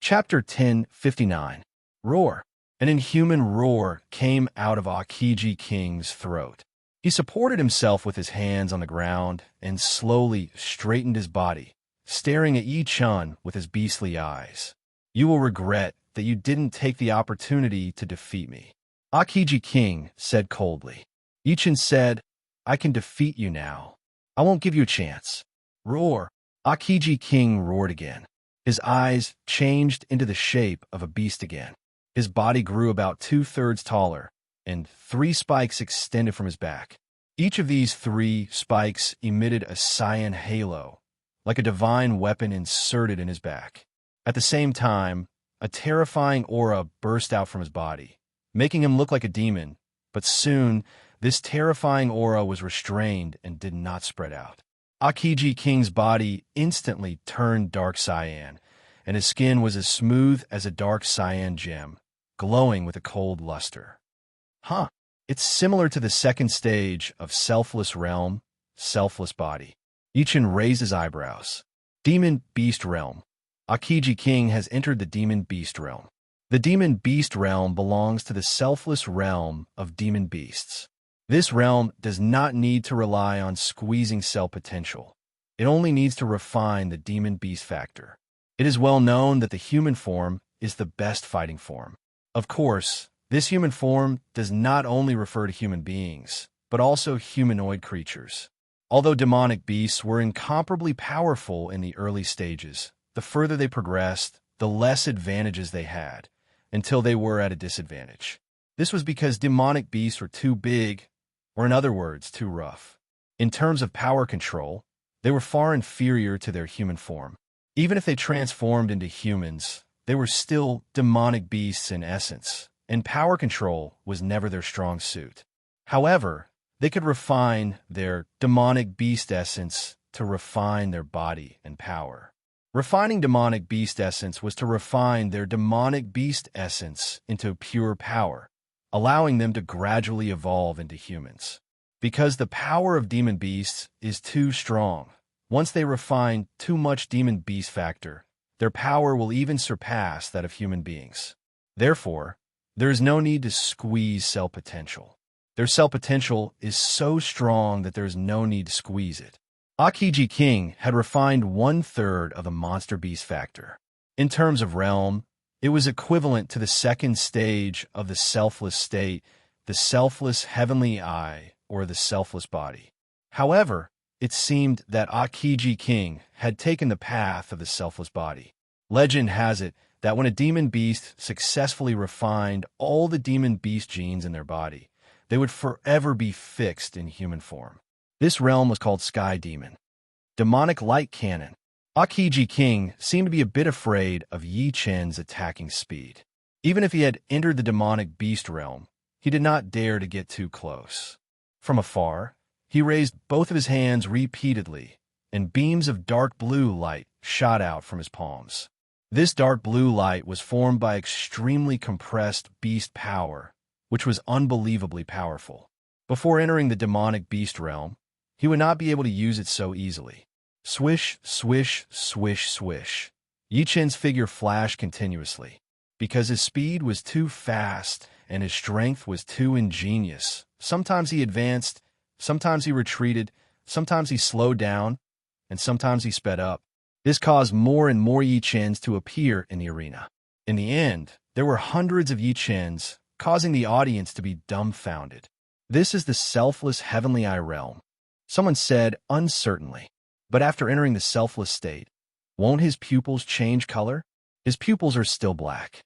Chapter 1059. Roar. An inhuman roar came out of Aokiji King's throat. He supported himself with his hands on the ground and slowly straightened his body, staring at Yi-chan with his beastly eyes. "You will regret that you didn't take the opportunity to defeat me," Aokiji King said coldly. Yi-chan said, "I can defeat you now. I won't give you a chance." Roar. Aokiji King roared again. His eyes changed into the shape of a beast again. His body grew about 2/3 taller, and 3 spikes extended from his back. Each of these 3 spikes emitted a cyan halo, like a divine weapon inserted in his back. At the same time, a terrifying aura burst out from his body, making him look like a demon, but soon this terrifying aura was restrained and did not spread out. Aokiji King's body instantly turned dark cyan, and his skin was as smooth as a dark cyan gem, glowing with a cold luster. Huh, it's similar to the second stage of Selfless Realm, Selfless Body. Yi-chan raised his eyebrows. Demon Beast Realm. Aokiji King has entered the Demon Beast Realm. The Demon Beast Realm belongs to the Selfless Realm of Demon Beasts. This realm does not need to rely on squeezing cell potential. It only needs to refine the demon beast factor. It is well known that the human form is the best fighting form. Of course, this human form does not only refer to human beings, but also humanoid creatures. Although demonic beasts were incomparably powerful in the early stages, the further they progressed, the less advantages they had, until they were at a disadvantage. This was because demonic beasts were too big, or in other words, too rough. In terms of power control, they were far inferior to their human form. Even if they transformed into humans, they were still demonic beasts in essence, and power control was never their strong suit. However, they could refine their demonic beast essence to refine their body and power. Refining demonic beast essence was to refine their demonic beast essence into pure power, allowing them to gradually evolve into humans. Because the power of demon beasts is too strong, once they refine too much demon beast factor, their power will even surpass that of human beings. Therefore, there is no need to squeeze cell potential. Their cell potential is so strong that there is no need to squeeze it. Aokiji King had refined 1/3 of the monster beast factor. In terms of realm, it was equivalent to the second stage of the selfless state, the selfless heavenly eye, or the selfless body. However, it seemed that Aokiji King had taken the path of the selfless body. Legend has it that when a demon beast successfully refined all the demon beast genes in their body, they would forever be fixed in human form. This realm was called Sky Demon. Demonic Light Cannon. Aokiji King seemed to be a bit afraid of Yi-chan's attacking speed. Even if he had entered the demonic beast realm, he did not dare to get too close. From afar, he raised both of his hands repeatedly, and beams of dark blue light shot out from his palms. This dark blue light was formed by extremely compressed beast power, which was unbelievably powerful. Before entering the demonic beast realm, he would not be able to use it so easily. Swish, swish, swish, swish. Yi-chan's figure flashed continuously. Because his speed was too fast and his strength was too ingenious, sometimes he advanced, sometimes he retreated, sometimes he slowed down, and sometimes he sped up. This caused more and more Yi-chans to appear in the arena. In the end, there were hundreds of Yi-chans, causing the audience to be dumbfounded. This is the selfless heavenly eye realm. Someone said uncertainly. But after entering the selfless state, won't his pupils change color? His pupils are still black.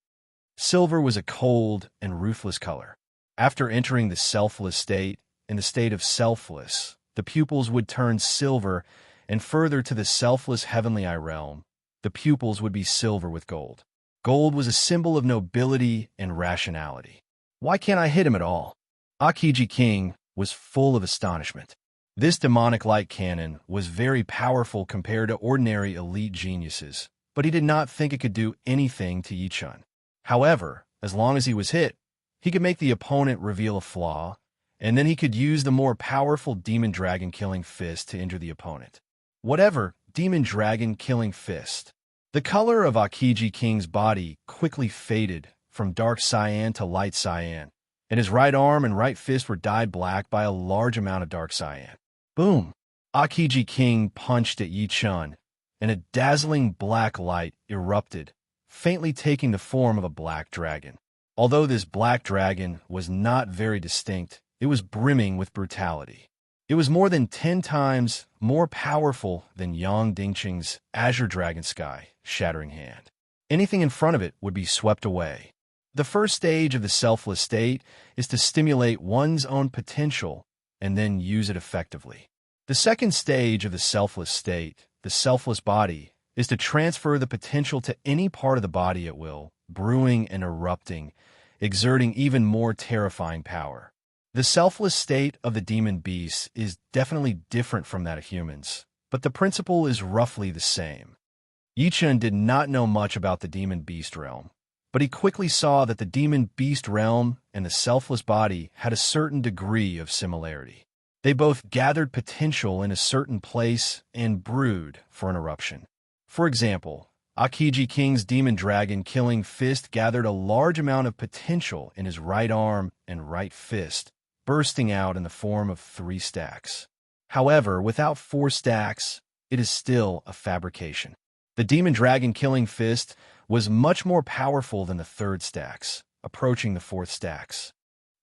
Silver was a cold and ruthless color. After entering the selfless state, in the state of selfless, the pupils would turn silver, and further to the selfless heavenly eye realm, the pupils would be silver with gold. Gold was a symbol of nobility and rationality. Why can't I hit him at all? Aokiji King was full of astonishment. This demonic light cannon was very powerful compared to ordinary elite geniuses, but he did not think it could do anything to Yi-chan. However, as long as he was hit, he could make the opponent reveal a flaw, and then he could use the more powerful Demon Dragon Killing Fist to injure the opponent. Whatever Demon Dragon Killing Fist. The color of Akiji King's body quickly faded from dark cyan to light cyan, and his right arm and right fist were dyed black by a large amount of dark cyan. Boom! Akiji King punched at Yi Chun, and a dazzling black light erupted, faintly taking the form of a black dragon. Although this black dragon was not very distinct, it was brimming with brutality. It was more than 10 times more powerful than Yang Dingqing's Azure Dragon Sky Shattering Hand. Anything in front of it would be swept away. The first stage of the selfless state is to stimulate one's own potential and then use it effectively. The second stage of the selfless state, the selfless body, is to transfer the potential to any part of the body at will, brewing and erupting, exerting even more terrifying power. The selfless state of the demon beasts is definitely different from that of humans, but the principle is roughly the same. Yi Chun did not know much about the demon beast realm, but he quickly saw that the demon beast realm and the selfless body had a certain degree of similarity. They both gathered potential in a certain place and brewed for an eruption. For example, Akiji King's demon dragon killing fist gathered a large amount of potential in his right arm and right fist, bursting out in the form of 3 stacks. However, without 4 stacks, it is still a fabrication. The demon dragon killing fist was much more powerful than the 3rd stacks, approaching the 4th stacks.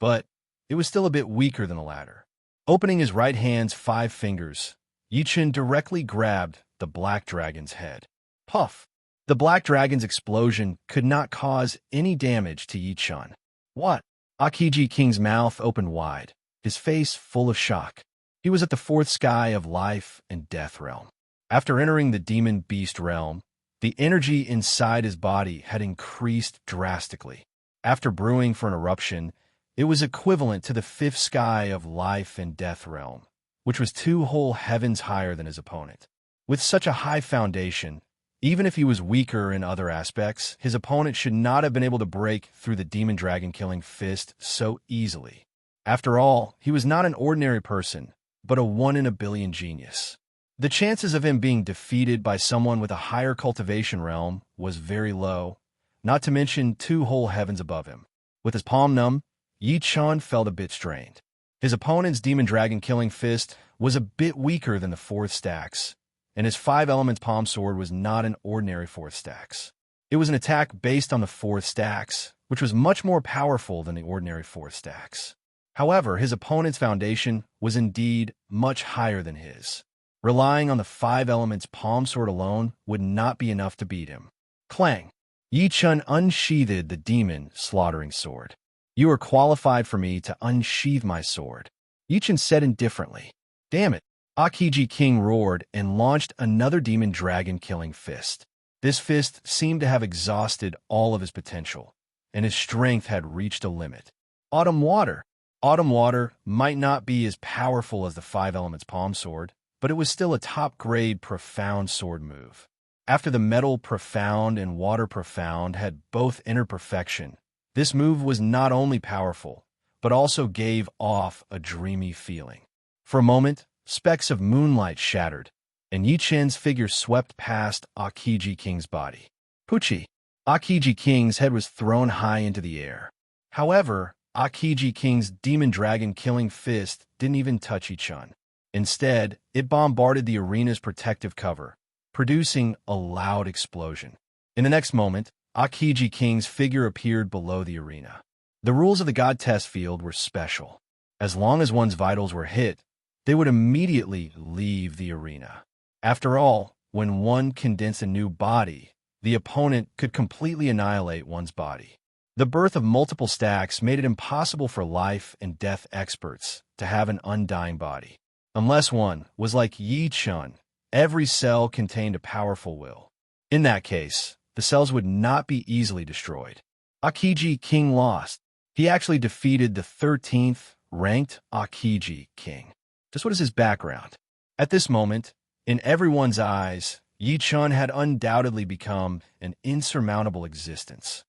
But it was still a bit weaker than the latter. Opening his right hand's 5 fingers, Yi Chun directly grabbed the black dragon's head. Puff! The black dragon's explosion could not cause any damage to Yi Chun. What? Akiji King's mouth opened wide, his face full of shock. He was at the 4th sky of life and death realm. After entering the demon beast realm, the energy inside his body had increased drastically. After brewing for an eruption, it was equivalent to the 5th sky of life and death realm, which was 2 whole heavens higher than his opponent. With such a high foundation, even if he was weaker in other aspects, his opponent should not have been able to break through the demon dragon killing fist so easily. After all, he was not an ordinary person, but a 1 in a billion genius. The chances of him being defeated by someone with a higher cultivation realm was very low, not to mention 2 whole heavens above him. With his palm numb, Yi Chun felt a bit strained. His opponent's demon dragon killing fist was a bit weaker than the 4th stacks, and his 5 elements palm sword was not an ordinary 4th stacks. It was an attack based on the 4th stacks, which was much more powerful than the ordinary 4th stacks. However, his opponent's foundation was indeed much higher than his. Relying on the 5 elements palm sword alone would not be enough to beat him. Clang! Yi Chun unsheathed the demon slaughtering sword. You are qualified for me to unsheathe my sword, Yi Chun said indifferently. Damn it! Akiji King roared and launched another demon dragon killing fist. This fist seemed to have exhausted all of his potential, and his strength had reached a limit. Autumn Water! Autumn Water might not be as powerful as the 5 elements palm sword, but it was still a top-grade profound sword move. After the metal profound and water profound had both entered perfection, this move was not only powerful, but also gave off a dreamy feeling. For a moment, specks of moonlight shattered, and Yi Chun's figure swept past Akiji King's body. Poochie! Akiji King's head was thrown high into the air. However, Akiji King's demon dragon killing fist didn't even touch Yi Chun. Instead, it bombarded the arena's protective cover, producing a loud explosion. In the next moment, Akiji King's figure appeared below the arena. The rules of the God Test field were special. As long as one's vitals were hit, they would immediately leave the arena. After all, when one condensed a new body, the opponent could completely annihilate one's body. The birth of multiple stacks made it impossible for life and death experts to have an undying body. Unless one was like Yi Chun, every cell contained a powerful will. In that case, the cells would not be easily destroyed. Akiji King lost. He actually defeated the 13th ranked Akiji King. Just what is his background? At this moment, in everyone's eyes, Yi Chun had undoubtedly become an insurmountable existence.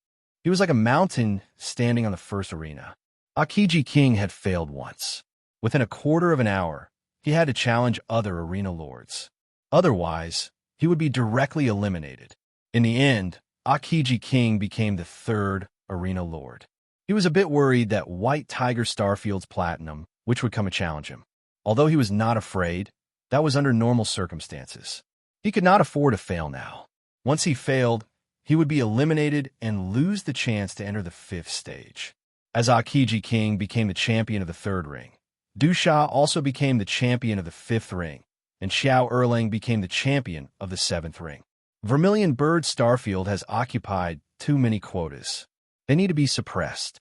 He was like a mountain standing on the first arena. Akiji King had failed once. Within a quarter of an hour, he had to challenge other arena lords. Otherwise, he would be directly eliminated. In the end, Aokiji King became the third arena lord. He was a bit worried that White Tiger Starfield's platinum, which would come to challenge him. Although he was not afraid, that was under normal circumstances. He could not afford to fail now. Once he failed, he would be eliminated and lose the chance to enter the fifth stage. As Aokiji King became the champion of the third ring, Du Sha also became the champion of the fifth ring, and Xiao Erlang became the champion of the seventh ring. Vermilion Bird Starfield has occupied too many quotas. They need to be suppressed.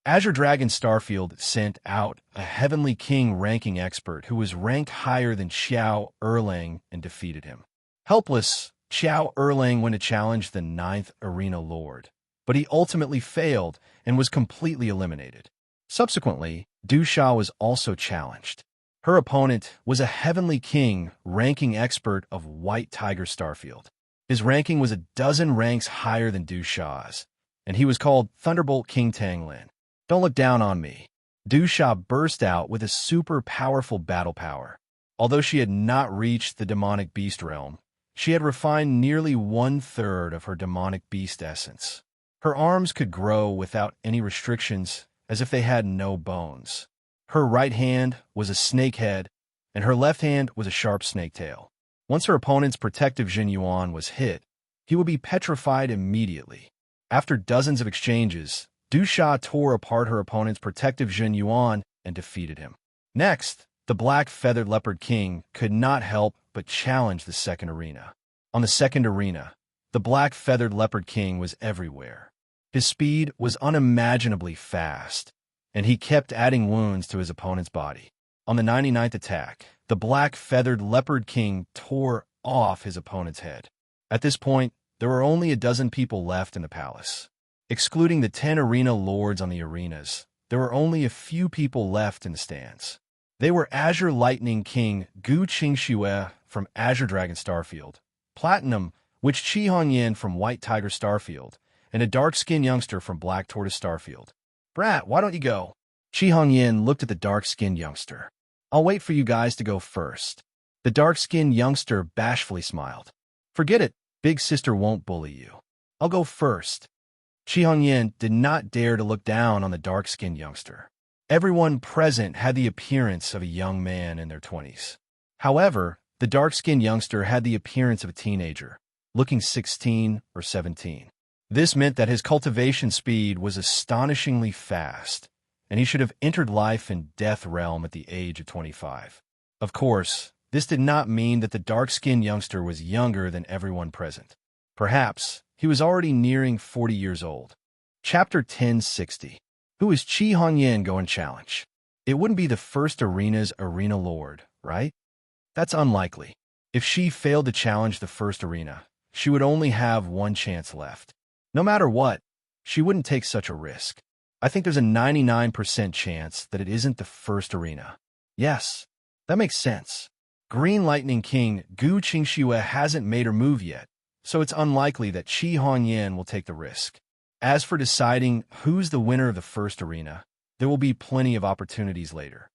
Azure Dragon Starfield sent out a Heavenly King ranking expert who was ranked higher than Xiao Erlang and defeated him. Helpless, Xiao Erlang went to challenge the ninth Arena Lord, but he ultimately failed and was completely eliminated. Subsequently, Du Sha was also challenged. Her opponent was a Heavenly King ranking expert of White Tiger Starfield. His ranking was 12 ranks higher than Du Sha's, and he was called Thunderbolt King Tanglin. Don't look down on me. Du Sha burst out with a super powerful battle power. Although she had not reached the demonic beast realm, she had refined nearly 1/3 of her demonic beast essence. Her arms could grow without any restrictions, as if they had no bones. Her right hand was a snake head, and her left hand was a sharp snake tail. Once her opponent's protective Jin Yuan was hit, he would be petrified immediately. After dozens of exchanges, Du Sha tore apart her opponent's protective Jin Yuan and defeated him. Next, the Black Feathered Leopard King could not help but challenge the second arena. On the second arena, the Black Feathered Leopard King was everywhere. His speed was unimaginably fast, and he kept adding wounds to his opponent's body. On the 99th attack, the Black Feathered Leopard King tore off his opponent's head. At this point, there were only a dozen people left in the palace. Excluding the 10 arena lords on the arenas, there were only a few people left in the stands. They were Azure Lightning King Gu Qingxue from Azure Dragon Starfield, Platinum, which Qi Hongyan from White Tiger Starfield, and a dark-skinned youngster from Black Tortoise Starfield. Brat, why don't you go? Qi Hongyan looked at the dark-skinned youngster. I'll wait for you guys to go first. The dark-skinned youngster bashfully smiled. Forget it, big sister won't bully you. I'll go first. Qi Hongyan did not dare to look down on the dark-skinned youngster. Everyone present had the appearance of a young man in their 20s. However, the dark-skinned youngster had the appearance of a teenager, looking 16 or 17. This meant that his cultivation speed was astonishingly fast, and he should have entered life and death realm at the age of 25. Of course, this did not mean that the dark-skinned youngster was younger than everyone present. Perhaps he was already nearing 40 years old. Chapter 1060. Who is Qi Hongyan going to challenge? It wouldn't be the first arena's arena lord, right? That's unlikely. If she failed to challenge the first arena, she would only have one chance left. No matter what, she wouldn't take such a risk. I think there's a 99% chance that it isn't the first arena. Yes, that makes sense. Green Lightning King Gu Qingxue hasn't made her move yet, so it's unlikely that Qi Hongyan will take the risk. As for deciding who's the winner of the first arena, there will be plenty of opportunities later.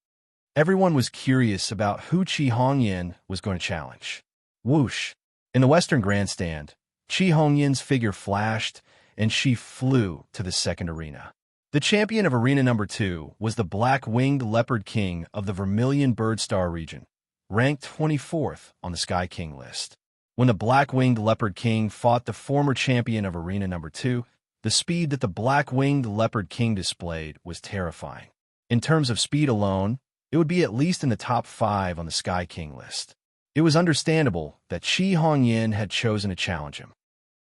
Everyone was curious about who Qi Hongyan was going to challenge. Whoosh! In the Western Grandstand, Qi Hongyan's figure flashed, and she flew to the second arena. The champion of Arena Number 2 was the Black-Winged Leopard King of the Vermilion Bird Star region, ranked 24th on the Sky King list. When the Black-Winged Leopard King fought the former champion of Arena Number 2, the speed that the Black-Winged Leopard King displayed was terrifying. In terms of speed alone, it would be at least in the top 5 on the Sky King list. It was understandable that Qi Hongyan had chosen to challenge him.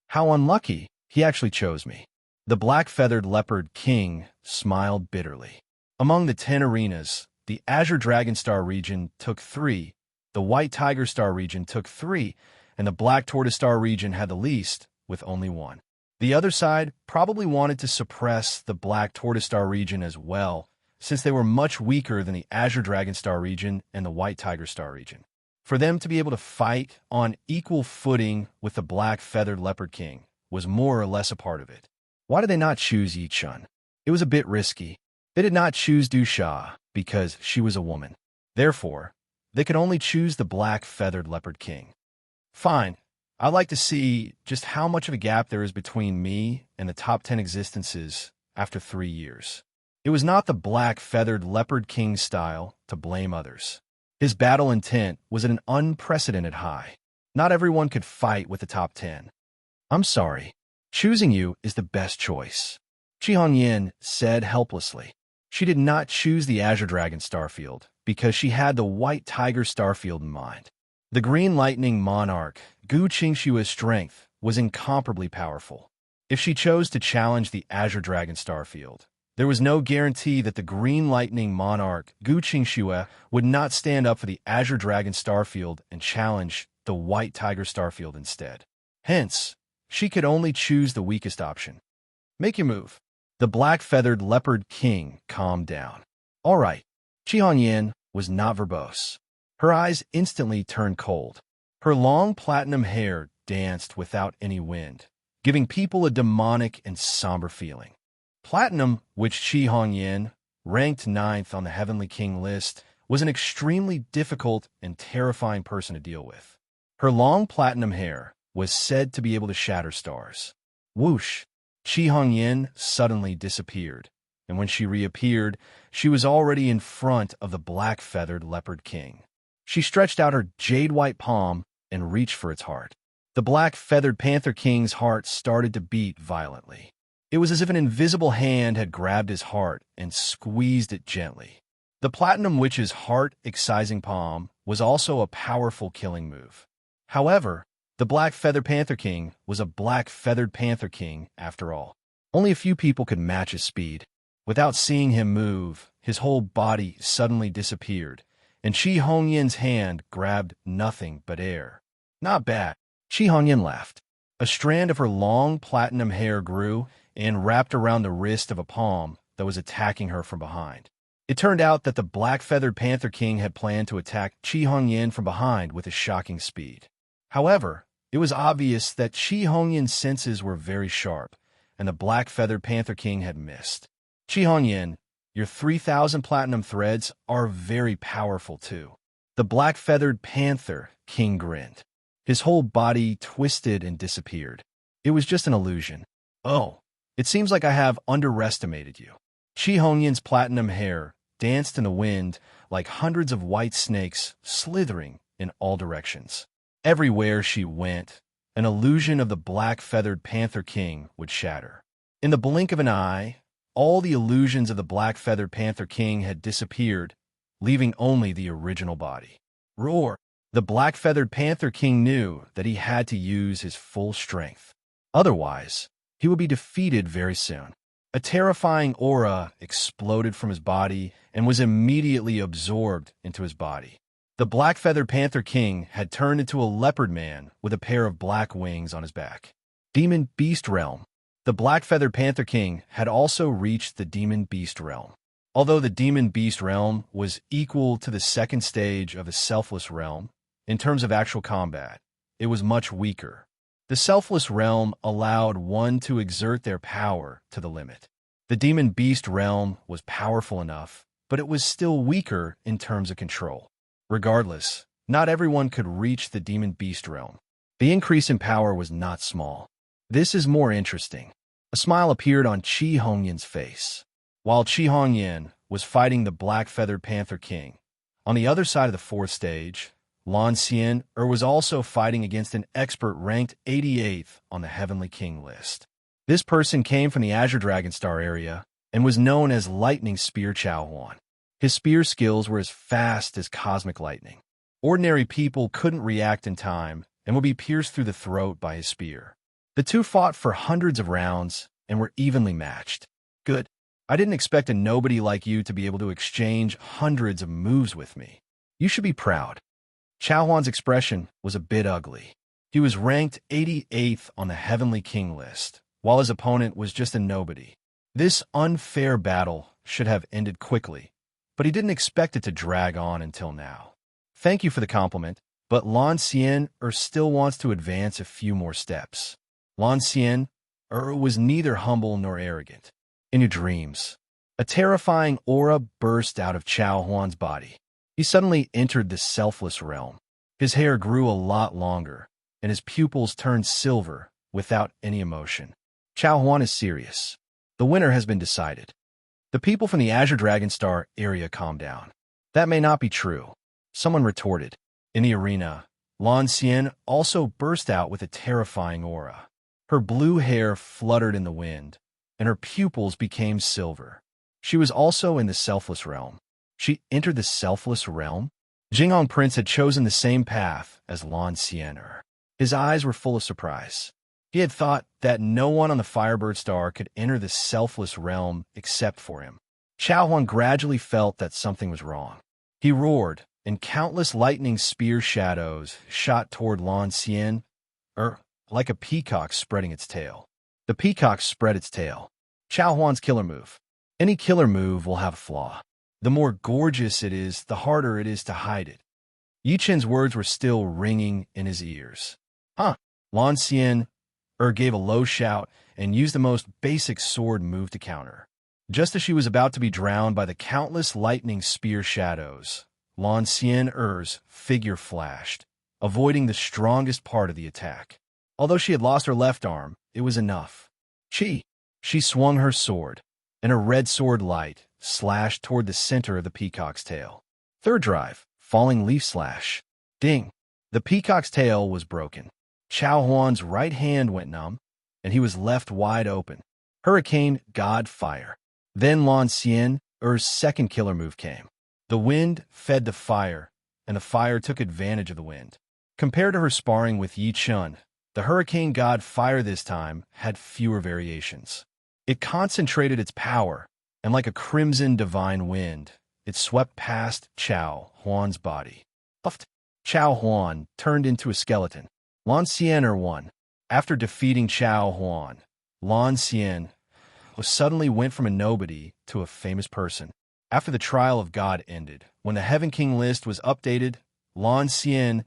How unlucky, he actually chose me. The Black-Feathered Leopard King smiled bitterly. Among the 10 arenas, the Azure Dragon Star region took 3, the White Tiger Star region took 3, and the Black Tortoise Star region had the least, with only 1. The other side probably wanted to suppress the Black Tortoise Star region as well, since they were much weaker than the Azure Dragon Star region and the White Tiger Star region. For them to be able to fight on equal footing with the Black Feathered Leopard King was more or less a part of it. Why did they not choose Yi Chun? It was a bit risky. They did not choose Du Sha because she was a woman. Therefore, they could only choose the Black Feathered Leopard King. Fine, I'd like to see just how much of a gap there is between me and the top 10 existences after 3 years. It was not the black-feathered leopard king style to blame others. His battle intent was at an unprecedented high. Not everyone could fight with the top 10. I'm sorry. Choosing you is the best choice, Chi Hongyin said helplessly. She did not choose the Azure Dragon Starfield because she had the White Tiger Starfield in mind. The Green Lightning Monarch, Gu Qingshua's strength, was incomparably powerful. If she chose to challenge the Azure Dragon Starfield, there was no guarantee that the Green Lightning Monarch, Gu Qingxue, would not stand up for the Azure Dragon Starfield and challenge the White Tiger Starfield instead. Hence, she could only choose the weakest option. Make your move. The black-feathered leopard king calmed down. All right. Chi Hongyin was not verbose. Her eyes instantly turned cold. Her long platinum hair danced without any wind, giving people a demonic and somber feeling. Platinum, which Chi Hongyin, ranked 9th on the Heavenly King list, was an extremely difficult and terrifying person to deal with. Her long platinum hair was said to be able to shatter stars. Whoosh! Chi Hongyin suddenly disappeared, and when she reappeared, she was already in front of the black-feathered leopard king. She stretched out her jade-white palm and reached for its heart. The black-feathered panther king's heart started to beat violently. It was as if an invisible hand had grabbed his heart and squeezed it gently. The platinum witch's heart-excising palm was also a powerful killing move. However, the black-feathered panther king was a black-feathered panther king after all. Only a few people could match his speed. Without seeing him move, his whole body suddenly disappeared, and Chi Hongyin's hand grabbed nothing but air. Not bad. Chi Hongyin laughed. A strand of her long platinum hair grew and wrapped around the wrist of a palm that was attacking her from behind. It turned out that the black-feathered panther king had planned to attack Chi Hongyin from behind with a shocking speed. However, it was obvious that Chi Hongyin's senses were very sharp, and the black-feathered panther king had missed. Chi Hongyin, your 3,000 platinum threads are very powerful too. The black-feathered panther king grinned. His whole body twisted and disappeared. It was just an illusion. Oh, it seems like I have underestimated you. Chi Hongyin's platinum hair danced in the wind like hundreds of white snakes slithering in all directions. Everywhere she went, an illusion of the black-feathered panther king would shatter. In the blink of an eye, all the illusions of the black-feathered panther king had disappeared, leaving only the original body. Roar! The black-feathered panther king knew that he had to use his full strength. Otherwise, he would be defeated very soon. A terrifying aura exploded from his body and was immediately absorbed into his body. The black-feathered panther king had turned into a leopard man with a pair of black wings on his back. Demon Beast Realm. The black-feathered panther king had also reached the Demon Beast Realm. Although the Demon Beast Realm was equal to the second stage of the Selfless Realm, in terms of actual combat, it was much weaker. The Selfless Realm allowed one to exert their power to the limit. The Demon Beast Realm was powerful enough, but it was still weaker in terms of control. Regardless, not everyone could reach the Demon Beast Realm. The increase in power was not small. This is more interesting. A smile appeared on Chi Hongyin's face. While Chi Hongyin was fighting the black-feathered panther king, on the other side of the fourth stage, Lan Xian was also fighting against an expert ranked 88th on the Heavenly King list. This person came from the Azure Dragon Star area and was known as Lightning Spear Chaohuan. His spear skills were as fast as cosmic lightning. Ordinary people couldn't react in time and would be pierced through the throat by his spear. The two fought for hundreds of rounds and were evenly matched. Good. I didn't expect a nobody like you to be able to exchange hundreds of moves with me. You should be proud. Chaohuan's expression was a bit ugly. He was ranked 88th on the Heavenly King list, while his opponent was just a nobody. This unfair battle should have ended quickly, but he didn't expect it to drag on until now. Thank you for the compliment, but Lan Xian still wants to advance a few more steps. Lan Xian was neither humble nor arrogant. In your dreams, a terrifying aura burst out of Chaohuan's body. He suddenly entered the Selfless Realm. His hair grew a lot longer, and his pupils turned silver without any emotion. Chao Huan is serious. The winner has been decided. The people from the Azure Dragon Star area calmed down. That may not be true, someone retorted. In the arena, Lan Xian also burst out with a terrifying aura. Her blue hair fluttered in the wind, and her pupils became silver. She was also in the Selfless Realm. She entered the Selfless Realm? Jinghong Prince had chosen the same path as Lan Xian. His eyes were full of surprise. He had thought that no one on the Firebird Star could enter the Selfless Realm except for him. Chao Huan gradually felt that something was wrong. He roared, and countless lightning spear shadows shot toward Lan Xian, like a peacock spreading its tail. The peacock spread its tail. Chao Huan's killer move. Any killer move will have a flaw. The more gorgeous it is, the harder it is to hide it. Yi Chen's words were still ringing in his ears. Lan Xian gave a low shout and used the most basic sword move to counter. Just as she was about to be drowned by the countless lightning spear shadows, Lan Xian's figure flashed, avoiding the strongest part of the attack. Although she had lost her left arm, it was enough. She swung her sword, and a red sword light slashed toward the center of the peacock's tail. Third drive, falling leaf slash. Ding! The peacock's tail was broken. Chao Huan's right hand went numb, and he was left wide open. Hurricane God Fire. Then Lan Xian's second killer move came. The wind fed the fire, and the fire took advantage of the wind. Compared to her sparring with Yi Chen, the Hurricane God Fire this time had fewer variations. It concentrated its power, and like a crimson divine wind, it swept past Chao Huan's body. Puffed. Chao Huan turned into a skeleton. Lan Xian won. After defeating Chao Huan, Lan Xian suddenly went from a nobody to a famous person. After the trial of God ended, when the Heaven King list was updated, Lan Xian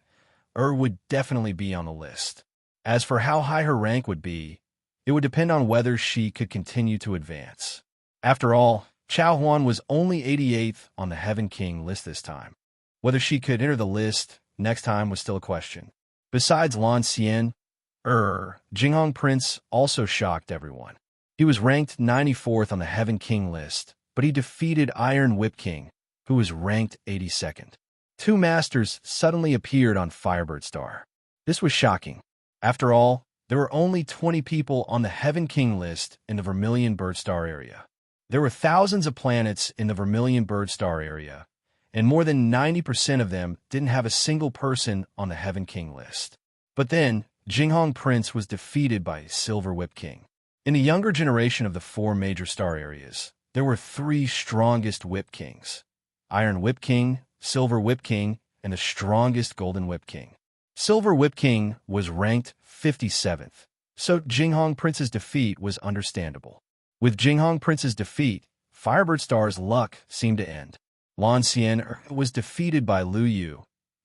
would definitely be on the list. As for how high her rank would be, it would depend on whether she could continue to advance. After all, Chao Huan was only 88th on the Heaven King list this time. Whether she could enter the list next time was still a question. Besides Lan Xian, Jinghong Prince also shocked everyone. He was ranked 94th on the Heaven King list, but he defeated Iron Whip King, who was ranked 82nd. Two masters suddenly appeared on Firebird Star. This was shocking. After all, there were only 20 people on the Heaven King list in the Vermilion Bird Star area. There were thousands of planets in the Vermilion Bird Star area, and more than 90% of them didn't have a single person on the Heaven King list. But then, Jinghong Prince was defeated by Silver Whip King. In the younger generation of the 4 major star areas, there were 3 strongest Whip Kings: Iron Whip King, Silver Whip King, and the strongest Golden Whip King. Silver Whip King was ranked 57th, so Jinghong Prince's defeat was understandable. With Jinghong Prince's defeat, Firebird Star's luck seemed to end. Lan Xian was defeated by Lu Yu,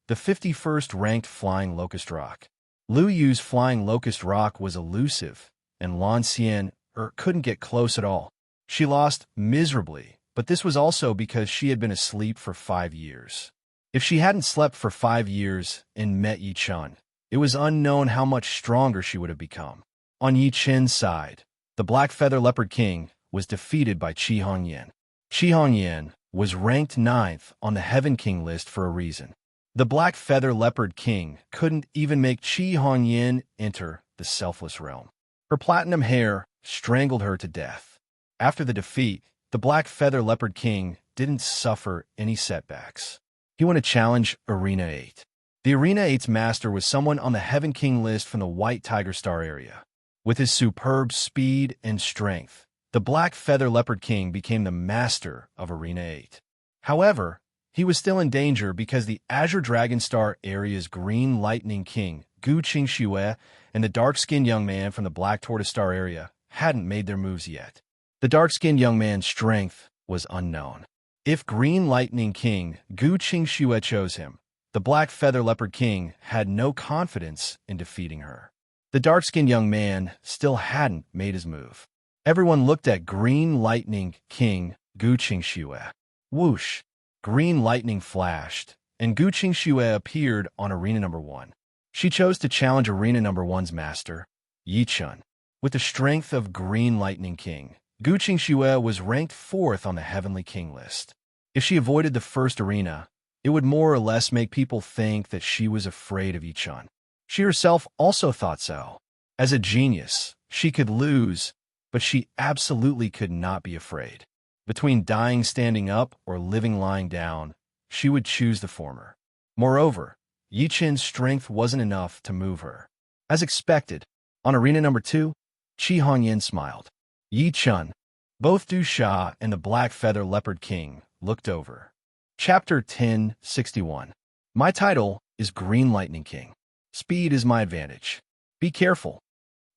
the 51st ranked Flying Locust Rock. Lu Yu's Flying Locust Rock was elusive, and Lan Xian couldn't get close at all. She lost miserably, but this was also because she had been asleep for 5 years. If she hadn't slept for 5 years and met Yi Chen, it was unknown how much stronger she would have become. On Yi Chen's side, the Black Feather Leopard King was defeated by Qi Hongyan. Qi Hongyan was ranked 9th on the Heaven King list for a reason. The Black Feather Leopard King couldn't even make Qi Hongyan enter the Selfless Realm. Her platinum hair strangled her to death. After the defeat, the Black Feather Leopard King didn't suffer any setbacks. He won a challenge Arena 8. The Arena 8's master was someone on the Heaven King list from the White Tiger Star area. With his superb speed and strength, the Black Feather Leopard King became the master of Arena 8. However, he was still in danger because the Azure Dragon Star area's Green Lightning King, Gu Qingxue, and the dark-skinned young man from the Black Tortoise Star area hadn't made their moves yet. The dark-skinned young man's strength was unknown. If Green Lightning King Gu Qingxue chose him, the Black Feather Leopard King had no confidence in defeating her. The dark-skinned young man still hadn't made his move. Everyone looked at Green Lightning King Gu Qingxue. Whoosh! Green lightning flashed, and Gu Qingxue appeared on Arena number 1. She chose to challenge Arena Number One's master, Yi Chun. With the strength of Green Lightning King, Gu Qingxue was ranked 4th on the Heavenly King list. If she avoided the first arena, it would more or less make people think that she was afraid of Yi Chun. She herself also thought so. As a genius, she could lose, but she absolutely could not be afraid. Between dying standing up or living lying down, she would choose the former. Moreover, Yi Chun's strength wasn't enough to move her. As expected, on arena number 2, Qi Hongyan smiled. Yi Chun, both Du Sha and the Black Feather Leopard King looked over. Chapter 1061. My title is Green Lightning King. Speed is my advantage. Be careful,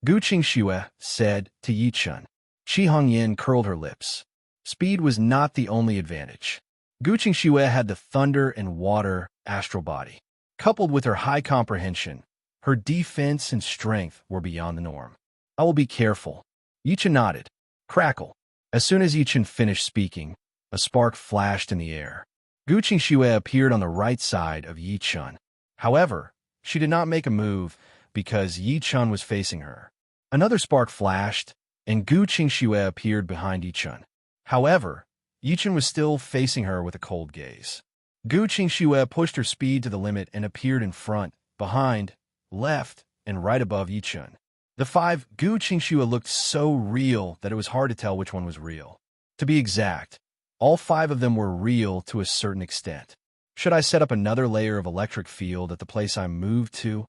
Gu Qingxue said to Yi Chun. Qi Hongyan curled her lips. Speed was not the only advantage. Gu Qingxue had the thunder and water astral body. Coupled with her high comprehension, her defense and strength were beyond the norm. I will be careful. Yi Chun nodded. Crackle. As soon as Yi Chun finished speaking, a spark flashed in the air. Gu Qingxue appeared on the right side of Yi Chun. However, she did not make a move because Yi Chun was facing her. Another spark flashed, and Gu Qingxue appeared behind Yi Chun. However, Yi Chun was still facing her with a cold gaze. Gu Qingxue pushed her speed to the limit and appeared in front, behind, left, and right above Yi Chun. The 5 Gu Qingxue looked so real that it was hard to tell which one was real. To be exact, all 5 of them were real to a certain extent. Should I set up another layer of electric field at the place I moved to?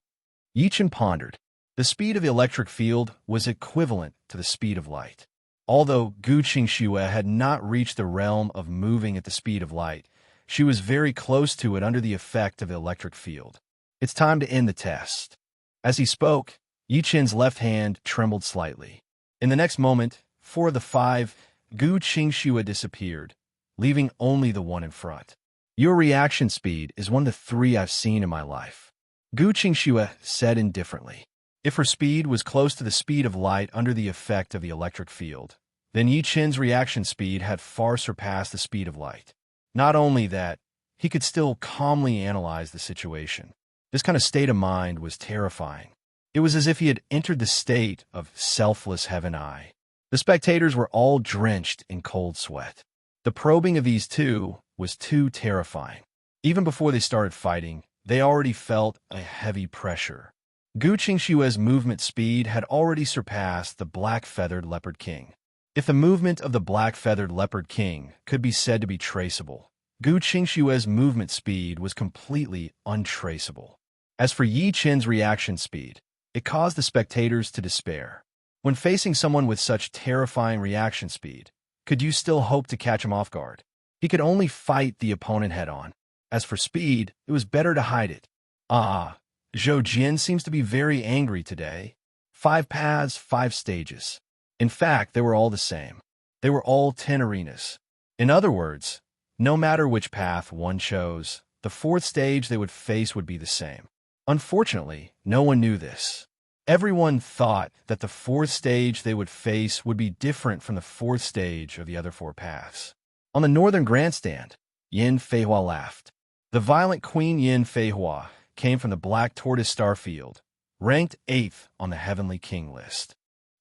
Yi Chun pondered. The speed of the electric field was equivalent to the speed of light. Although Gu Qingxue had not reached the realm of moving at the speed of light, she was very close to it under the effect of the electric field. It's time to end the test. As he spoke, Yi Chun's left hand trembled slightly. In the next moment, 4 of the 5 Gu Qingxue disappeared, leaving only the one in front. Your reaction speed is one of the 3 I've seen in my life, Gu Qingxue said indifferently. If her speed was close to the speed of light under the effect of the electric field, then Yi Chun's reaction speed had far surpassed the speed of light. Not only that, he could still calmly analyze the situation. This kind of state of mind was terrifying. It was as if he had entered the state of selfless heaven eye. The spectators were all drenched in cold sweat. The probing of these 2 was too terrifying. Even before they started fighting, they already felt a heavy pressure. Gu Qingxue's movement speed had already surpassed the Black-Feathered Leopard King. If the movement of the Black-Feathered Leopard King could be said to be traceable, Gu Qingxue's movement speed was completely untraceable. As for Yi Chun's reaction speed, it caused the spectators to despair. When facing someone with such terrifying reaction speed, could you still hope to catch him off guard? He could only fight the opponent head-on. As for speed, it was better to hide it. Zhou Jin seems to be very angry today. 5 paths, 5 stages. In fact, they were all the same. They were all 10 arenas. In other words, no matter which path one chose, the 4th stage they would face would be the same. Unfortunately, no one knew this. Everyone thought that the 4th stage they would face would be different from the 4th stage of the other 4 paths. On the northern grandstand, Yin Feihua laughed. The violent Queen Yin Feihua came from the Black Tortoise Star Field, ranked 8th on the Heavenly King list.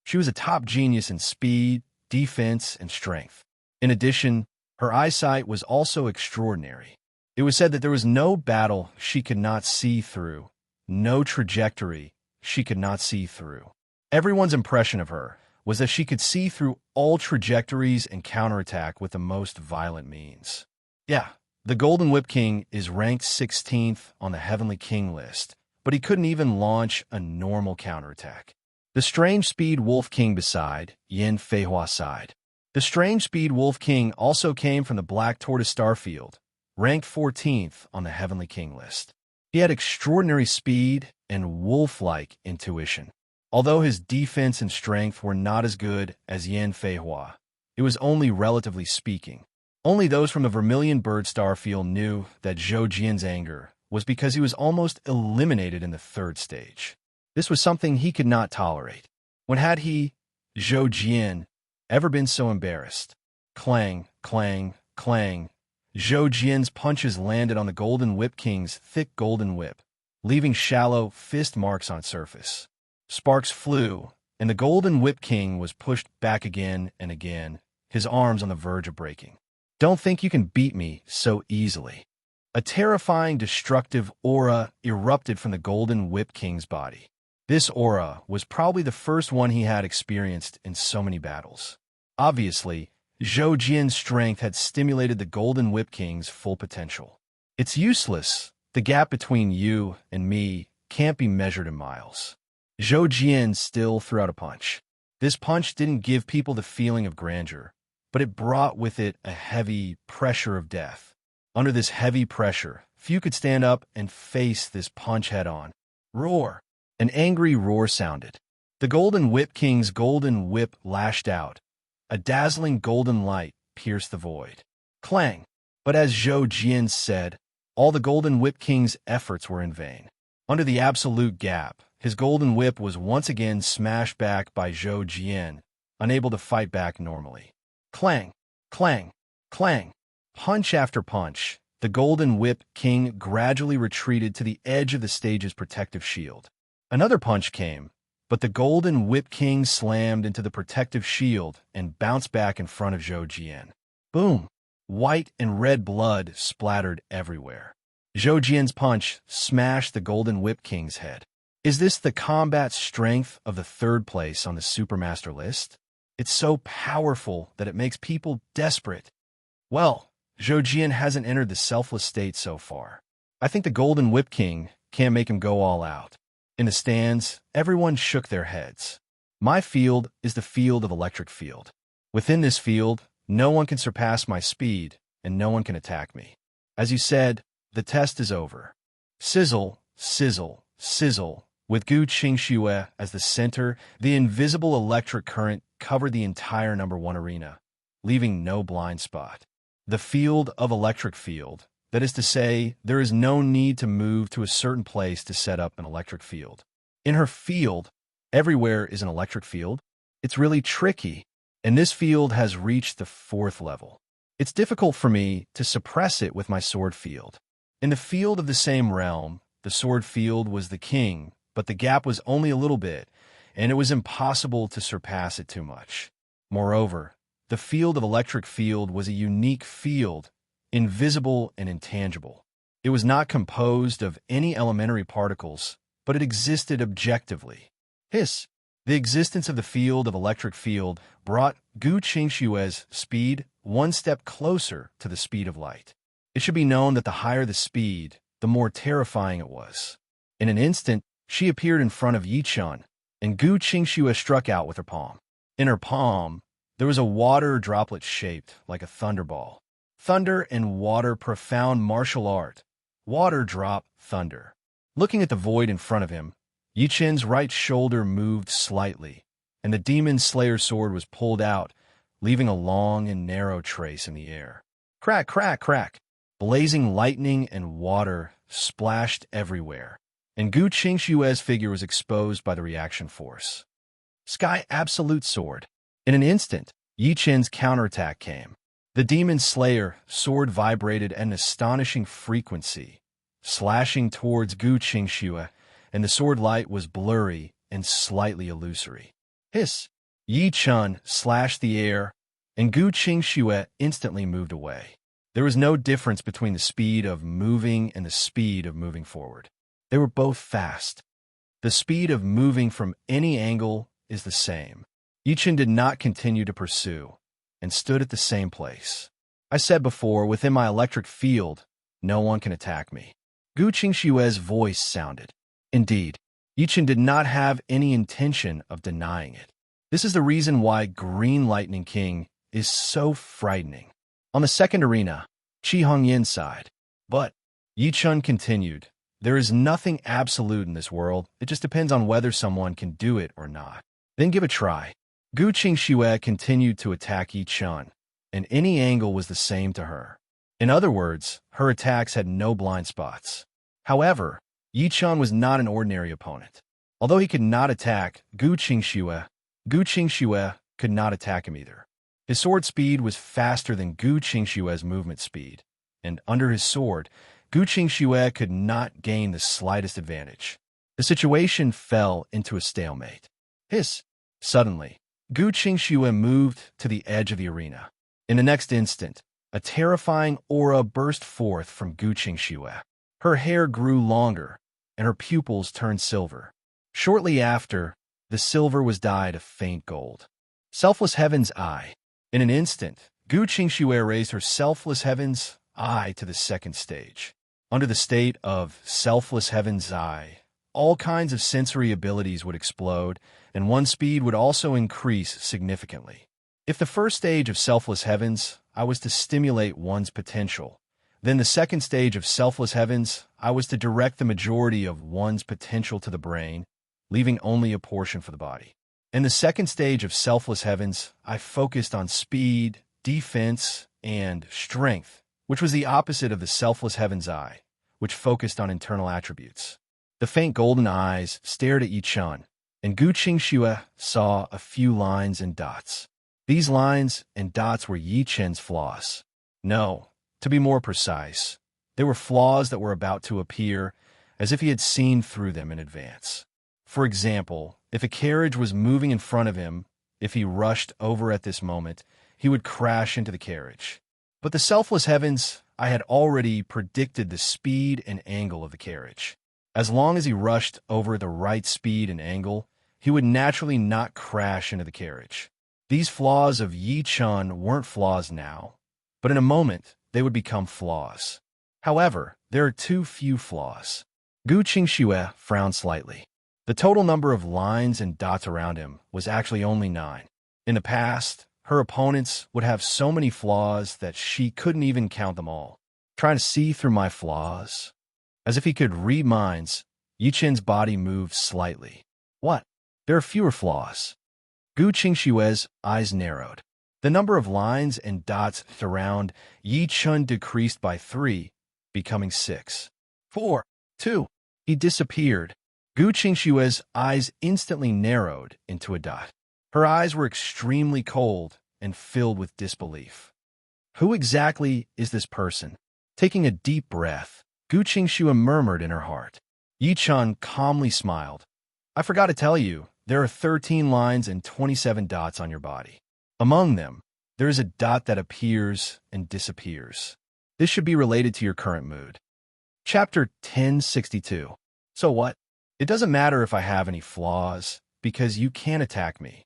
She was a top genius in speed, defense, and strength. In addition, her eyesight was also extraordinary. It was said that there was no battle she could not see through, no trajectory she could not see through. Everyone's impression of her was that she could see through all trajectories and counterattack with the most violent means. Yeah, the Golden Whip King is ranked 16th on the Heavenly King list, but he couldn't even launch a normal counterattack. The Strange Speed Wolf King beside Yin Feihua side. The Strange Speed Wolf King also came from the Black Tortoise Star Field, ranked 14th on the Heavenly King list. He had extraordinary speed and wolf-like intuition. Although his defense and strength were not as good as Yin Feihua, it was only relatively speaking. Only those from the Vermilion Bird Star Field knew that Zhou Jin's anger was because he was almost eliminated in the 3rd stage. This was something he could not tolerate. When had he, Zhou Jin, ever been so embarrassed? Clang, clang, clang. Zhou Jin's punches landed on the Golden Whip King's thick golden whip, leaving shallow fist marks on surface. Sparks flew, and the Golden Whip King was pushed back again and again, his arms on the verge of breaking. Don't think you can beat me so easily. A terrifying, destructive aura erupted from the Golden Whip King's body. This aura was probably the first one he had experienced in so many battles. Obviously, Zhou Jian's strength had stimulated the Golden Whip King's full potential. It's useless. The gap between you and me can't be measured in miles. Zhou Jian still threw out a punch. This punch didn't give people the feeling of grandeur, but it brought with it a heavy pressure of death. Under this heavy pressure, few could stand up and face this punch head-on. Roar! An angry roar sounded. The Golden Whip King's golden whip lashed out. A dazzling golden light pierced the void. Clang! But as Zhou Jian said, all the Golden Whip King's efforts were in vain. Under the absolute gap, his golden whip was once again smashed back by Zhou Jian, unable to fight back normally. Clang! Clang! Clang! Punch after punch, the Golden Whip King gradually retreated to the edge of the stage's protective shield. Another punch came, but the Golden Whip King slammed into the protective shield and bounced back in front of Zhou Jian. Boom! White and red blood splattered everywhere. Zhou Jian's punch smashed the Golden Whip King's head. Is this the combat strength of the third place on the Supermaster list? It's so powerful that it makes people desperate. Well, Zhou Jian hasn't entered the selfless state so far. I think the Golden Whip King can't make him go all out. In the stands, everyone shook their heads. My field is the field of electric field. Within this field, no one can surpass my speed, and no one can attack me. As you said, the test is over. Sizzle, sizzle, sizzle. With Gu Qingxue as the center, the invisible electric current covered the entire #1 arena, leaving no blind spot. The field of electric field. That is to say, there is no need to move to a certain place to set up an electric field. In her field, everywhere is an electric field. It's really tricky, and this field has reached the 4th level. It's difficult for me to suppress it with my sword field. In the field of the same realm, the sword field was the king, but the gap was only a little bit, and it was impossible to surpass it too much. Moreover, the field of electric field was a unique field, invisible and intangible. It was not composed of any elementary particles, but it existed objectively. Hiss! The existence of the field of electric field brought Gu Qingxue's speed one step closer to the speed of light. It should be known that the higher the speed, the more terrifying it was. In an instant, she appeared in front of Yi Chun, and Gu Qingxue struck out with her palm. In her palm, there was a water droplet shaped like a thunderball. Thunder and water, profound martial art. Water drop, thunder. Looking at the void in front of him, Yi Chun's right shoulder moved slightly, and the Demon Slayer's sword was pulled out, leaving a long and narrow trace in the air. Crack, crack, crack. Blazing lightning and water splashed everywhere, and Gu Qingxue's figure was exposed by the reaction force. Sky Absolute Sword. In an instant, Yi Chun's counterattack came. The Demon Slayer sword vibrated at an astonishing frequency, slashing towards Gu Qingxue, and the sword light was blurry and slightly illusory. Hiss! Yi Chun slashed the air, and Gu Qingxue instantly moved away. There was no difference between the speed of moving and the speed of moving forward. They were both fast. The speed of moving from any angle is the same. Yi Chun did not continue to pursue, and stood at the same place. I said before, within my electric field, no one can attack me. Gu Qingxue's voice sounded. Indeed, Yi Chun did not have any intention of denying it. This is the reason why Green Lightning King is so frightening. On the second arena, Qi Hongyan sighed. But, Yi Chun continued, there is nothing absolute in this world. It just depends on whether someone can do it or not. Then give a try. Gu Qingxue continued to attack Yi Chun, and any angle was the same to her. In other words, her attacks had no blind spots. However, Yi Chun was not an ordinary opponent. Although he could not attack Gu Qingxue could not attack him either. His sword speed was faster than Gu Qingxue's movement speed, and under his sword, Gu Qingxue could not gain the slightest advantage. The situation fell into a stalemate. Hiss! Suddenly, Gu Qingxue moved to the edge of the arena. In the next instant, a terrifying aura burst forth from Gu Qingxue. Her hair grew longer, and her pupils turned silver. Shortly after, the silver was dyed a faint gold. Selfless Heaven's Eye. In an instant, Gu Qingxue raised her Selfless Heaven's Eye to the second stage. Under the state of Selfless Heaven's Eye, all kinds of sensory abilities would explode, and one's speed would also increase significantly. If the first stage of Selfless Heavens, I was to stimulate one's potential, then the second stage of Selfless Heavens, I was to direct the majority of one's potential to the brain, leaving only a portion for the body. In the second stage of Selfless Heavens, I focused on speed, defense, and strength, which was the opposite of the Selfless Heaven's Eye, which focused on internal attributes. The faint golden eyes stared at Yi Chun, and Gu Qingxue saw a few lines and dots. These lines and dots were Yi Chun's flaws. No, to be more precise, they were flaws that were about to appear, as if he had seen through them in advance. For example, if a carriage was moving in front of him, if he rushed over at this moment, he would crash into the carriage. But the Selfless Heavens, I had already predicted the speed and angle of the carriage. As long as he rushed over the right speed and angle, he would naturally not crash into the carriage. These flaws of Yi Chun weren't flaws now, but in a moment, they would become flaws. However, there are too few flaws. Gu Qingxue frowned slightly. The total number of lines and dots around him was actually only 9. In the past, her opponents would have so many flaws that she couldn't even count them all. Trying to see through my flaws? As if he could read minds, Yi Chun's body moved slightly. What? There are fewer flaws. Gu Qingxue's eyes narrowed. The number of lines and dots around Yi Chun decreased by 3, becoming 6. 4. 2. He disappeared. Gu Qingxue's eyes instantly narrowed into a dot. Her eyes were extremely cold and filled with disbelief. Who exactly is this person? Taking a deep breath, Gu Qingxue murmured in her heart. Yi Chun calmly smiled. I forgot to tell you, there are 13 lines and 27 dots on your body. Among them, there is a dot that appears and disappears. This should be related to your current mood. Chapter 1062. So what? It doesn't matter if I have any flaws, because you can't attack me.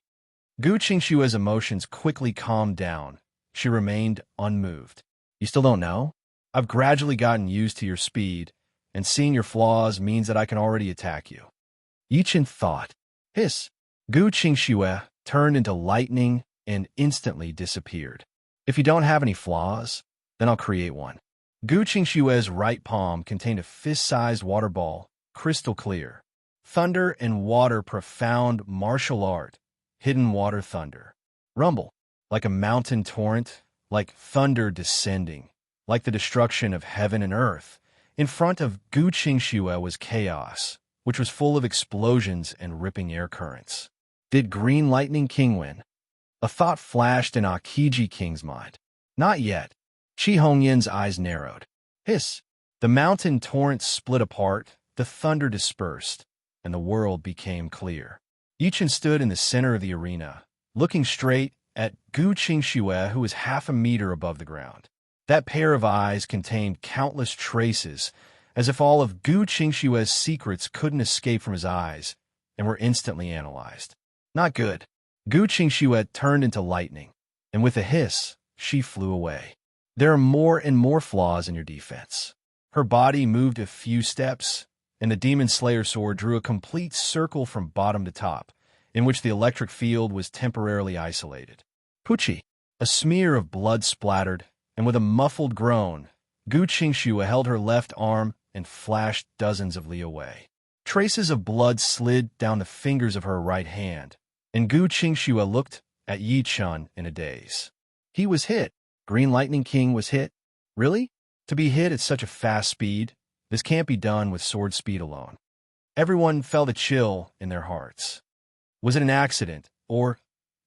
Gu Qingxue's emotions quickly calmed down. She remained unmoved. You still don't know? I've gradually gotten used to your speed, and seeing your flaws means that I can already attack you. Yi Chun thought. Hiss! Gu Qingxue turned into lightning and instantly disappeared. If you don't have any flaws, then I'll create one. Gu Qingxue's right palm contained a fist-sized water ball, crystal clear. Thunder and water profound martial art, hidden water thunder. Rumble, like a mountain torrent, like thunder descending, like the destruction of heaven and earth. In front of Gu Qingxue was chaos, which was full of explosions and ripping air currents. Did Green Lightning King win? A thought flashed in Aokiji King's mind. Not yet. Chi Hongyan's eyes narrowed. Hiss! The mountain torrent split apart, the thunder dispersed, and the world became clear. Yi Chun stood in the center of the arena, looking straight at Gu Qingxue, who was half a meter above the ground. That pair of eyes contained countless traces, as if all of Gu Qingxue's secrets couldn't escape from his eyes, and were instantly analyzed. Not good. Gu Qingxue turned into lightning, and with a hiss, she flew away. There are more and more flaws in your defense. Her body moved a few steps, and the Demon Slayer sword drew a complete circle from bottom to top, in which the electric field was temporarily isolated. Pucci! A smear of blood splattered, and with a muffled groan, Gu Qingxue held her left arm and flashed dozens of li away. Traces of blood slid down the fingers of her right hand, and Gu Qingxue looked at Yi Chun in a daze. He was hit. Green Lightning King was hit. Really? To be hit at such a fast speed? This can't be done with sword speed alone. Everyone felt a chill in their hearts. Was it an accident, or?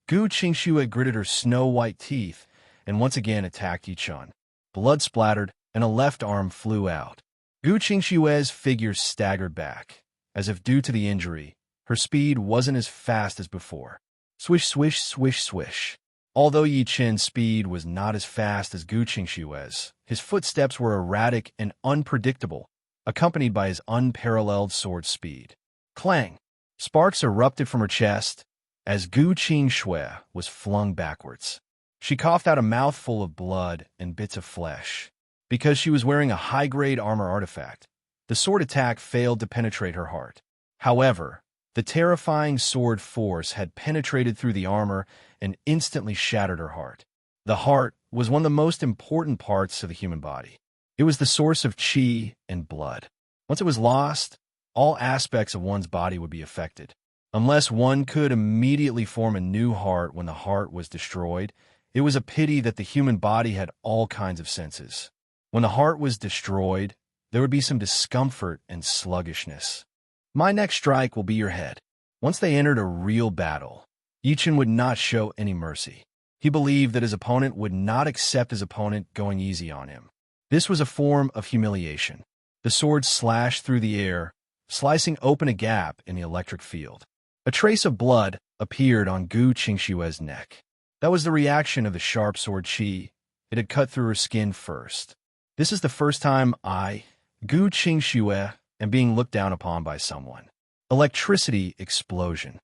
Gu Qingxue gritted her snow-white teeth and once again attacked Yi Chun. Blood splattered, and a left arm flew out. Gu Qingshue's figure staggered back, as if due to the injury, her speed wasn't as fast as before. Swish, swish, swish, swish. Although Yi Chen's speed was not as fast as Gu Qingshue's, his footsteps were erratic and unpredictable, accompanied by his unparalleled sword speed. Clang! Sparks erupted from her chest as Gu Qingshue was flung backwards. She coughed out a mouthful of blood and bits of flesh. Because she was wearing a high-grade armor artifact, the sword attack failed to penetrate her heart. However, the terrifying sword force had penetrated through the armor and instantly shattered her heart. The heart was one of the most important parts of the human body. It was the source of qi and blood. Once it was lost, all aspects of one's body would be affected. Unless one could immediately form a new heart when the heart was destroyed, it was a pity that the human body had all kinds of senses. When the heart was destroyed, there would be some discomfort and sluggishness. My next strike will be your head. Once they entered a real battle, Yi Chen would not show any mercy. He believed that his opponent would not accept his opponent going easy on him. This was a form of humiliation. The sword slashed through the air, slicing open a gap in the electric field. A trace of blood appeared on Gu Qingshue's neck. That was the reaction of the sharp sword qi. It had cut through her skin first. This is the first time I, Gu Qingshue, am being looked down upon by someone. Electricity explosion.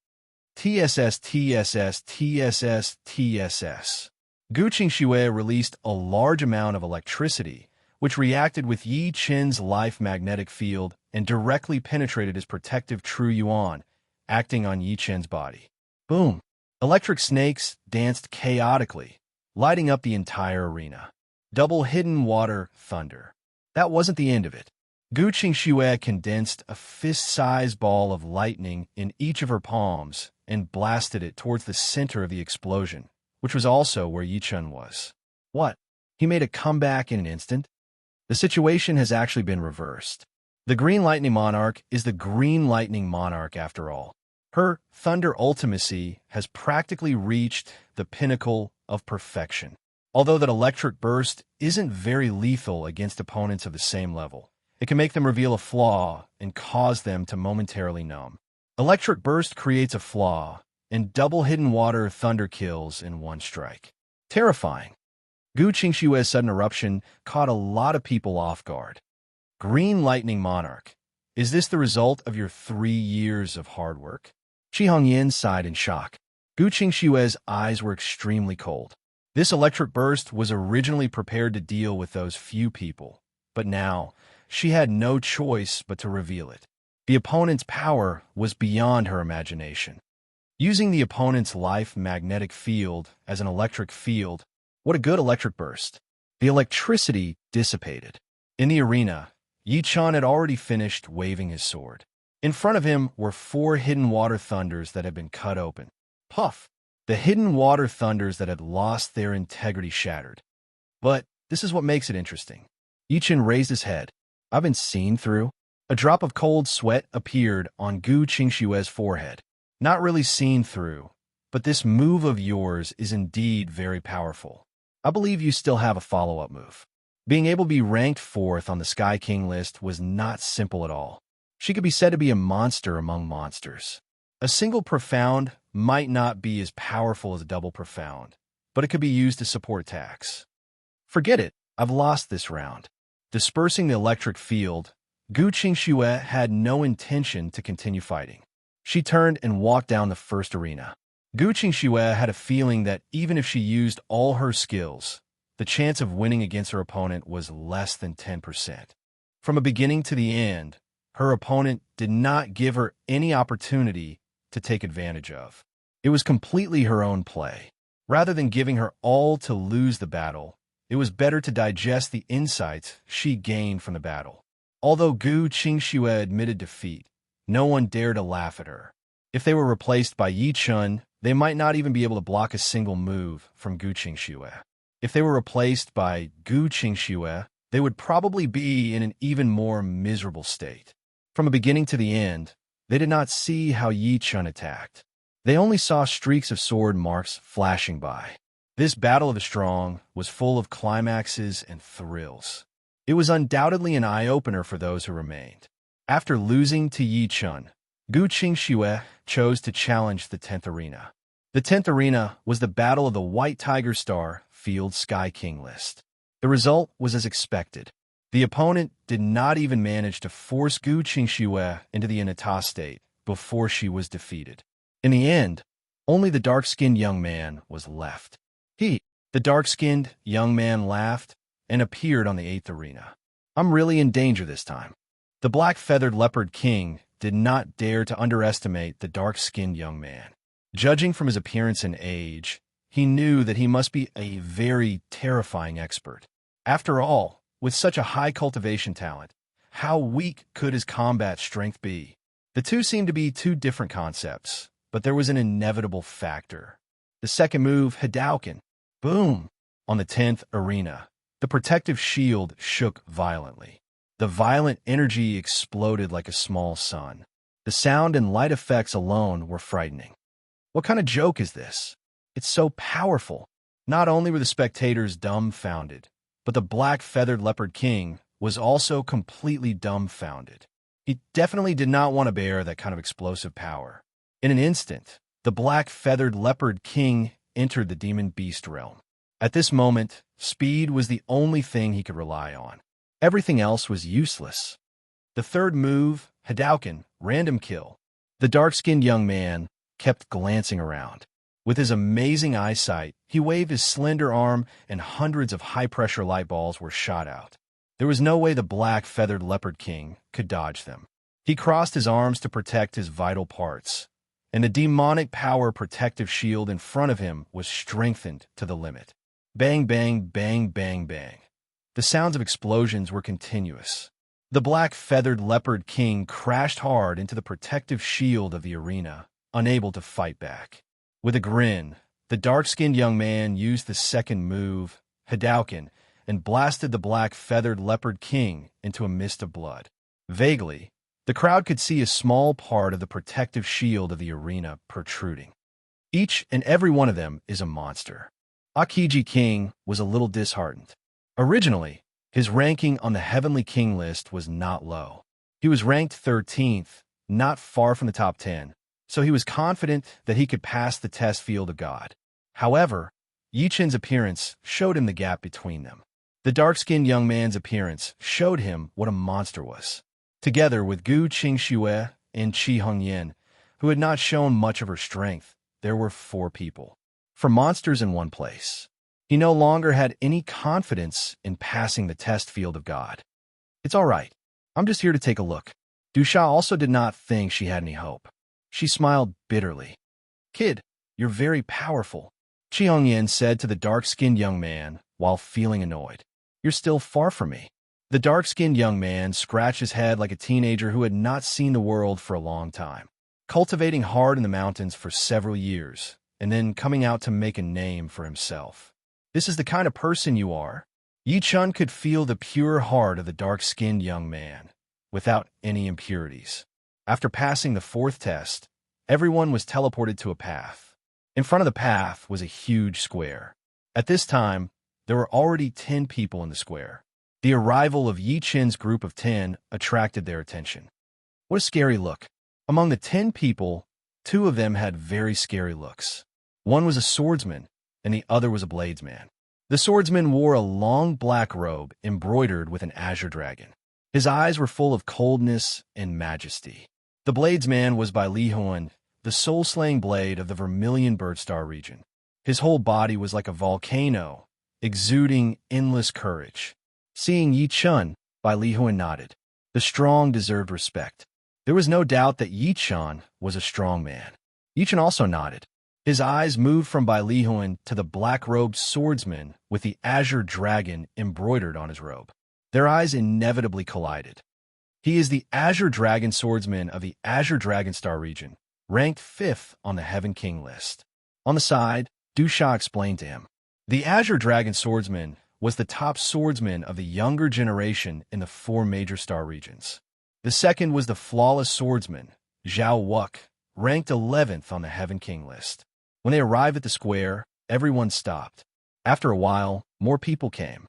TSS, TSS, TSS, TSS. Gu Qingshue released a large amount of electricity, which reacted with Yi Chen's life magnetic field and directly penetrated his protective True Yuan, acting on Yi Chen's body. Boom! Electric snakes danced chaotically, lighting up the entire arena. Double hidden water thunder. That wasn't the end of it. Gu Qingshue condensed a fist-sized ball of lightning in each of her palms and blasted it towards the center of the explosion, which was also where Yi Chen was. What? He made a comeback in an instant? The situation has actually been reversed. The Green Lightning Monarch is the Green Lightning Monarch after all. Her thunder ultimacy has practically reached the pinnacle of perfection. Although that electric burst isn't very lethal against opponents of the same level, it can make them reveal a flaw and cause them to momentarily numb. Electric burst creates a flaw, and double hidden water thunder kills in one strike. Terrifying. Gu Qingshue's sudden eruption caught a lot of people off guard. Green Lightning Monarch, is this the result of your 3 years of hard work? Qi Hongyan sighed in shock. Gu Qingshue's eyes were extremely cold. This electric burst was originally prepared to deal with those few people, but now she had no choice but to reveal it. The opponent's power was beyond her imagination. Using the opponent's life magnetic field as an electric field, what a good electric burst. The electricity dissipated. In the arena, Yi Chen had already finished waving his sword. In front of him were 4 hidden water thunders that had been cut open. Puff! The hidden water thunders that had lost their integrity shattered. But this is what makes it interesting. Yi Chen raised his head. I've been seen through. A drop of cold sweat appeared on Gu Qingshue's forehead. Not really seen through, but this move of yours is indeed very powerful. I believe you still have a follow-up move. Being able to be ranked 4th on the Sky King list was not simple at all. She could be said to be a monster among monsters. A single profound might not be as powerful as a double profound, but it could be used to support attacks. Forget it, I've lost this round. Dispersing the electric field, Gu Qingshue had no intention to continue fighting. She turned and walked down the first arena. Gu Qingshue had a feeling that even if she used all her skills, the chance of winning against her opponent was less than 10%. From a beginning to the end, her opponent did not give her any opportunity to take advantage of. It was completely her own play. Rather than giving her all to lose the battle, it was better to digest the insights she gained from the battle. Although Gu Qingshue admitted defeat, no one dared to laugh at her. If they were replaced by Yi Chen, they might not even be able to block a single move from Gu Qingshue. If they were replaced by Gu Qingshue, they would probably be in an even more miserable state. From a beginning to the end, they did not see how Yi Chen attacked. They only saw streaks of sword marks flashing by. This battle of the strong was full of climaxes and thrills. It was undoubtedly an eye-opener for those who remained. After losing to Yi Chun, Gu Qingxue chose to challenge the 10th arena. The 10th arena was the Battle of the White Tiger Star Field Sky King list. The result was as expected. The opponent did not even manage to force Gu Qingxue into the Inata state before she was defeated. In the end, only the dark-skinned young man was left. The dark-skinned young man laughed and appeared on the 8th arena. I'm really in danger this time. The black-feathered leopard king did not dare to underestimate the dark-skinned young man. Judging from his appearance and age, he knew that he must be a very terrifying expert. After all, with such a high cultivation talent, how weak could his combat strength be? The two seemed to be two different concepts, but there was an inevitable factor. The second move, Hadouken. Boom! On the 10th arena, the protective shield shook violently. The violent energy exploded like a small sun. The sound and light effects alone were frightening. What kind of joke is this? It's so powerful. Not only were the spectators dumbfounded, but the black-feathered leopard king was also completely dumbfounded. He definitely did not want to bear that kind of explosive power. In an instant, the black-feathered leopard king entered the demon beast realm. At this moment, speed was the only thing he could rely on. Everything else was useless. The third move, Hadouken, random kill. The dark-skinned young man kept glancing around. With his amazing eyesight, he waved his slender arm and hundreds of high-pressure light balls were shot out. There was no way the black-feathered leopard king could dodge them. He crossed his arms to protect his vital parts, and the demonic power protective shield in front of him was strengthened to the limit. Bang, bang, bang, bang, bang. The sounds of explosions were continuous. The black-feathered leopard king crashed hard into the protective shield of the arena, unable to fight back. With a grin, the dark-skinned young man used the second move, Hadouken, and blasted the black-feathered leopard king into a mist of blood. Vaguely, the crowd could see a small part of the protective shield of the arena protruding. Each and every one of them is a monster. Aokiji King was a little disheartened. Originally, his ranking on the Heavenly King list was not low. He was ranked 13th, not far from the top 10, so he was confident that he could pass the test field of God. However, Yi Chen's appearance showed him the gap between them. The dark-skinned young man's appearance showed him what a monster was. Together with Gu Qingxue and Qi Hongyan, who had not shown much of her strength, there were 4 people. For monsters in one place. He no longer had any confidence in passing the test field of God. It's all right. I'm just here to take a look. Dusha also did not think she had any hope. She smiled bitterly. Kid, you're very powerful, Qi Hongyan said to the dark-skinned young man while feeling annoyed. You're still far from me. The dark-skinned young man scratched his head like a teenager who had not seen the world for a long time. Cultivating hard in the mountains for several years, and then coming out to make a name for himself. This is the kind of person you are. Yi Chun could feel the pure heart of the dark-skinned young man, without any impurities. After passing the 4th test, everyone was teleported to a path. In front of the path was a huge square. At this time, there were already 10 people in the square. The arrival of Yi Chen's group of 10 attracted their attention. What a scary look. Among the 10 people, 2 of them had very scary looks. One was a swordsman, and the other was a bladesman. The swordsman wore a long black robe embroidered with an azure dragon. His eyes were full of coldness and majesty. The bladesman was by Li Huan, the soul-slaying blade of the Vermilion Birdstar region. His whole body was like a volcano, exuding endless courage. Seeing Yi Chun, Bai Li Huan nodded. The strong deserved respect. There was no doubt that Yi Chun was a strong man. Yi Chun also nodded. His eyes moved from Bai Li Huan to the black-robed swordsman with the azure dragon embroidered on his robe. Their eyes inevitably collided. He is the Azure Dragon Swordsman of the Azure Dragonstar region, ranked 5th on the Heaven King list. On the side, Dusha explained to him. The Azure Dragon Swordsman was the top swordsman of the younger generation in the 4 major star regions. The second was the Flawless Swordsman, Zhao Wuk, ranked 11th on the Heaven King list. When they arrived at the square, everyone stopped. After a while, more people came.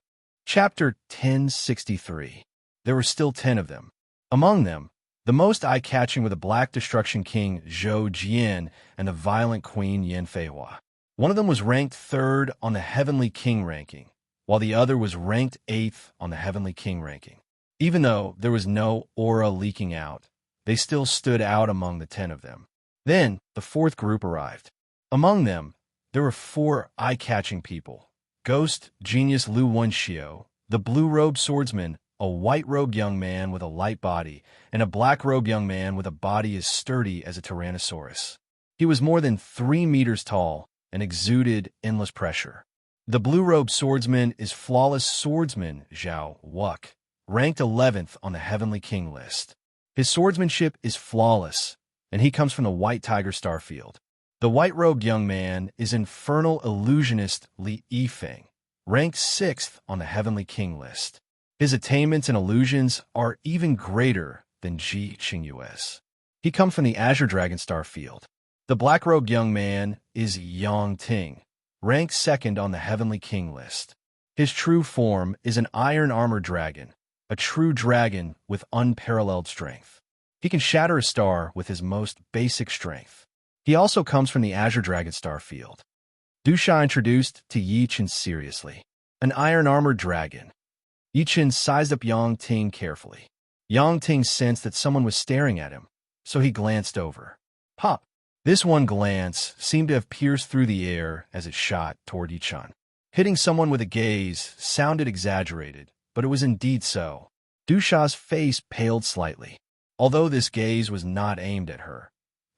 Chapter 1063. There were still 10 of them. Among them, the most eye-catching were the Black Destruction King Zhou Jian and the Violent Queen Yin Feihua. One of them was ranked 3rd on the Heavenly King ranking, while the other was ranked 8th on the Heavenly King ranking. Even though there was no aura leaking out, they still stood out among the 10 of them. Then, the 4th group arrived. Among them, there were 4 eye-catching people: Ghost Genius Lu Wenxiu, the blue-robed swordsman, a white-robed young man with a light body, and a black-robed young man with a body as sturdy as a tyrannosaurus. He was more than 3 meters tall and exuded endless pressure. The blue-robed swordsman is Flawless Swordsman Zhao Wuck, ranked 11th on the Heavenly King list. His swordsmanship is flawless, and he comes from the White Tiger Starfield. The white-robed young man is Infernal Illusionist Li Yifeng, ranked 6th on the Heavenly King list. His attainments and illusions are even greater than Ji Qingyue's. He comes from the Azure Dragon Starfield. The black-robed young man is Yang Ting, ranked 2nd on the Heavenly King list. His true form is an iron armor dragon, a true dragon with unparalleled strength. He can shatter a star with his most basic strength. He also comes from the Azure Dragon Starfield. Du Sha introduced to Yi Chen seriously. An iron armor dragon. Yi Chen sized up Yang Ting carefully. Yang Ting sensed that someone was staring at him, so he glanced over. Pop! This one glance seemed to have pierced through the air as it shot toward Yi Chen. Hitting someone with a gaze sounded exaggerated, but it was indeed so. Du Sha's face paled slightly. Although this gaze was not aimed at her,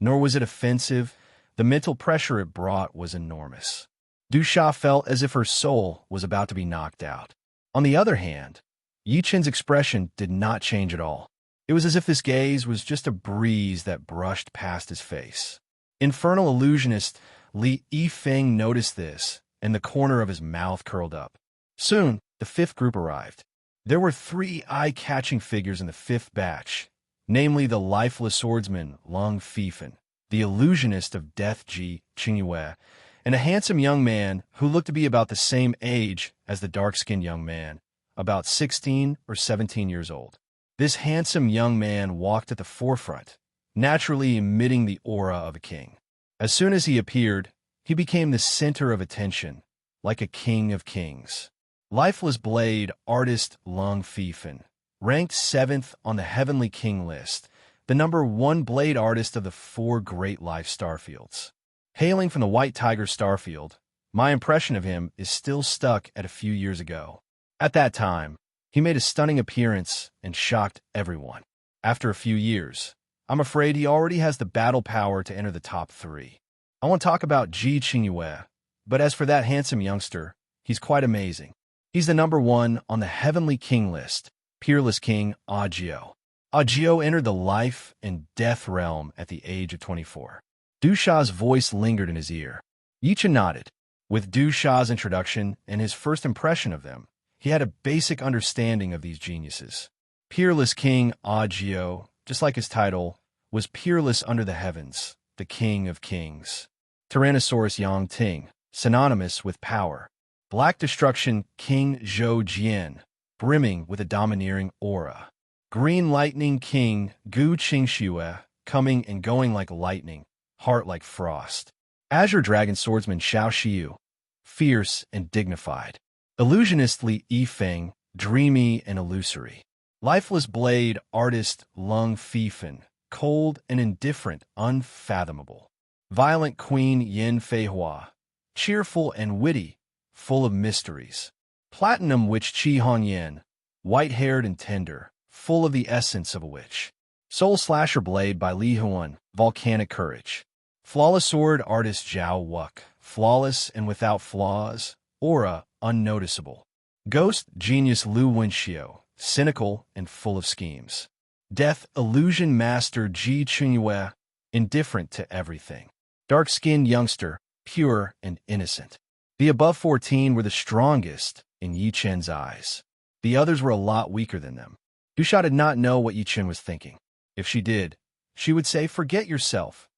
nor was it offensive, the mental pressure it brought was enormous. Du Sha felt as if her soul was about to be knocked out. On the other hand, Yi Chen's expression did not change at all. It was as if this gaze was just a breeze that brushed past his face. Infernal Illusionist Li Yifeng noticed this, and the corner of his mouth curled up. Soon, the 5th group arrived. There were 3 eye-catching figures in the 5th batch, namely the lifeless swordsman Lung Fifen, the illusionist of death Ji Qingyue, and a handsome young man who looked to be about the same age as the dark-skinned young man, about 16 or 17 years old. This handsome young man walked at the forefront, naturally emitting the aura of a king. As soon as he appeared, he became the center of attention, like a king of kings. Lifeless blade artist Lung Fifen, ranked 7th on the Heavenly King list, the number 1 blade artist of the 4 Great Life Starfields. Hailing from the White Tiger Starfield, my impression of him is still stuck at a few years ago. At that time, he made a stunning appearance and shocked everyone. After a few years, I'm afraid he already has the battle power to enter the top 3. I want to talk about Ji Qingyue, but as for that handsome youngster, he's quite amazing. He's the number 1 on the Heavenly King list, Peerless King Audiobook. Audiobook entered the life and death realm at the age of 24. Du Sha's voice lingered in his ear. Yi Chen nodded. With Du Sha's introduction and his first impression of them, he had a basic understanding of these geniuses. Peerless King Audiobook, just like his title, was peerless under the heavens, the king of kings. Tyrannosaurus Yang Ting, synonymous with power. Black Destruction King Zhou Jian, brimming with a domineering aura. Green Lightning King Gu Qingxue, coming and going like lightning, heart like frost. Azure Dragon Swordsman Xiao Xiu, fierce and dignified. Illusionist Li Yifeng, dreamy and illusory. Lifeless Blade Artist Lung Fifen, cold and indifferent, unfathomable. Violent Queen Yin Feihua, cheerful and witty, full of mysteries. Platinum Witch Qi Hongyan, white-haired and tender, full of the essence of a witch. Soul Slasher Blade by Li Huan, volcanic courage. Flawless Sword Artist Zhao Wuck, flawless and without flaws, aura unnoticeable. Ghost Genius Lu Wenxiu, cynical and full of schemes. Death Illusion Master Ji Qingyue, indifferent to everything. Dark-skinned youngster, pure and innocent. The above 14 were the strongest in Yi Chen's eyes. The others were a lot weaker than them. Du Sha did not know what Yi Chen was thinking. If she did, she would say, "Forget yourself."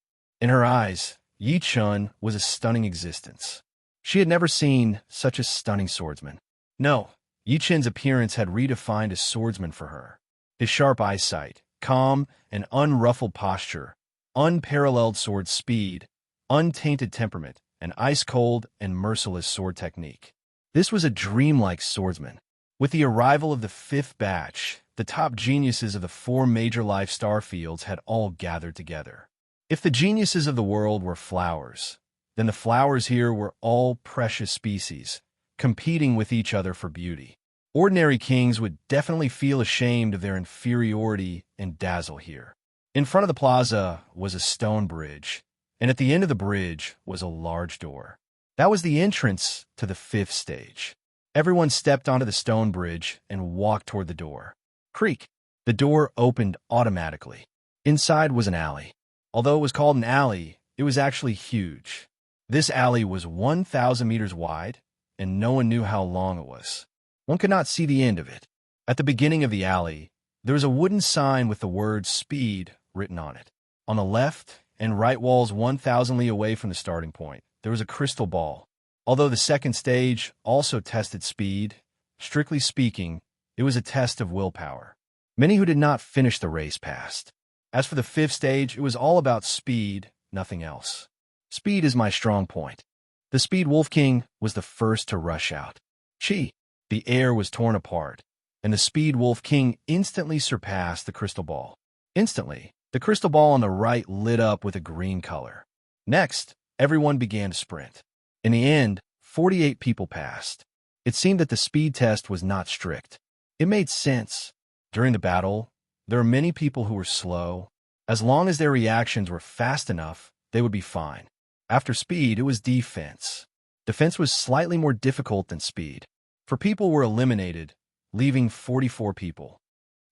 In her eyes, Yi Chen was a stunning existence. She had never seen such a stunning swordsman. No, Yi Chen's appearance had redefined a swordsman for her. His sharp eyesight, calm and unruffled posture, unparalleled sword speed, untainted temperament, and ice-cold and merciless sword technique. This was a dreamlike swordsman. With the arrival of the fifth batch, the top geniuses of the four major life star fields had all gathered together. If the geniuses of the world were flowers, then the flowers here were all precious species, competing with each other for beauty. Ordinary kings would definitely feel ashamed of their inferiority and dazzle here. In front of the plaza was a stone bridge, and at the end of the bridge was a large door. That was the entrance to the fifth stage. Everyone stepped onto the stone bridge and walked toward the door. Creak! The door opened automatically. Inside was an alley. Although it was called an alley, it was actually huge. This alley was 1,000 meters wide, and no one knew how long it was. One could not see the end of it. At the beginning of the alley, there was a wooden sign with the word speed written on it. On the left and right walls 1,000 li away from the starting point, there was a crystal ball. Although the second stage also tested speed, strictly speaking, it was a test of willpower. Many who did not finish the race passed. As for the fifth stage, it was all about speed, nothing else. Speed is my strong point. The Speed Wolf King was the first to rush out. Chi! The air was torn apart, and the Speed Wolf King instantly surpassed the crystal ball. Instantly, the crystal ball on the right lit up with a green color. Next, everyone began to sprint. In the end, 48 people passed. It seemed that the speed test was not strict. It made sense. During the battle, there were many people who were slow. As long as their reactions were fast enough, they would be fine. After speed, it was defense. Defense was slightly more difficult than speed. For people were eliminated, leaving 44 people.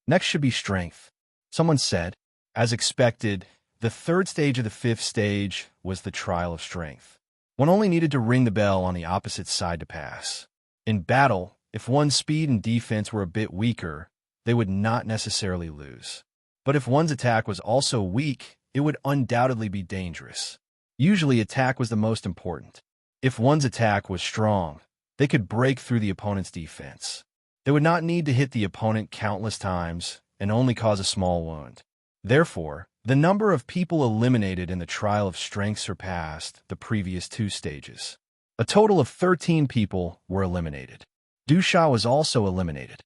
Next should be strength. Someone said, as expected, the third stage of the fifth stage was the trial of strength. One only needed to ring the bell on the opposite side to pass. In battle, if one's speed and defense were a bit weaker, they would not necessarily lose. But if one's attack was also weak, it would undoubtedly be dangerous. Usually, attack was the most important. If one's attack was strong, they could break through the opponent's defense. They would not need to hit the opponent countless times and only cause a small wound. Therefore, the number of people eliminated in the trial of strength surpassed the previous two stages. A total of 13 people were eliminated. Dusha was also eliminated.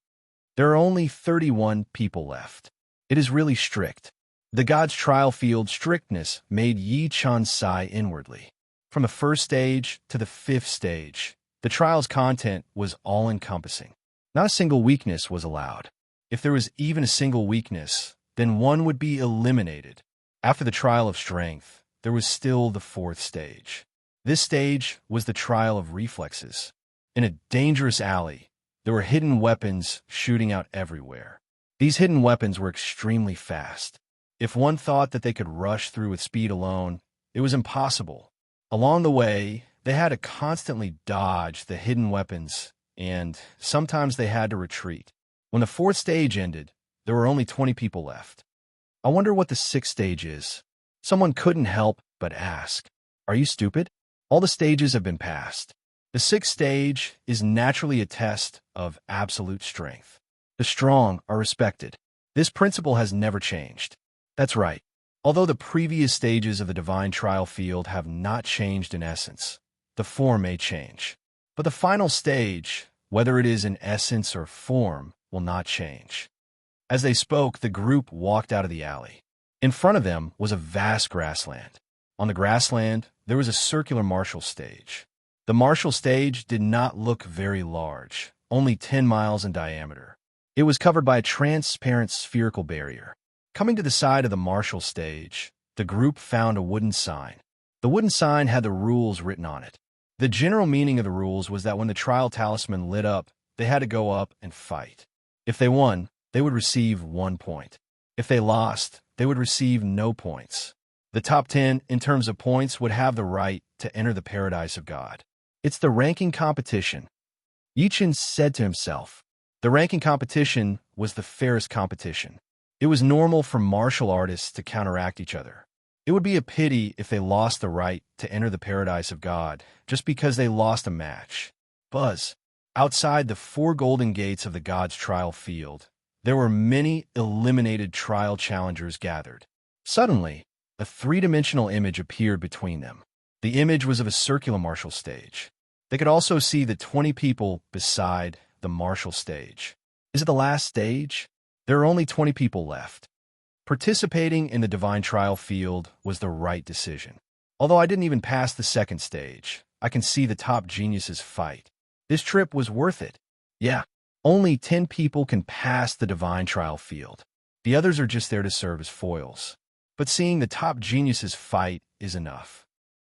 There are only 31 people left. It is really strict. The god's trial field strictness made Yi Chen sigh inwardly. From the first stage to the fifth stage, the trial's content was all-encompassing. Not a single weakness was allowed. If there was even a single weakness, then one would be eliminated. After the trial of strength, there was still the fourth stage. This stage was the trial of reflexes. In a dangerous alley, there were hidden weapons shooting out everywhere. These hidden weapons were extremely fast. If one thought that they could rush through with speed alone, it was impossible. Along the way, they had to constantly dodge the hidden weapons, and sometimes they had to retreat. When the fourth stage ended, there were only 20 people left. I wonder what the sixth stage is. Someone couldn't help but ask, "Are you stupid? All the stages have been passed." The sixth stage is naturally a test of absolute strength. The strong are respected. This principle has never changed. That's right. Although the previous stages of the divine trial field have not changed in essence, the form may change. But the final stage, whether it is in essence or form, will not change. As they spoke, the group walked out of the alley. In front of them was a vast grassland. On the grassland, there was a circular martial stage. The martial stage did not look very large, only 10 miles in diameter. It was covered by a transparent spherical barrier. Coming to the side of the martial stage, the group found a wooden sign. The wooden sign had the rules written on it. The general meaning of the rules was that when the trial talisman lit up, they had to go up and fight. If they won, they would receive 1 point. If they lost, they would receive no points. The top 10, in terms of points, would have the right to enter the paradise of God. It's the ranking competition. Yi Chen said to himself. The ranking competition was the fairest competition. It was normal for martial artists to counteract each other. It would be a pity if they lost the right to enter the paradise of God just because they lost a match. Buzz. Outside the four golden gates of the gods' trial field, there were many eliminated trial challengers gathered. Suddenly, a three-dimensional image appeared between them. The image was of a circular martial stage. They could also see the 20 people beside the martial stage. Is it the last stage? There are only 20 people left. Participating in the divine trial field was the right decision. Although I didn't even pass the second stage, I can see the top geniuses fight. This trip was worth it. Yeah, only 10 people can pass the divine trial field. The others are just there to serve as foils. But seeing the top geniuses fight is enough.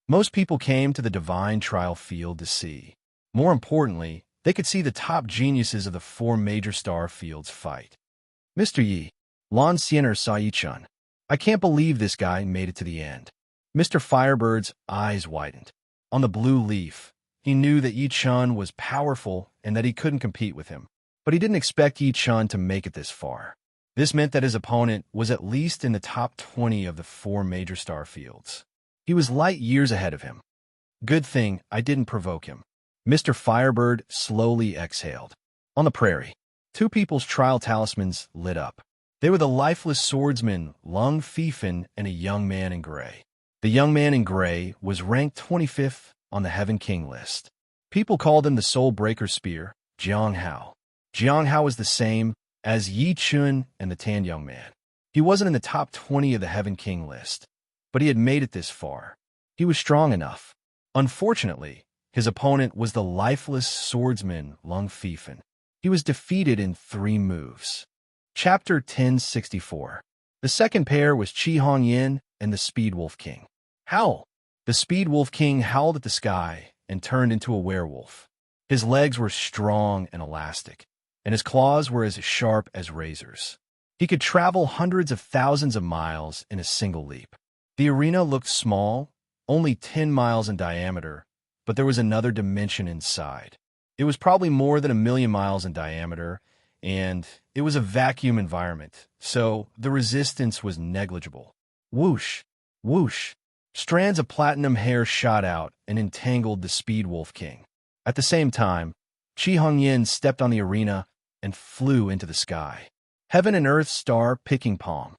Most people came to the divine trial field to see. More importantly, they could see the top geniuses of the four major star fields fight. Mr. Yi, Lan Xiener saw Yi-chun. I can't believe this guy made it to the end. Mr. Firebird's eyes widened. On the blue leaf, he knew that Yi-chun was powerful and that he couldn't compete with him. But he didn't expect Yi-chun to make it this far. This meant that his opponent was at least in the top 20 of the four major star fields. He was light years ahead of him. Good thing I didn't provoke him. Mr. Firebird slowly exhaled. On the prairie, two people's trial talismans lit up. They were the lifeless swordsman Lung Fifan and a young man in gray. The young man in gray was ranked 25th on the Heaven King list. People called him the Soul Breaker Spear, Jiang Hao. Jiang Hao was the same as Yi Chun and the Tan Young Man. He wasn't in the top 20 of the Heaven King list, but he had made it this far. He was strong enough. Unfortunately, his opponent was the lifeless swordsman Lung Fifan. He was defeated in 3 moves. Chapter 1064. The second pair was Chi Hong Yin and the Speed Wolf King. Howl! The Speed Wolf King howled at the sky and turned into a werewolf. His legs were strong and elastic, and his claws were as sharp as razors. He could travel hundreds of thousands of miles in a single leap. The arena looked small, only 10 miles in diameter, but there was another dimension inside. It was probably more than 1,000,000 miles in diameter, and it was a vacuum environment, so the resistance was negligible. Whoosh! Whoosh! Strands of platinum hair shot out and entangled the Speed Wolf King. At the same time, Chi Hong Yin stepped on the arena and flew into the sky. Heaven and Earth star picking palm.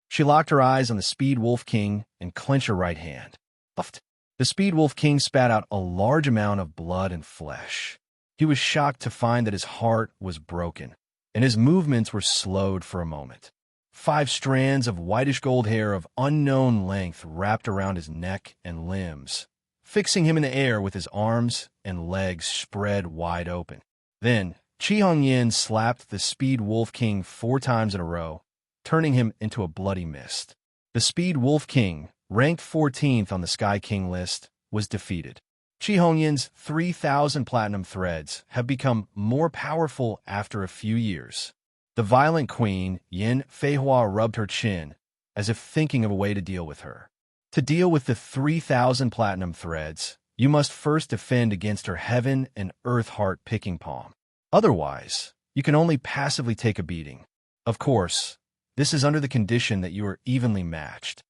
She locked her eyes on the Speed Wolf King and clenched her right hand. Puffed. The Speed Wolf King spat out a large amount of blood and flesh. He was shocked to find that his heart was broken, and his movements were slowed for a moment. 5 strands of whitish gold hair of unknown length wrapped around his neck and limbs, fixing him in the air with his arms and legs spread wide open. Then, Chi Hong Yin slapped the Speed Wolf King 4 times in a row, turning him into a bloody mist. The Speed Wolf King, ranked 14th on the Sky King list, was defeated. Chi Hong Yin's 3,000 platinum threads have become more powerful after a few years. The violent queen, Yin Feihua, rubbed her chin, as if thinking of a way to deal with her. To deal with the 3,000 platinum threads, you must first defend against her Heaven and Earth Heart picking palm. Otherwise, you can only passively take a beating. Of course, this is under the condition that you are evenly matched.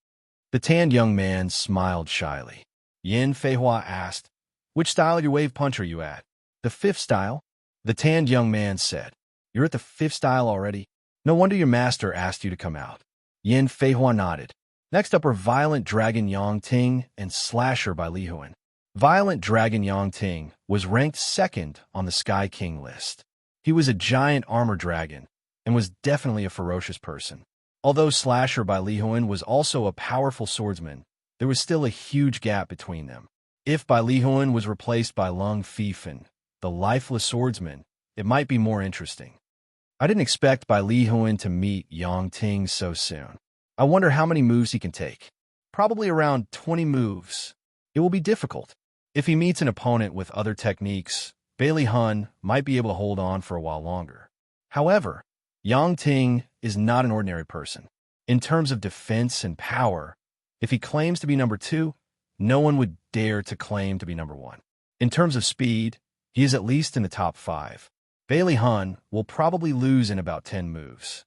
The tanned young man smiled shyly. Yin Feihua asked, "Which style of your wave punch are you at?" "The 5th style," the tanned young man said. "You're at the 5th style already? No wonder your master asked you to come out." Yin Feihua nodded. Next up are Violent Dragon Yang Ting and Slasher by Li Huan. Violent Dragon Yang Ting was ranked 2nd on the Sky King list. He was a giant armor dragon and was definitely a ferocious person. Although Slasher by Li Huan was also a powerful swordsman, there was still a huge gap between them. If Bai Li Huan was replaced by Lung Fifan, the lifeless swordsman, it might be more interesting. I didn't expect Bai Li Huan to meet Yang Ting so soon. I wonder how many moves he can take. Probably around 20 moves. It will be difficult. If he meets an opponent with other techniques, Bai Li Huan might be able to hold on for a while longer. However, Yang Ting is not an ordinary person. In terms of defense and power, if he claims to be number 2, no one would dare to claim to be number 1. In terms of speed, he is at least in the top 5. Bai Li Huan will probably lose in about 10 moves.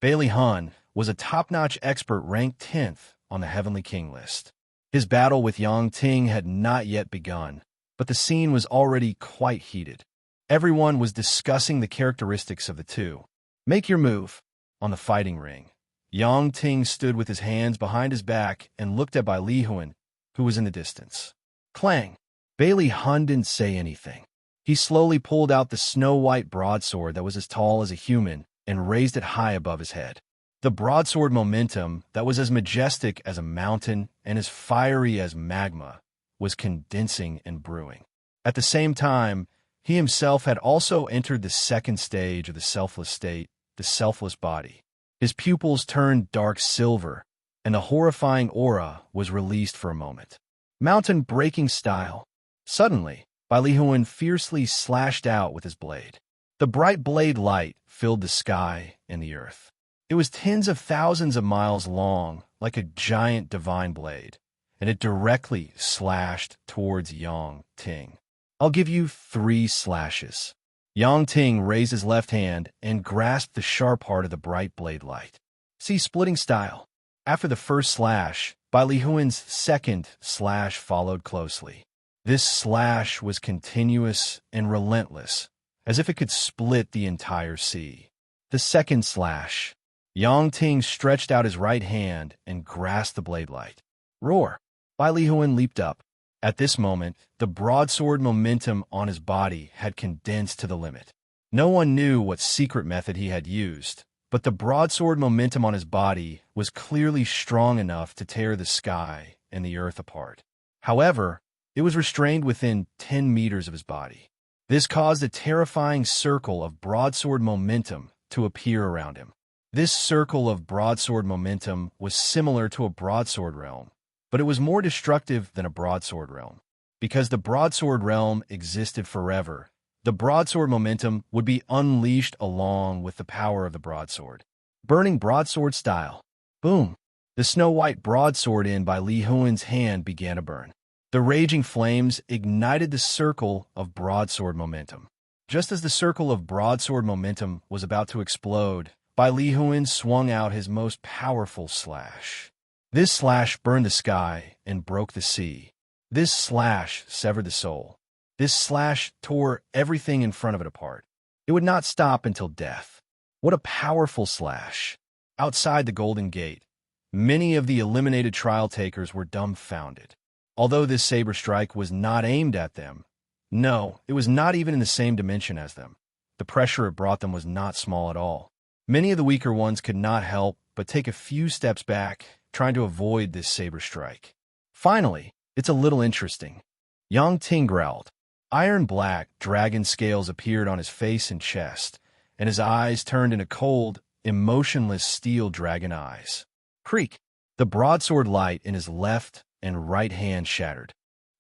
Bai Li Huan was a top-notch expert ranked 10th on the Heavenly King list. His battle with Yang Ting had not yet begun, but the scene was already quite heated. Everyone was discussing the characteristics of the two. Make your move. On the fighting ring, Yang Ting stood with his hands behind his back and looked at Bai Lihuan, who was in the distance. Clang! Bailey Hun didn't say anything. He slowly pulled out the snow-white broadsword that was as tall as a human and raised it high above his head. The broadsword momentum that was as majestic as a mountain and as fiery as magma was condensing and brewing. At the same time, he himself had also entered the second stage of the selfless state, the selfless body. His pupils turned dark silver, and the horrifying aura was released for a moment. Mountain-breaking style. Suddenly, Bai Lihuan fiercely slashed out with his blade. The bright blade light filled the sky and the earth. It was tens of thousands of miles long, like a giant divine blade, and it directly slashed towards Yang Ting. I'll give you 3 slashes. Yang Ting raised his left hand and grasped the sharp part of the bright blade light. See splitting style. After the first slash, Bai Lihuan's second slash followed closely. This slash was continuous and relentless, as if it could split the entire sea. The second slash. Yang Ting stretched out his right hand and grasped the blade light. Roar! Bai Lihuan leaped up. At this moment, the broadsword momentum on his body had condensed to the limit. No one knew what secret method he had used, but the broadsword momentum on his body was clearly strong enough to tear the sky and the earth apart. However, it was restrained within 10 meters of his body. This caused a terrifying circle of broadsword momentum to appear around him. This circle of broadsword momentum was similar to a broadsword realm, but it was more destructive than a broadsword realm. Because the broadsword realm existed forever, the broadsword momentum would be unleashed along with the power of the broadsword. Burning broadsword style. Boom! The snow-white broadsword in Bai Lihuan's hand began to burn. The raging flames ignited the circle of broadsword momentum. Just as the circle of broadsword momentum was about to explode, Bai Lihuan swung out his most powerful slash. This slash burned the sky and broke the sea. This slash severed the soul. This slash tore everything in front of it apart. It would not stop until death. What a powerful slash. Outside the Golden Gate, many of the eliminated trial takers were dumbfounded. Although this saber strike was not aimed at them, no, it was not even in the same dimension as them. The pressure it brought them was not small at all. Many of the weaker ones could not help but take a few steps back, trying to avoid this saber strike. Finally, it's a little interesting. Yang Ting growled. Iron-black dragon scales appeared on his face and chest, and his eyes turned into cold, emotionless steel dragon eyes. Creak! The broadsword light in his left and right hand shattered.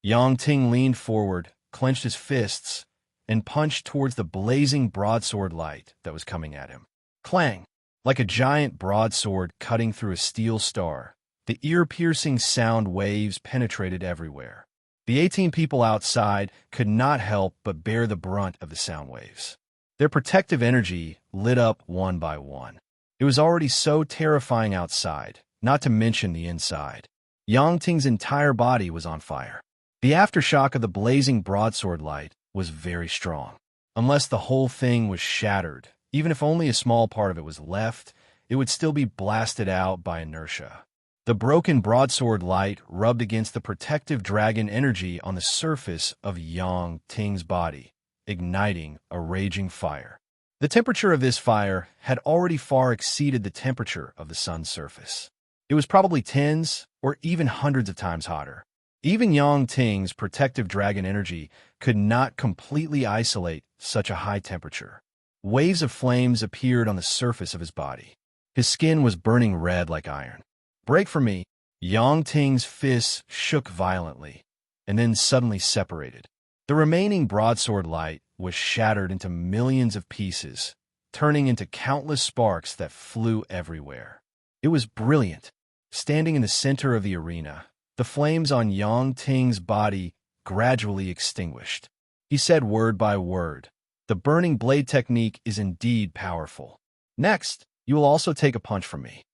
Yang Ting leaned forward, clenched his fists, and punched towards the blazing broadsword light that was coming at him. Clang! Like a giant broadsword cutting through a steel star, the ear-piercing sound waves penetrated everywhere. The 18 people outside could not help but bear the brunt of the sound waves. Their protective energy lit up one by one. It was already so terrifying outside, not to mention the inside. Yang Ting's entire body was on fire. The aftershock of the blazing broadsword light was very strong. Unless the whole thing was shattered, even if only a small part of it was left, it would still be blasted out by inertia. The broken broadsword light rubbed against the protective dragon energy on the surface of Yang Ting's body, igniting a raging fire. The temperature of this fire had already far exceeded the temperature of the sun's surface. It was probably tens or even hundreds of times hotter. Even Yang Ting's protective dragon energy could not completely isolate such a high temperature. Waves of flames appeared on the surface of his body. His skin was burning red like iron. Break from me! Yang Ting's fists shook violently, and then suddenly separated. The remaining broadsword light was shattered into millions of pieces, turning into countless sparks that flew everywhere. It was brilliant. Standing in the center of the arena, the flames on Yang Ting's body gradually extinguished. He said word by word, "The burning blade technique is indeed powerful. Next, you will also take a punch from me."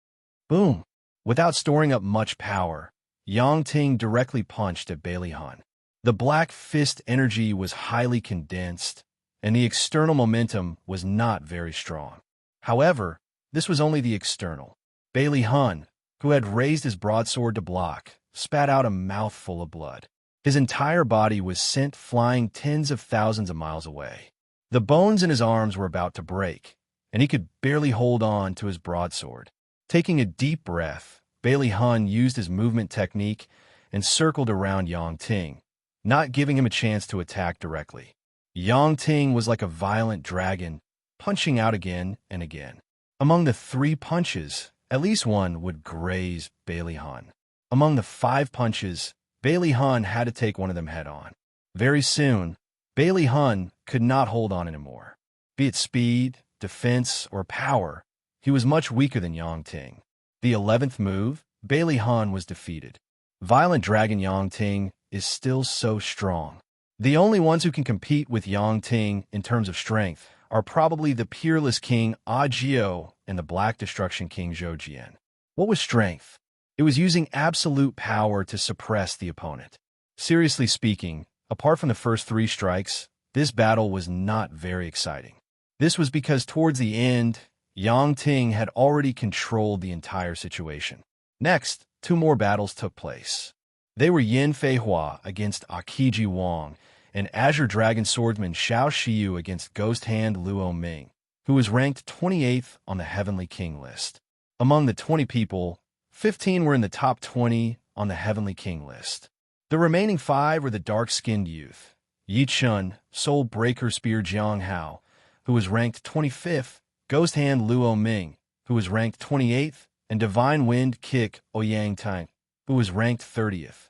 Boom! Without storing up much power, Yang Ting directly punched at Bai Lihuan. The black fist energy was highly condensed, and the external momentum was not very strong. However, this was only the external. Bailey Hun, who had raised his broadsword to block, spat out a mouthful of blood. His entire body was sent flying tens of thousands of miles away. The bones in his arms were about to break, and he could barely hold on to his broadsword. Taking a deep breath, Bailey Hun used his movement technique and circled around Yang Ting, not giving him a chance to attack directly. Yang Ting was like a violent dragon, punching out again and again. Among the 3 punches, at least one would graze Bailey Hun. Among the 5 punches, Bailey Hun had to take one of them head-on. Very soon, Bailey Hun could not hold on anymore. Be it speed, defense, or power, he was much weaker than Yang Ting. The 11th move, Bailey Hun was defeated. Violent Dragon Yang Ting is still so strong. The only ones who can compete with Yang Ting in terms of strength are probably the Peerless King Agio and the Black Destruction King Zhou Jian. What was strength? It was using absolute power to suppress the opponent. Seriously speaking, apart from the first 3 strikes, this battle was not very exciting. This was because towards the end, Yang Ting had already controlled the entire situation. Next, 2 more battles took place. They were Yin Fei Hua against Akiji Wang, and Azure Dragon Swordsman Xiao Shiyu against Ghost Hand Luo Ming, who was ranked 28th on the Heavenly King list. Among the 20 people, 15 were in the top 20 on the Heavenly King list. The remaining 5 were the dark-skinned youth, Yi Chun, Soul Breaker Spear Jiang Hao, who was ranked 25th, Ghost Hand Luo Ming, who was ranked 28th, and Divine Wind Kick Ouyang Tang, who was ranked 30th.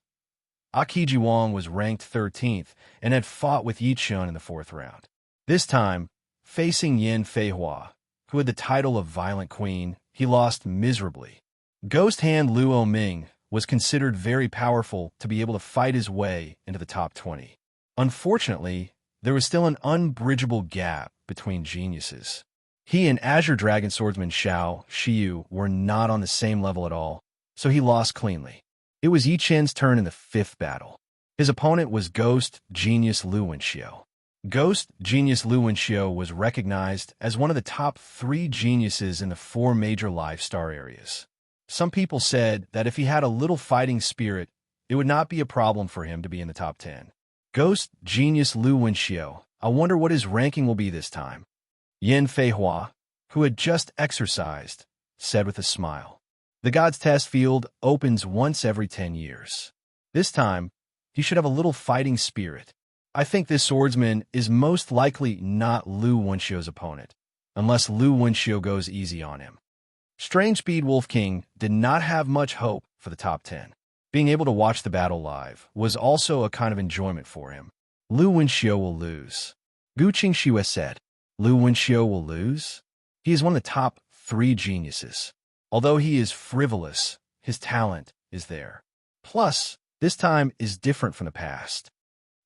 Akiji Wang was ranked 13th and had fought with Yi Chun in the 4th round. This time, facing Yin Fei Hua, who had the title of Violent Queen, he lost miserably. Ghost Hand Luo Ming was considered very powerful to be able to fight his way into the top 20. Unfortunately, there was still an unbridgeable gap between geniuses. He and Azure Dragon Swordsman Xiao Shiyu were not on the same level at all, so he lost cleanly. It was Yi Chen's turn in the 5th battle. His opponent was Ghost Genius Lu Wenxiu. Ghost Genius Lu Wenxiu was recognized as one of the top 3 geniuses in the 4 major life star areas. Some people said that if he had a little fighting spirit, it would not be a problem for him to be in the top 10. Ghost Genius Lu Wenxiu, I wonder what his ranking will be this time. Yin Fei Hua, who had just exercised, said with a smile. The God's Test field opens once every 10 years. This time, he should have a little fighting spirit. I think this swordsman is most likely not Lu Wenxiu's opponent, unless Lu Wenxiu goes easy on him. Strange Speed Wolf King did not have much hope for the top 10. Being able to watch the battle live was also a kind of enjoyment for him. Lu Wenxiu will lose. Gu Qingxue said, Lu Wenxiu will lose? He is one of the top 3 geniuses. Although he is frivolous, his talent is there. Plus, this time is different from the past.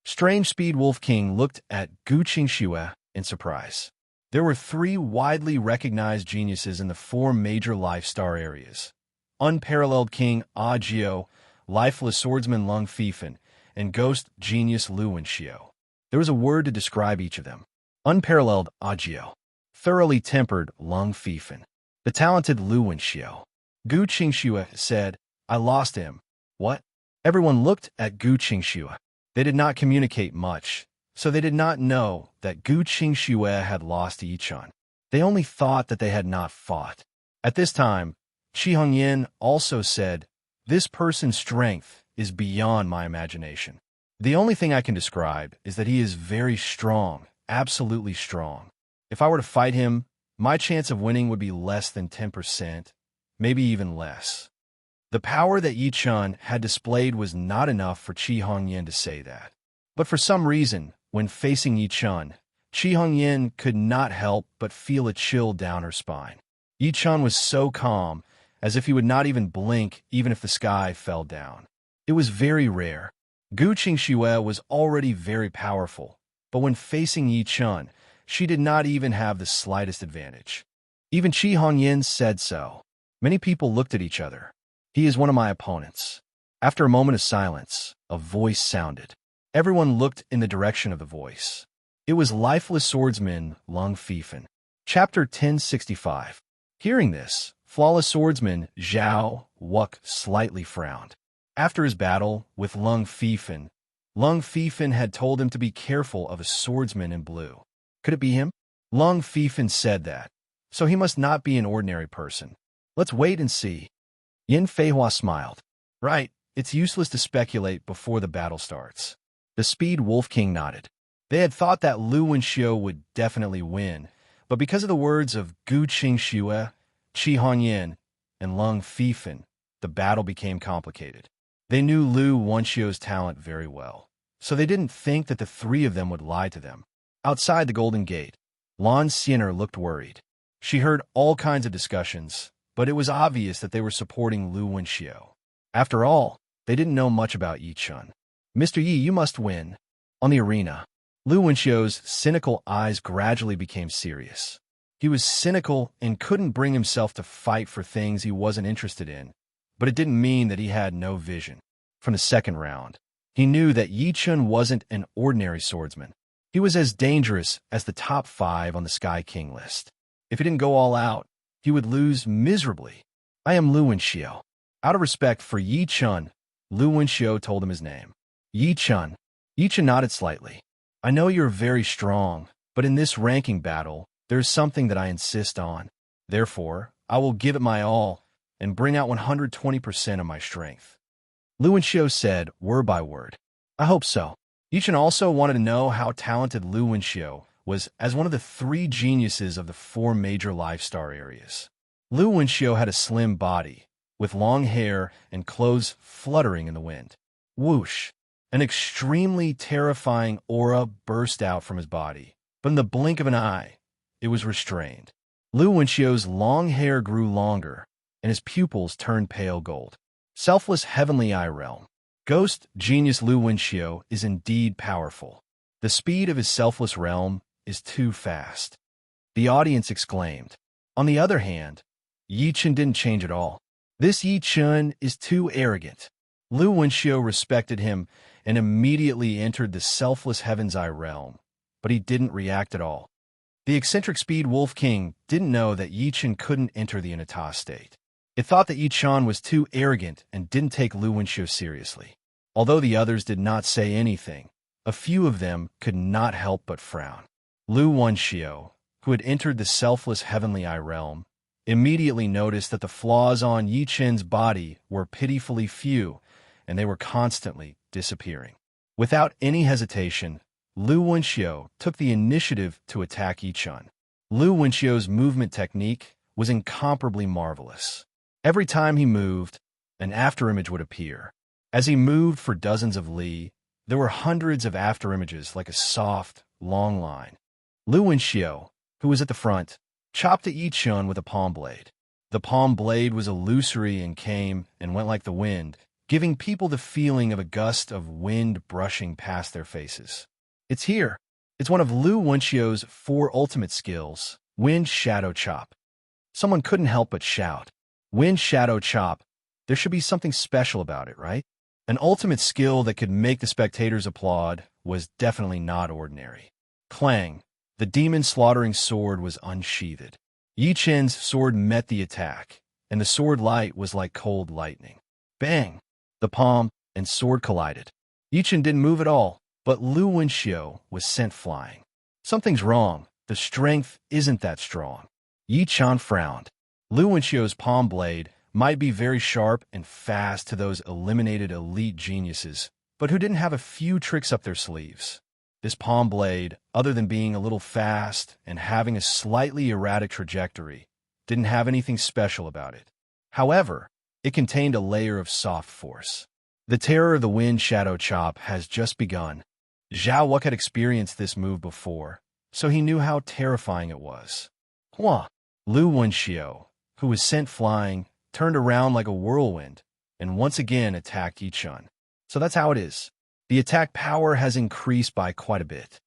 Strange Speed Wolf King looked at Gu Qingxue in surprise. There were 3 widely recognized geniuses in the 4 major life star areas. Unparalleled King Agio, Lifeless Swordsman Lung Fifen, and Ghost Genius Lu Wenxiu. There was a word to describe each of them. Unparalleled Agio. Thoroughly tempered Lung Fifen. The talented Lu Wenxiu. Gu Qingxue said, I lost him. What? Everyone looked at Gu Qingxue. They did not communicate much, so they did not know that Gu Qingxue had lost to Yi Chun. They only thought that they had not fought. At this time, Qi Hongyan also said, this person's strength is beyond my imagination. The only thing I can describe is that he is very strong, absolutely strong. If I were to fight him, my chance of winning would be less than 10%, maybe even less. The power that Yi Chun had displayed was not enough for Qi Hongyan to say that. But for some reason, when facing Yi Chun, Qi Hongyan could not help but feel a chill down her spine. Yi Chun was so calm, as if he would not even blink even if the sky fell down. It was very rare. Gu Qingxue was already very powerful, but when facing Yi Chun, she did not even have the slightest advantage. Even Qi Hongyan said so. Many people looked at each other. He is one of my opponents. After a moment of silence, a voice sounded. Everyone looked in the direction of the voice. It was lifeless swordsman Lung Fifan. Chapter 1065. Hearing this, flawless swordsman Zhao Wuk slightly frowned. After his battle with Lung Fifan had told him to be careful of a swordsman in blue. Could it be him? Lung Fifan said that, so he must not be an ordinary person. Let's wait and see. Yin Feihua smiled. Right, it's useless to speculate before the battle starts. The Speed Wolf King nodded. They had thought that Lu Wenxiu would definitely win, but because of the words of Gu Qingxue, Qi Hongyan, and Lung Fifan, the battle became complicated. They knew Lu Wenxiu's talent very well, so they didn't think that the three of them would lie to them. Outside the Golden Gate, Lan Xin'er looked worried. She heard all kinds of discussions, but it was obvious that they were supporting Lu Wenxiu. After all, they didn't know much about Yi Chun. Mr. Yi, you must win. On the arena, Lu Wenxiu's cynical eyes gradually became serious. He was cynical and couldn't bring himself to fight for things he wasn't interested in, but it didn't mean that he had no vision. From the second round, he knew that Yi Chun wasn't an ordinary swordsman. He was as dangerous as the top 5 on the Sky King list. If he didn't go all out, he would lose miserably. I am Lu Wenxiu. Out of respect for Yi Chun, Lu Wenxiu told him his name. Yi Chun. Yi Chun nodded slightly. I know you're very strong, but in this ranking battle, there's something that I insist on. Therefore, I will give it my all and bring out 120% of my strength. Lu Wenxiu said, word by word. I hope so. Yi Chun also wanted to know how talented Lu Wenxiu was as one of the 3 geniuses of the 4 major life star areas. Lu Wenxiu had a slim body, with long hair and clothes fluttering in the wind. Whoosh! An extremely terrifying aura burst out from his body, but in the blink of an eye, it was restrained. Lu Wenxiu's long hair grew longer, and his pupils turned pale gold. Selfless heavenly eye realm. Ghost genius Lu Wenxiu is indeed powerful. The speed of his selfless realm is too fast. The audience exclaimed. On the other hand, Yi Chun didn't change at all. This Yi Chun is too arrogant. Lu Wenxiu respected him and immediately entered the selfless Heaven's Eye realm, but he didn't react at all. The eccentric Speed Wolf King didn't know that Yi Chun couldn't enter the Inata state. It thought that Yi Chun was too arrogant and didn't take Lu Wenxiu seriously. Although the others did not say anything, a few of them could not help but frown. Lu Wenxiu, who had entered the selfless Heavenly Eye realm, immediately noticed that the flaws on Yi Chun's body were pitifully few, and they were constantly disappearing. Without any hesitation, Lu Wenxiu took the initiative to attack Yi Chun. Lu Wenxiu's movement technique was incomparably marvelous. Every time he moved, an afterimage would appear. As he moved for dozens of li, there were hundreds of afterimages like a soft, long line. Lu Wenxiu, who was at the front, chopped at Yi Chun with a palm blade. The palm blade was illusory and came and went like the wind, giving people the feeling of a gust of wind brushing past their faces. It's here. It's one of Lu Wenxiu's 4 ultimate skills, Wind Shadow Chop. Someone couldn't help but shout. Wind Shadow Chop. There should be something special about it, right? An ultimate skill that could make the spectators applaud was definitely not ordinary. Clang. The demon-slaughtering sword was unsheathed. Yi Chun's sword met the attack, and the sword light was like cold lightning. Bang! The palm and sword collided. Yi Chun didn't move at all, but Lu Wenxiu was sent flying. Something's wrong. The strength isn't that strong. Yi Chun frowned. Lu Wenxiu's palm blade might be very sharp and fast to those eliminated elite geniuses, but who didn't have a few tricks up their sleeves. This palm blade, other than being a little fast and having a slightly erratic trajectory, didn't have anything special about it. However, it contained a layer of soft force. The terror of the Wind Shadow Chop has just begun. Zhao Wuk had experienced this move before, so he knew how terrifying it was. Hua! Lu Wenxiu, who was sent flying, turned around like a whirlwind and once again attacked Yi Chun. So that's how it is. The attack power has increased by quite a bit.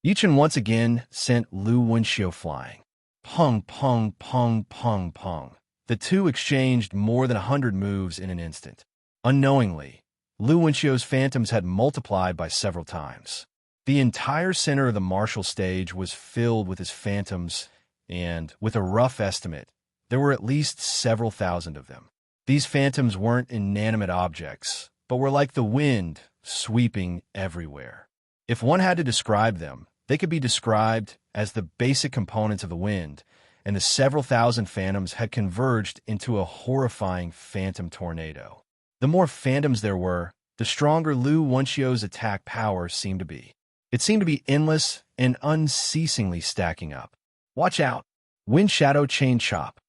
Yi Chun once again sent Lu Wenxiu flying. Pung, pung, pung, pung, pung. The two exchanged more than 100 moves in an instant. Unknowingly, Lu Wenxiu's phantoms had multiplied by several times. The entire center of the martial stage was filled with his phantoms, and, with a rough estimate, there were at least several thousand of them. These phantoms weren't inanimate objects, but were like the wind, sweeping everywhere. If one had to describe them, they could be described as the basic components of the wind, and the several thousand phantoms had converged into a horrifying phantom tornado. The more phantoms there were, the stronger Lu Wenxio's attack power seemed to be. It seemed to be endless and unceasingly stacking up. Watch out! Wind Shadow Chain Chop.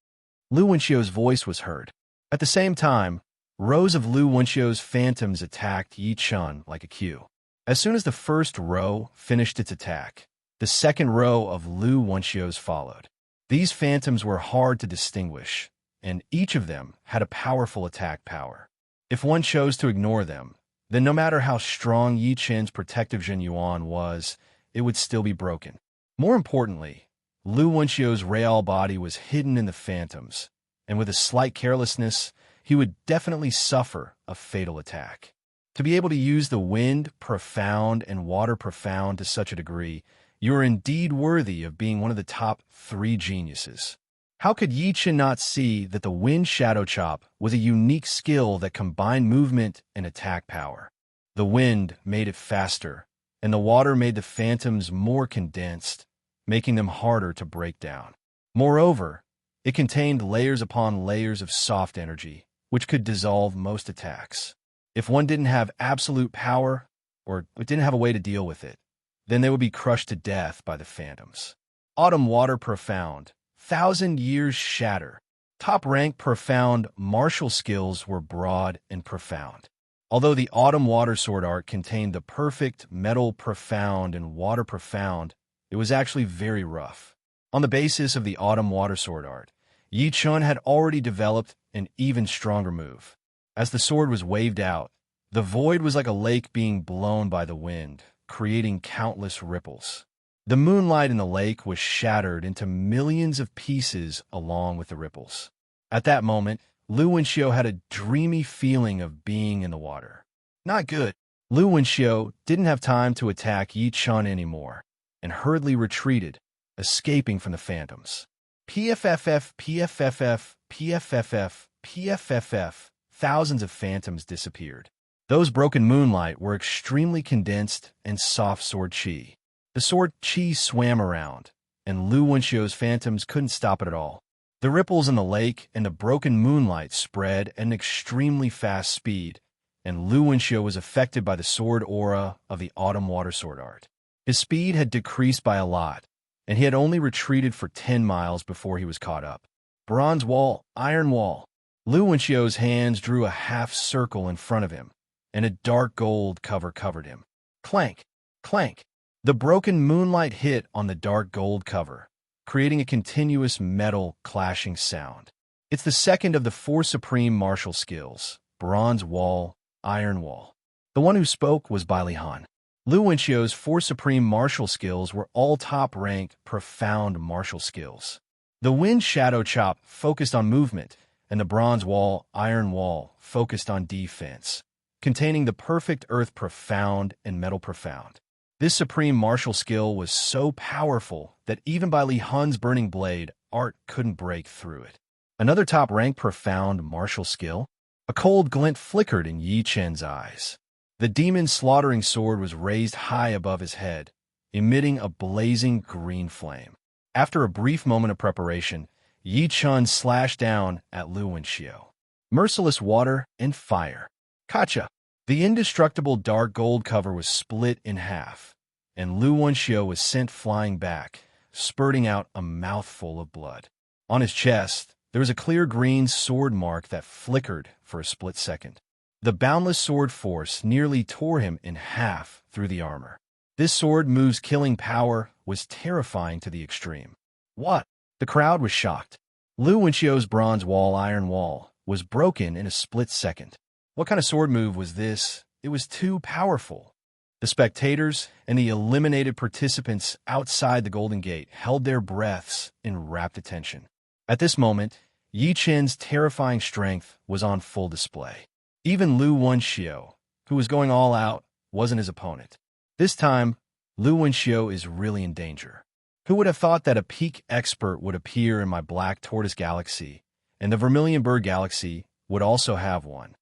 Lu Wenxio's voice was heard. At the same time, rows of Lu Wenxio's phantoms attacked Yi Chun like a queue. As soon as the first row finished its attack, the second row of Lu Wenxio's followed. These phantoms were hard to distinguish, and each of them had a powerful attack power. If one chose to ignore them, then no matter how strong Yi Chen's protective Jin Yuan was, it would still be broken. More importantly, Lu Wenxio's real body was hidden in the phantoms, and with a slight carelessness, he would definitely suffer a fatal attack. To be able to use the wind profound and water profound to such a degree, you are indeed worthy of being one of the top 3 geniuses. How could Yi Chen not see that the wind shadow chop was a unique skill that combined movement and attack power? The wind made it faster, and the water made the phantoms more condensed, making them harder to break down. Moreover, it contained layers upon layers of soft energy, which could dissolve most attacks. If one didn't have absolute power, or didn't have a way to deal with it, then they would be crushed to death by the phantoms. Autumn Water Profound. 1,000 Years Shatter. Top rank profound martial skills were broad and profound. Although the Autumn Water Sword art contained the perfect metal profound and water profound, it was actually very rough. On the basis of the Autumn Water Sword art, Yi Chun had already developed an even stronger move. As the sword was waved out, the void was like a lake being blown by the wind, creating countless ripples. The moonlight in the lake was shattered into millions of pieces along with the ripples. At that moment, Lu Wenxio had a dreamy feeling of being in the water. Not good. Lu Wenxio didn't have time to attack Yi Chun anymore, and hurriedly retreated, escaping from the phantoms. PFFF, PFFF, PFFF, PFFF. Thousands of phantoms disappeared. Those broken moonlight were extremely condensed and soft sword chi. The sword chi swam around, and Lu Wenxio's phantoms couldn't stop it at all. The ripples in the lake and the broken moonlight spread at an extremely fast speed, and Lu Wenxio was affected by the sword aura of the Autumn Water Sword art. His speed had decreased by a lot, and he had only retreated for 10 miles before he was caught up. Bronze wall, iron wall. Lu Wenxio's hands drew a half circle in front of him, and a dark gold cover covered him. Clank, clank. The broken moonlight hit on the dark gold cover, creating a continuous metal clashing sound. It's the second of the 4 supreme martial skills, bronze wall, iron wall. The one who spoke was Bai Lihan. Lu Wenxio's 4 supreme martial skills were all top-ranked, profound martial skills. The wind shadow chop focused on movement, and the bronze wall, iron wall, focused on defense, containing the perfect earth profound and metal profound. This supreme martial skill was so powerful that even by Li Hun's burning blade, art couldn't break through it. Another top-ranked profound martial skill? A cold glint flickered in Yi Chen's eyes. The demon's slaughtering sword was raised high above his head, emitting a blazing green flame. After a brief moment of preparation, Yi Chun slashed down at Lu Wenxio. Merciless water and fire. Kacha! The indestructible dark gold cover was split in half, and Lu Wenxio was sent flying back, spurting out a mouthful of blood. On his chest, there was a clear green sword mark that flickered for a split second. The boundless sword force nearly tore him in half through the armor. This sword move's killing power was terrifying to the extreme. What? The crowd was shocked. Lu Wenxio's bronze wall, iron wall, was broken in a split second. What kind of sword move was this? It was too powerful. The spectators and the eliminated participants outside the Golden Gate held their breaths in rapt attention. At this moment, Yi Chen's terrifying strength was on full display. Even Lu Wenxio, who was going all out, wasn't his opponent. This time, Lu Wenxiu is really in danger. Who would have thought that a peak expert would appear in my Black Tortoise Galaxy, and the Vermilion Bird Galaxy would also have one?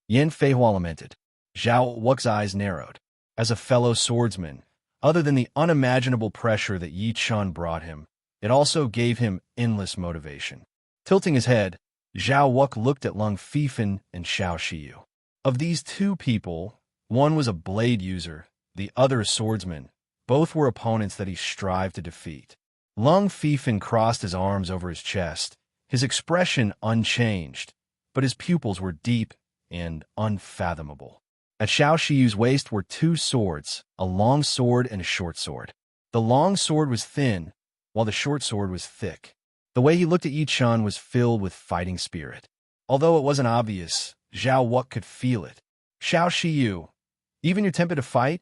Yan Feihua lamented. Zhao Wu's eyes narrowed. As a fellow swordsman, other than the unimaginable pressure that Yi Chun brought him, it also gave him endless motivation. Tilting his head, Zhao Wu looked at Lung Fifan and Xiao Shiyu. Of these two people, one was a blade user, the other a swordsman. Both were opponents that he strived to defeat. Lung Fifan crossed his arms over his chest, his expression unchanged, but his pupils were deep and unfathomable. At Xiao Shiyu's waist were two swords, a long sword and a short sword. The long sword was thin, while the short sword was thick. The way he looked at Yi Chun was filled with fighting spirit. Although it wasn't obvious, Zhao Wu could feel it. Xiao Shiyu, even you're tempted to fight?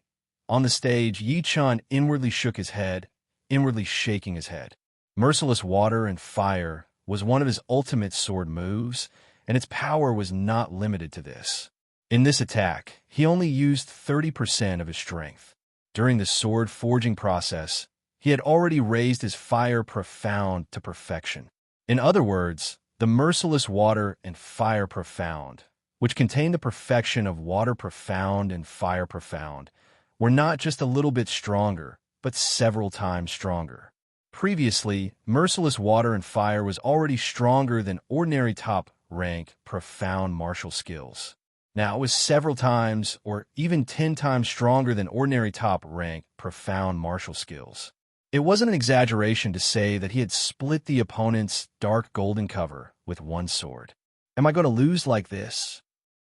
On the stage, Yi Chun inwardly shook his head, inwardly shaking his head. Merciless water and fire was one of his ultimate sword moves, and its power was not limited to this. In this attack, he only used 30% of his strength. During the sword forging process, he had already raised his fire profound to perfection. In other words, the merciless water and fire profound, which contained the perfection of water profound and fire profound, were not just a little bit stronger, but several times stronger. Previously, merciless water and fire was already stronger than ordinary top-rank profound martial skills. Now, it was several times or even 10 times stronger than ordinary top-rank profound martial skills. It wasn't an exaggeration to say that he had split the opponent's dark golden cover with one sword. Am I going to lose like this?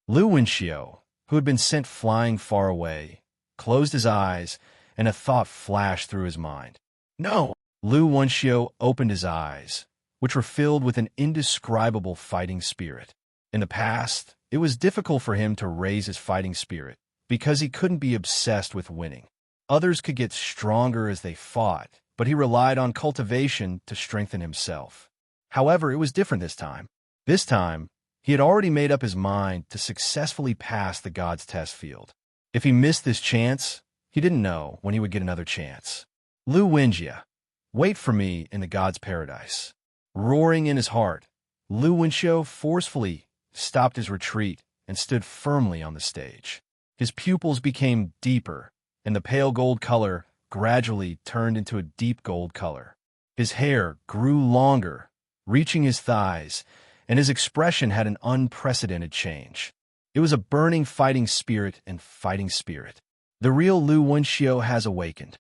Lu Wenxiu, who had been sent flying far away, closed his eyes, and a thought flashed through his mind. No! Lu Wenxiu opened his eyes, which were filled with an indescribable fighting spirit. In the past, it was difficult for him to raise his fighting spirit because he couldn't be obsessed with winning. Others could get stronger as they fought, but he relied on cultivation to strengthen himself. However, it was different this time. This time, he had already made up his mind to successfully pass the God's test field. If he missed this chance, he didn't know when he would get another chance. Lu Wenjia, wait for me in the God's paradise. Roaring in his heart, Lu Wenxiu forcefully stopped his retreat and stood firmly on the stage. His pupils became deeper, and the pale gold color gradually turned into a deep gold color. His hair grew longer, reaching his thighs, and his expression had an unprecedented change. It was a burning fighting spirit and fighting spirit. The real Lu Wenxiu has awakened.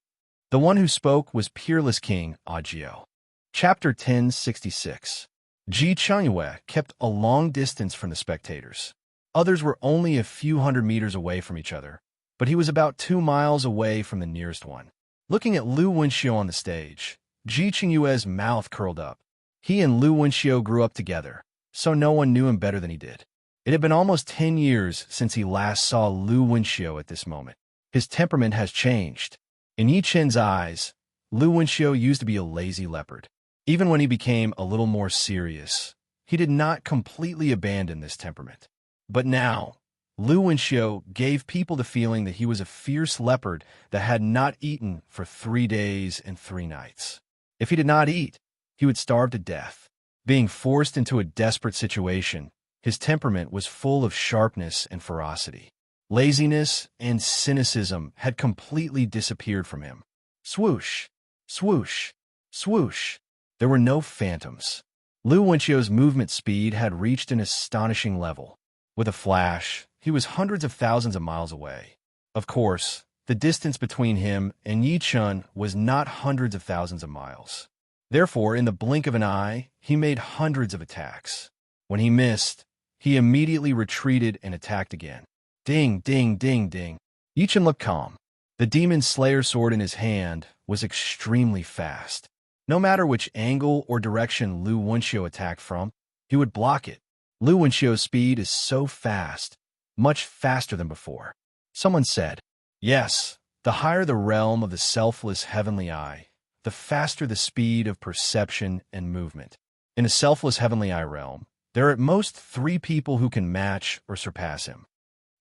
The one who spoke was Peerless King Audiobook. Chapter 1066. Ji Chunyue kept a long distance from the spectators. Others were only a few hundred meters away from each other, but he was about 2 miles away from the nearest one. Looking at Lu Wenxiu on the stage, Ji Chunyue's mouth curled up. He and Lu Wenxiu grew up together, so no one knew him better than he did. It had been almost 10 years since he last saw Lu Wenxiu at this moment. His temperament has changed. In Yi Chen's eyes, Lu Wenxiu used to be a lazy leopard. Even when he became a little more serious, he did not completely abandon this temperament. But now, Lu Wenxiu gave people the feeling that he was a fierce leopard that had not eaten for 3 days and 3 nights. If he did not eat, he would starve to death. Being forced into a desperate situation, his temperament was full of sharpness and ferocity. Laziness and cynicism had completely disappeared from him. Swoosh, swoosh, swoosh. There were no phantoms. Lu Wenxiu's movement speed had reached an astonishing level. With a flash, he was hundreds of thousands of miles away. Of course, the distance between him and Yi Chun was not hundreds of thousands of miles. Therefore, in the blink of an eye, he made hundreds of attacks. When he missed, he immediately retreated and attacked again. Ding, ding, ding, ding. Yi Chun looked calm. The Demon Slayer sword in his hand was extremely fast. No matter which angle or direction Lu Wenxiu attacked from, he would block it. Lu Wenxiu's speed is so fast, much faster than before. Someone said, yes, the higher the realm of the selfless heavenly eye, the faster the speed of perception and movement. In a selfless heavenly eye realm, there are at most 3 people who can match or surpass him.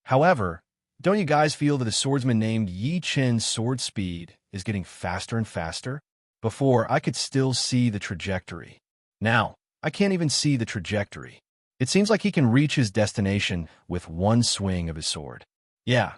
However, don't you guys feel that a swordsman named Yi Chen's sword speed is getting faster and faster. Before, I could still see the trajectory. Now, I can't even see the trajectory. It seems like he can reach his destination with one swing of his sword. Yeah,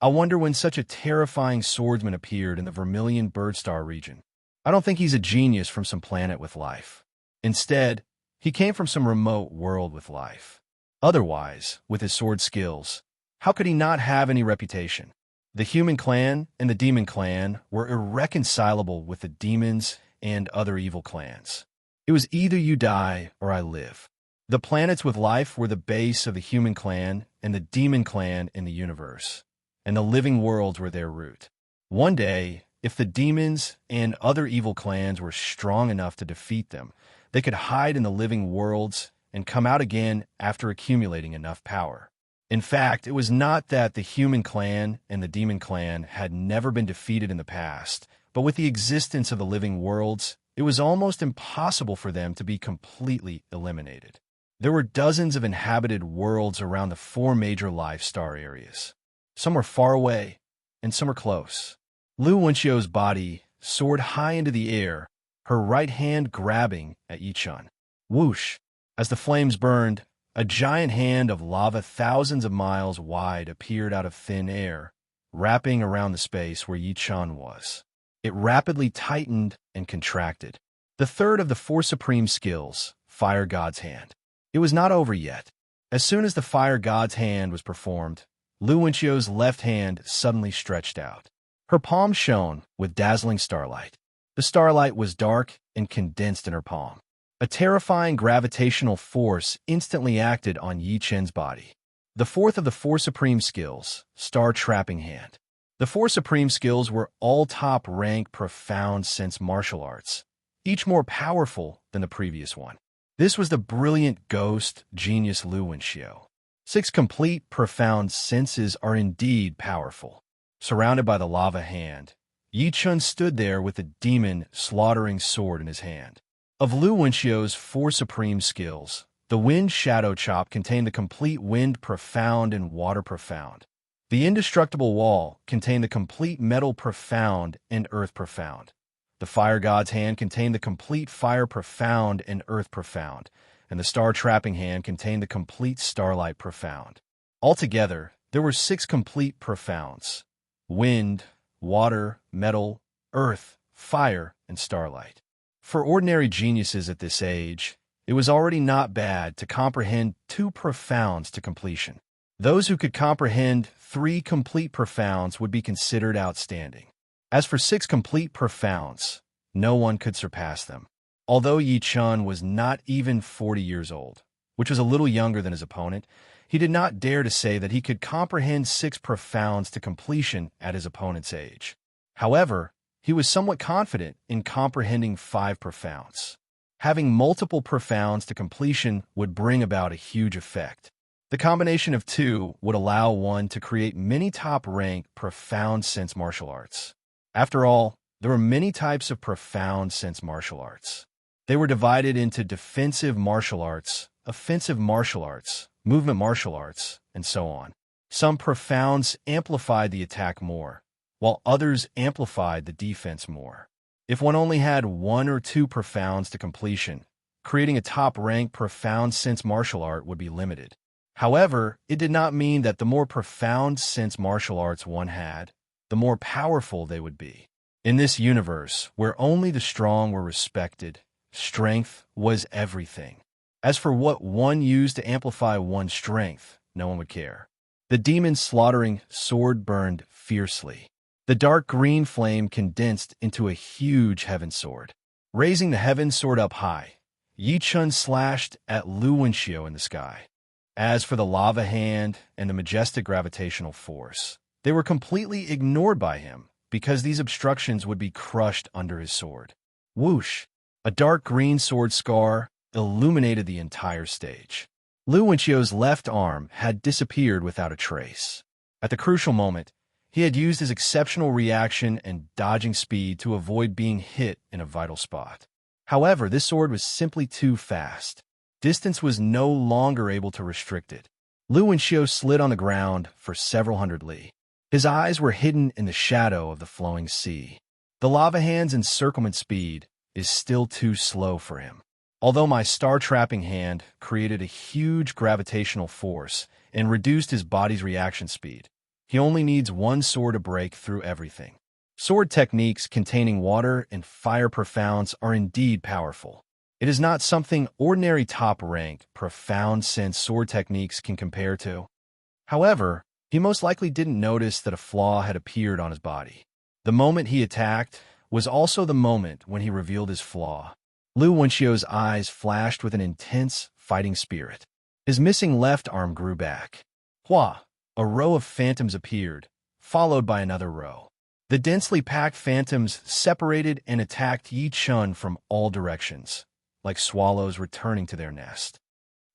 I wonder when such a terrifying swordsman appeared in the Vermilion Birdstar region. I don't think he's a genius from some planet with life. Instead, he came from some remote world with life. Otherwise, with his sword skills, how could he not have any reputation? The human clan and the demon clan were irreconcilable with the demons and other evil clans. It was either you die or I live. The planets with life were the base of the human clan and the demon clan in the universe, and the living worlds were their root. One day, if the demons and other evil clans were strong enough to defeat them, they could hide in the living worlds and come out again after accumulating enough power. In fact, it was not that the human clan and the demon clan had never been defeated in the past, but with the existence of the living worlds, it was almost impossible for them to be completely eliminated. There were dozens of inhabited worlds around the 4 major life star areas. Some were far away, and some were close. Lu Wenxio's body soared high into the air, her right hand grabbing at Yichun. Whoosh! As the flames burned, a giant hand of lava thousands of miles wide appeared out of thin air, wrapping around the space where Yichun was. It rapidly tightened and contracted. The third of the 4 supreme skills, Fire God's Hand. It was not over yet. As soon as the Fire God's Hand was performed, Lu Wenxio's left hand suddenly stretched out. Her palm shone with dazzling starlight. The starlight was dark and condensed in her palm. A terrifying gravitational force instantly acted on Yi Chen's body. The fourth of the 4 supreme skills, Star Trapping Hand. The 4 supreme skills were all top-rank profound sense martial arts, each more powerful than the previous one. This was the brilliant ghost genius Lu Wenxio. 6 complete profound senses are indeed powerful. Surrounded by the lava hand, Yi Chun stood there with the demon slaughtering sword in his hand. Of Lu Wenxio's 4 supreme skills, the Wind Shadow Chop contained the complete Wind Profound and Water Profound. The Indestructible Wall contained the complete Metal Profound and Earth Profound. The Fire God's Hand contained the complete Fire Profound and Earth Profound, and the Star Trapping Hand contained the complete Starlight Profound. Altogether, there were 6 complete profounds: wind, water, metal, earth, fire, and starlight. For ordinary geniuses at this age, it was already not bad to comprehend 2 profounds to completion. Those who could comprehend 3 complete profounds would be considered outstanding. As for 6 complete profounds, no one could surpass them. Although Yi Chun was not even 40 years old, which was a little younger than his opponent, he did not dare to say that he could comprehend 6 profounds to completion at his opponent's age. However, he was somewhat confident in comprehending 5 profounds. Having multiple profounds to completion would bring about a huge effect. The combination of 2 would allow one to create many top-rank profound sense martial arts. After all, there were many types of profound sense martial arts. They were divided into defensive martial arts, offensive martial arts, movement martial arts, and so on. Some profounds amplified the attack more, while others amplified the defense more. If one only had 1 or 2 profounds to completion, creating a top-rank profound sense martial art would be limited. However, it did not mean that the more profound sense martial arts one had, the more powerful they would be. In this universe, where only the strong were respected, strength was everything. As for what one used to amplify one's strength, no one would care. The demon's slaughtering sword burned fiercely. The dark green flame condensed into a huge heaven sword. Raising the heaven sword up high, Yi Chun slashed at Lu Wenxio in the sky. As for the lava hand and the majestic gravitational force, they were completely ignored by him because these obstructions would be crushed under his sword. Whoosh! A dark green sword scar illuminated the entire stage. Lu Wenxio's left arm had disappeared without a trace. At the crucial moment, he had used his exceptional reaction and dodging speed to avoid being hit in a vital spot. However, this sword was simply too fast. Distance was no longer able to restrict it. Lu Wenxio slid on the ground for several hundred li. His eyes were hidden in the shadow of the flowing sea. The lava hand's encirclement speed is still too slow for him. Although my star-trapping hand created a huge gravitational force and reduced his body's reaction speed, he only needs one sword to break through everything. Sword techniques containing water and fire profounds are indeed powerful. It is not something ordinary top-rank, profound sense sword techniques can compare to. However, he most likely didn't notice that a flaw had appeared on his body. The moment he attacked was also the moment when he revealed his flaw. Lu Wenxio's eyes flashed with an intense, fighting spirit. His missing left arm grew back. Hua! A row of phantoms appeared, followed by another row. The densely packed phantoms separated and attacked Yi Chun from all directions, like swallows returning to their nest.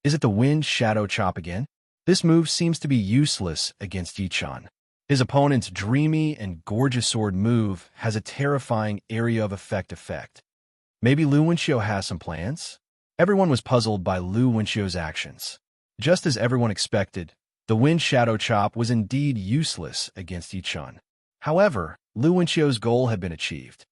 Is it the wind shadow chop again? This move seems to be useless against Yi Chun. His opponent's dreamy and gorgeous sword move has a terrifying area of effect. Maybe Lu Wenxio has some plans? Everyone was puzzled by Lu Wenxio's actions. Just as everyone expected, the wind shadow chop was indeed useless against Yi Chun. However, Lu Wenxio's goal had been achieved.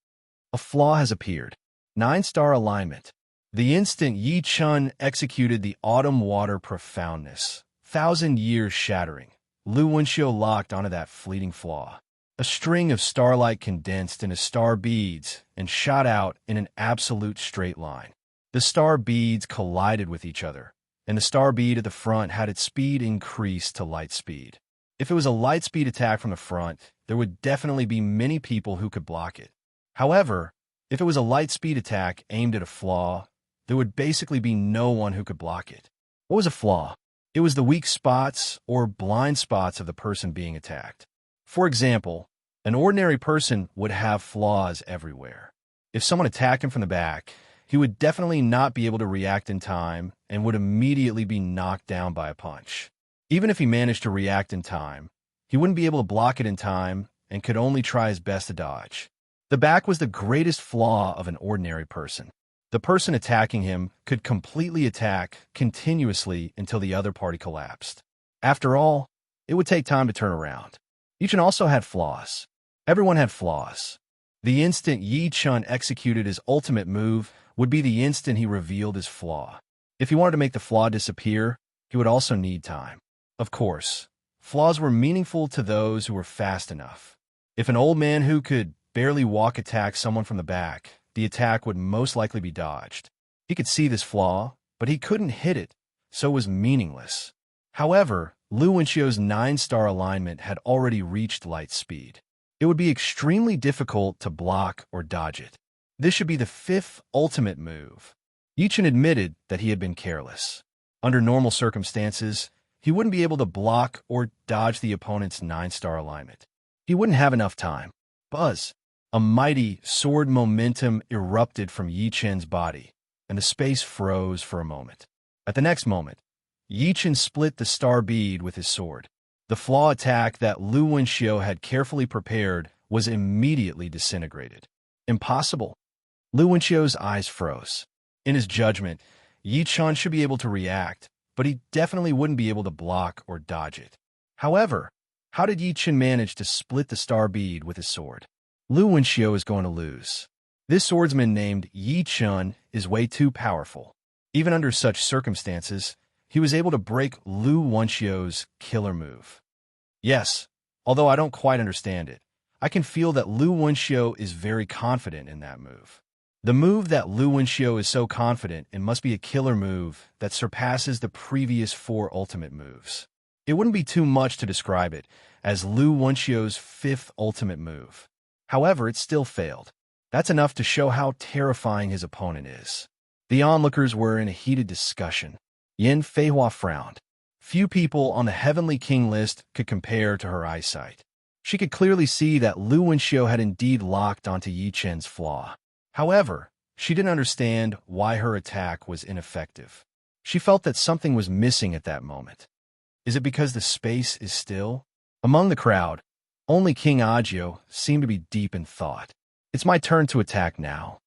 A flaw has appeared. 9-star alignment. The instant Yi Chun executed the autumn water profoundness, 1,000 years shattering, Lu Wenxio locked onto that fleeting flaw. A string of starlight condensed into star beads and shot out in an absolute straight line. The star beads collided with each other, and the star bead at the front had its speed increased to light speed. If it was a light speed attack from the front, there would definitely be many people who could block it. However, if it was a light speed attack aimed at a flaw, there would basically be no one who could block it. What was a flaw? It was the weak spots or blind spots of the person being attacked. For example, an ordinary person would have flaws everywhere. If someone attacked him from the back, he would definitely not be able to react in time and would immediately be knocked down by a punch. Even if he managed to react in time, he wouldn't be able to block it in time and could only try his best to dodge. The back was the greatest flaw of an ordinary person. The person attacking him could completely attack continuously until the other party collapsed. After all, it would take time to turn around. Yi Chun also had flaws. Everyone had flaws. The instant Yi Chun executed his ultimate move would be the instant he revealed his flaw. If he wanted to make the flaw disappear, he would also need time. Of course, flaws were meaningful to those who were fast enough. If an old man who could barely walk attacked someone from the back, the attack would most likely be dodged. He could see this flaw, but he couldn't hit it, so it was meaningless. However, Lu Wenxio's 9-star alignment had already reached light speed. It would be extremely difficult to block or dodge it. This should be the 5th ultimate move. Yi Chun admitted that he had been careless. Under normal circumstances, he wouldn't be able to block or dodge the opponent's 9-star alignment. He wouldn't have enough time. Buzz! A mighty sword momentum erupted from Yi Chun's body, and the space froze for a moment. At the next moment, Yi Chun split the star bead with his sword. The flaw attack that Lu Wenxio had carefully prepared was immediately disintegrated. Impossible. Lu Wenxio's eyes froze. In his judgment, Yi Chun should be able to react, but he definitely wouldn't be able to block or dodge it. However, how did Yi Chun manage to split the star bead with his sword? Lu Wenxio is going to lose. This swordsman named Yi Chun is way too powerful. Even under such circumstances, he was able to break Lu Wenxio's killer move. Yes, although I don't quite understand it, I can feel that Lu Wenxio is very confident in that move. The move that Lu Wenxio is so confident in must be a killer move that surpasses the previous 4 ultimate moves. It wouldn't be too much to describe it as Lu Wenxio's 5th ultimate move. However, it still failed. That's enough to show how terrifying his opponent is. The onlookers were in a heated discussion. Yin Feihua frowned. Few people on the Heavenly King list could compare to her eyesight. She could clearly see that Lu Wenxio had indeed locked onto Yi Chun's flaw. However, she didn't understand why her attack was ineffective. She felt that something was missing at that moment. Is it because the space is still? Among the crowd, only King Agio seemed to be deep in thought. It's my turn to attack now.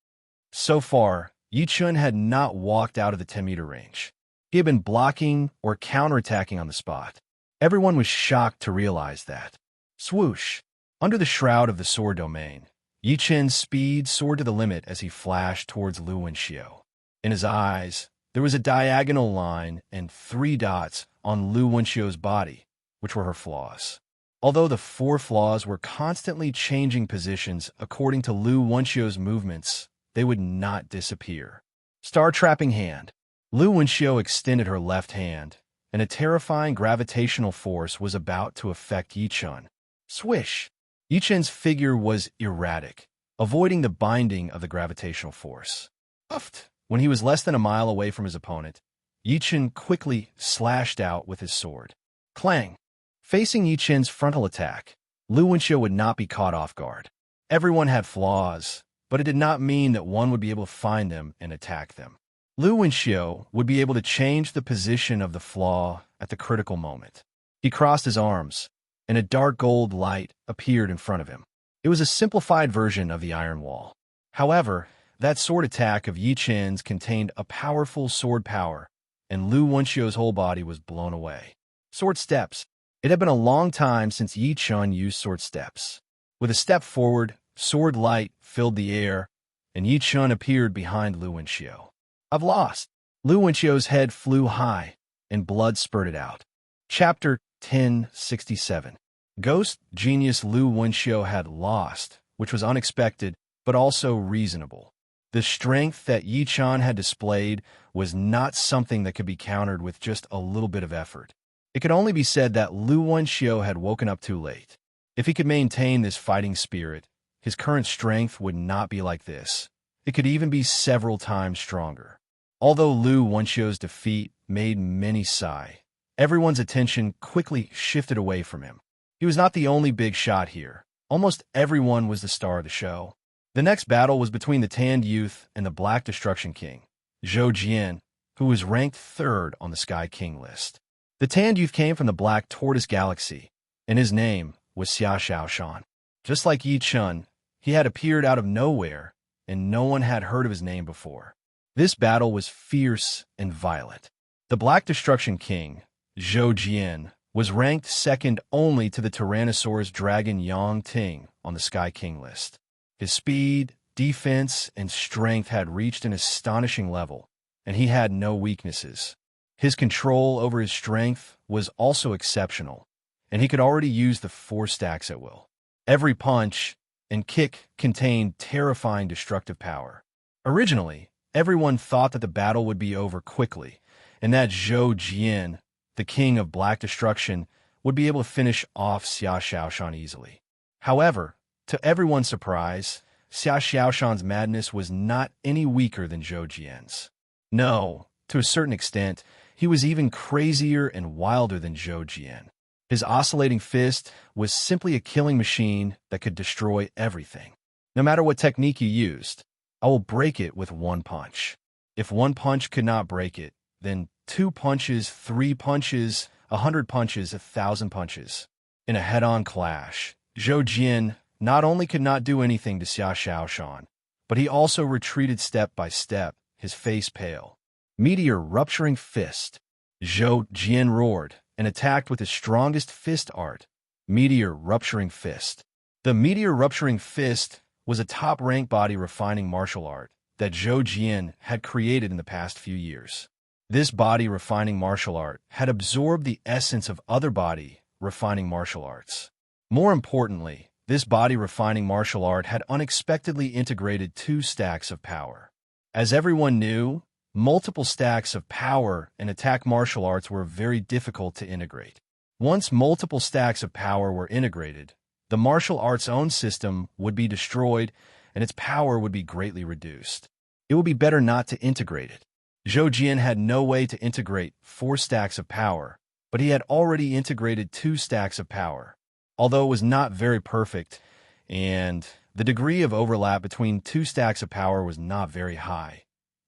So far, Yi Chun had not walked out of the 10-meter range. He had been blocking or counterattacking on the spot. Everyone was shocked to realize that. Swoosh! Under the shroud of the sword domain, Yi Chen's speed soared to the limit as he flashed towards Lu Wenxiu. In his eyes, there was a diagonal line and 3 dots on Lu Wenxiu's body, which were her flaws. Although the 4 flaws were constantly changing positions according to Lu Wenxiu's movements, they would not disappear. Star-trapping hand. Lu Wenxiu extended her left hand, and a terrifying gravitational force was about to affect Yi Chen. Swish! Yi Chen's figure was erratic, avoiding the binding of the gravitational force. Uffed! When he was less than a mile away from his opponent, Yi Chen quickly slashed out with his sword. Clang! Facing Yi Chen's frontal attack, Lu Wenxiu would not be caught off guard. Everyone had flaws, but it did not mean that one would be able to find them and attack them. Lu Wenxiu would be able to change the position of the flaw at the critical moment. He crossed his arms, and a dark gold light appeared in front of him. It was a simplified version of the Iron Wall. However, that sword attack of Yi Chen's contained a powerful sword power, and Lu Wenxiu's whole body was blown away. Sword steps. It had been a long time since Yi Chen used sword steps. With a step forward, sword light filled the air, and Yi Chen appeared behind Lu Wenxiu. I've lost. Lu Wenxiu's head flew high, and blood spurted out. Chapter 1067. Ghost genius Lu Wenxiu had lost, which was unexpected, but also reasonable. The strength that Yi Chen had displayed was not something that could be countered with just a little bit of effort. It could only be said that Lu Wenxiu had woken up too late. If he could maintain this fighting spirit, his current strength would not be like this. It could even be several times stronger. Although Lu Wenxiu's defeat made many sigh, everyone's attention quickly shifted away from him. He was not the only big shot here. Almost everyone was the star of the show. The next battle was between the Tanned Youth and the Black Destruction King, Zhou Jian, who was ranked 3rd on the Sky King list. The Tanned Youth came from the Black Tortoise Galaxy, and his name was Xia Xiaoshan. Just like Yi Chen, he had appeared out of nowhere, and no one had heard of his name before. This battle was fierce and violent. The Black Destruction King, Zhou Jian, was ranked 2nd only to the Tyrannosaurus Dragon Yang Ting on the Sky King list. His speed, defense, and strength had reached an astonishing level, and he had no weaknesses. His control over his strength was also exceptional, and he could already use the 4 stacks at will. Every punch and kick contained terrifying destructive power. Originally, everyone thought that the battle would be over quickly, and that Zhou Jian, the king of Black Destruction, would be able to finish off Xia Xiaoshan easily. However, to everyone's surprise, Xia Xiaoshan's madness was not any weaker than Zhou Jian's. No, to a certain extent, he was even crazier and wilder than Zhou Jian. His oscillating fist was simply a killing machine that could destroy everything. No matter what technique you used, I will break it with 1 punch. If 1 punch could not break it, then 2 punches, 3 punches, 100 punches, 1,000 punches. In a head-on clash, Zhou Jian not only could not do anything to Xia Xiaoshan, but he also retreated step by step, his face pale. Meteor Rupturing Fist. Zhou Jian roared and attacked with his strongest fist art, Meteor Rupturing Fist. The Meteor Rupturing Fist was a top-ranked body-refining martial art that Zhou Jian had created in the past few years. This body-refining martial art had absorbed the essence of other body-refining martial arts. More importantly, this body-refining martial art had unexpectedly integrated 2 stacks of power. As everyone knew, multiple stacks of power and attack martial arts were very difficult to integrate. Once multiple stacks of power were integrated, the martial art's own system would be destroyed and its power would be greatly reduced. It would be better not to integrate it. Zhou Jian had no way to integrate 4 stacks of power, but he had already integrated 2 stacks of power. Although it was not very perfect, and the degree of overlap between 2 stacks of power was not very high,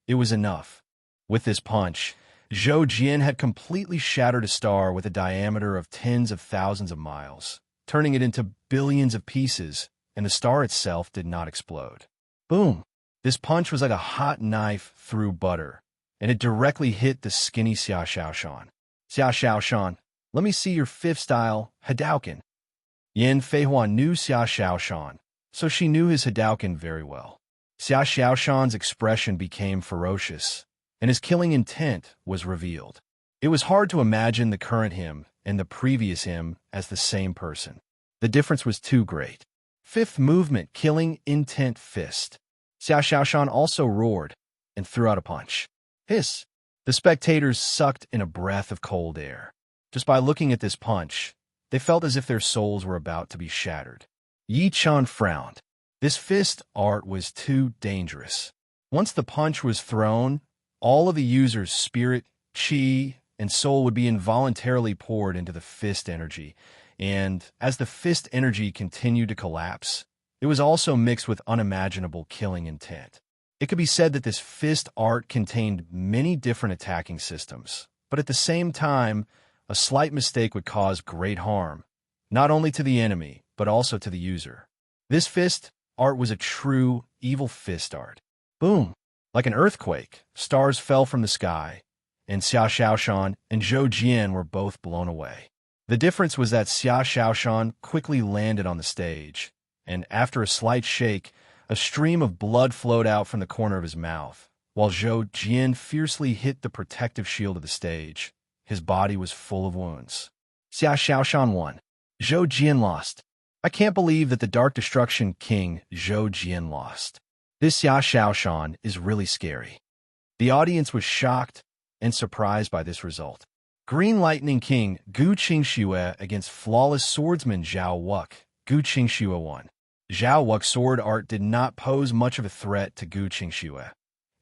it was enough. With this punch, Zhou Jian had completely shattered a star with a diameter of tens of thousands of miles, turning it into billions of pieces, and the star itself did not explode. Boom! This punch was like a hot knife through butter, and it directly hit the skinny Xia Xiaoshan. Xia Xiaoshan, let me see your 5th style, Hadouken. Yan Feihua knew Xia Xiaoshan, so she knew his Hadouken very well. Xia Xiaoshan's expression became ferocious, and his killing intent was revealed. It was hard to imagine the current him and the previous him as the same person. The difference was too great. Fifth movement, killing intent fist. Xia Xiaoshan also roared and threw out a punch. Hiss! The spectators sucked in a breath of cold air. Just by looking at this punch, they felt as if their souls were about to be shattered. Yi Chun frowned. This fist art was too dangerous. Once the punch was thrown, all of the user's spirit, chi, and soul would be involuntarily poured into the fist energy, and as the fist energy continued to collapse, it was also mixed with unimaginable killing intent. It could be said that this fist art contained many different attacking systems, but at the same time, a slight mistake would cause great harm, not only to the enemy, but also to the user. This fist art was a true evil fist art. Boom! Like an earthquake, stars fell from the sky, and Xia Xiaoshan and Zhou Jian were both blown away. The difference was that Xia Xiaoshan quickly landed on the stage, and after a slight shake, a stream of blood flowed out from the corner of his mouth, while Zhou Jian fiercely hit the protective shield of the stage. His body was full of wounds. Xia Xiaoshan won. Zhou Jian lost. I can't believe that the Dark Destruction King Zhou Jian lost. This Xia Xiaoshan is really scary. The audience was shocked and surprised by this result. Green Lightning King Gu Qingxue against Flawless Swordsman Zhao Wuk. Gu Qingxue won. Zhao Wuk's sword art did not pose much of a threat to Gu Qingxue,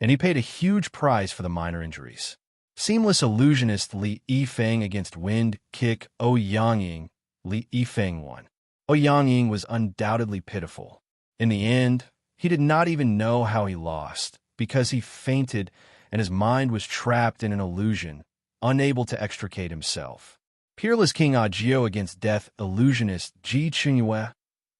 and he paid a huge price for the minor injuries. Seamless illusionist Li Yifeng against Wind Kick Ouyang. Li Yifeng won. Ouyang was undoubtedly pitiful. In the end, he did not even know how he lost, because he fainted and his mind was trapped in an illusion, unable to extricate himself. Peerless King Ajiu against Death Illusionist Ji Qingyue.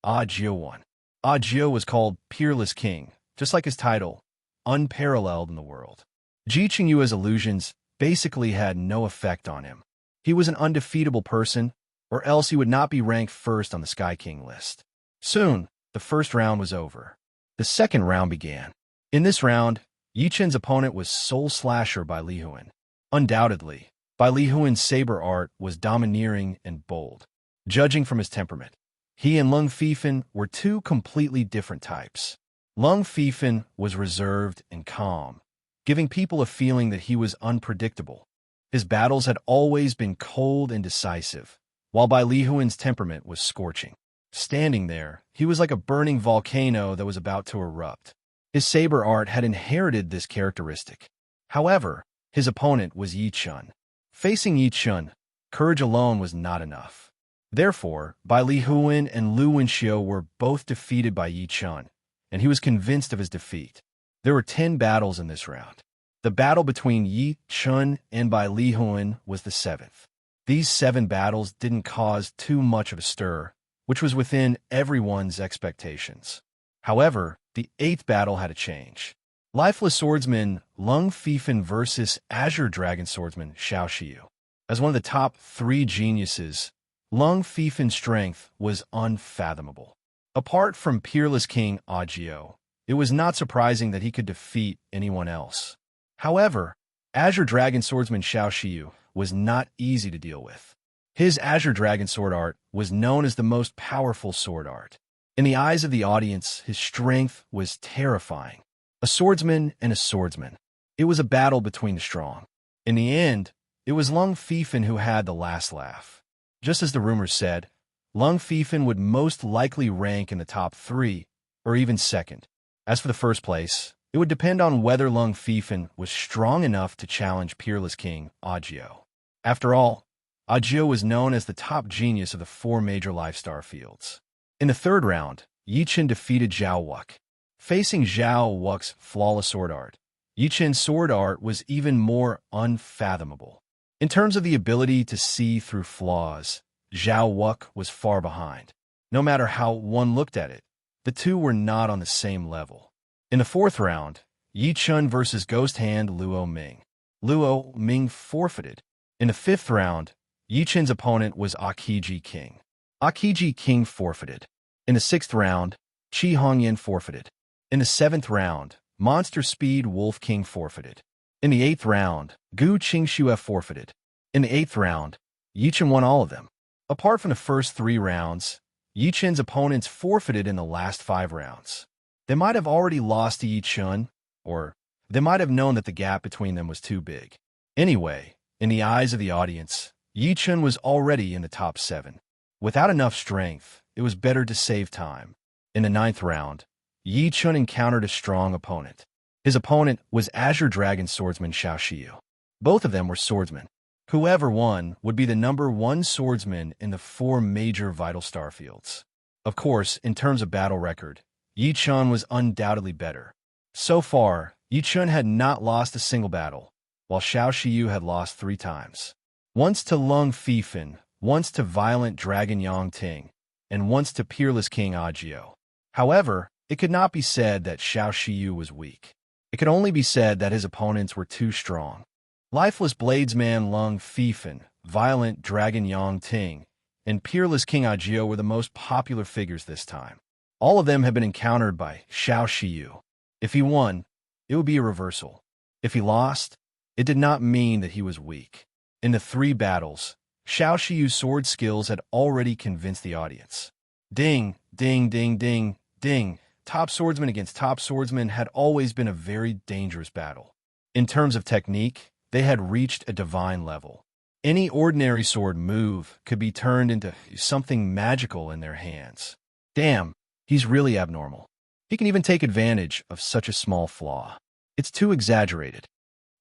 Ajiu won. Ajiu was called Peerless King, just like his title, unparalleled in the world. Ji Qingyue's illusions basically had no effect on him. He was an undefeatable person, or else he would not be ranked first on the Sky King list. Soon, the first round was over. The second round began. In this round, Yi Chen's opponent was Soul Slasher by Li Huan. Undoubtedly, by Li Huan's saber art was domineering and bold. Judging from his temperament, he and Lung Fifan were two completely different types. Lung Fifan was reserved and calm, giving people a feeling that he was unpredictable. His battles had always been cold and decisive, while Bai Li Huan's temperament was scorching. Standing there, he was like a burning volcano that was about to erupt. His saber art had inherited this characteristic. However, his opponent was Yi Chun. Facing Yi Chun, courage alone was not enough. Therefore, Bai Li Huan and Lu Wenxiu were both defeated by Yi Chun, and he was convinced of his defeat. There were 10 battles in this round. The battle between Yi Chun and Bai Li Huan was the 7th. These 7 battles didn't cause too much of a stir, which was within everyone's expectations. However, the 8th battle had a change. Lifeless Swordsman Lung Fifan versus Azure Dragon Swordsman Xiao Xiu. As one of the top 3 geniuses, Lung Fifan's strength was unfathomable. Apart from Peerless King Ajiu, it was not surprising that he could defeat anyone else. However, Azure Dragon Swordsman Xiao Xiu was not easy to deal with. His Azure Dragon sword art was known as the most powerful sword art. In the eyes of the audience, his strength was terrifying. A swordsman and a swordsman. It was a battle between the strong. In the end, it was Lung Fifan who had the last laugh. Just as the rumors said, Lung Fifan would most likely rank in the top 3, or even second. As for the first place, it would depend on whether Lung Fifan was strong enough to challenge Peerless King Ajiu. After all, Ajiu was known as the top genius of the 4 major lifestar fields. In the 3rd round, Yi Chen defeated Zhao Wuk. Facing Zhao Wuk's flawless sword art, Yi Chen's sword art was even more unfathomable. In terms of the ability to see through flaws, Zhao Wuk was far behind. No matter how one looked at it, the two were not on the same level. In the 4th round, Yi Chun versus Ghost Hand Luo Ming. Luo Ming forfeited. In the 5th round, Yi Chen's opponent was Akiji King. Akiji King forfeited. In the 6th round, Qi Hongyan forfeited. In the 7th round, Monster Speed Wolf King forfeited. In the 8th round, Gu Qingxue forfeited. In the 8th round, Yichen won all of them. Apart from the first 3 rounds, Yichen's opponents forfeited in the last 5 rounds. They might have already lost to Yichen, or they might have known that the gap between them was too big. Anyway, in the eyes of the audience, Yichen was already in the top 7. Without enough strength, it was better to save time. In the 9th round, Yichen encountered a strong opponent. His opponent was Azure Dragon swordsman Xiao Shiyu. Both of them were swordsmen. Whoever won would be the number 1 swordsman in the 4 major vital star fields. Of course, in terms of battle record, Yichen was undoubtedly better. So far, Yichen had not lost a single battle, while Xiao Shiyu had lost 3 times. Once to Lung Fifan, once to Violent Dragon Yang Ting, and once to Peerless King Agio. However, it could not be said that Xiao Shiyu was weak. It could only be said that his opponents were too strong. Lifeless Bladesman Lung Fifan, Violent Dragon Yang Ting, and Peerless King Agio were the most popular figures this time. All of them had been encountered by Xiao Shiyu. If he won, it would be a reversal. If he lost, it did not mean that he was weak. In the 3 battles, Xiao Shiyu's sword skills had already convinced the audience. Ding, ding, ding, ding, ding. Top swordsman against top swordsman had always been a very dangerous battle. In terms of technique, they had reached a divine level. Any ordinary sword move could be turned into something magical in their hands. Damn, he's really abnormal. He can even take advantage of such a small flaw. It's too exaggerated.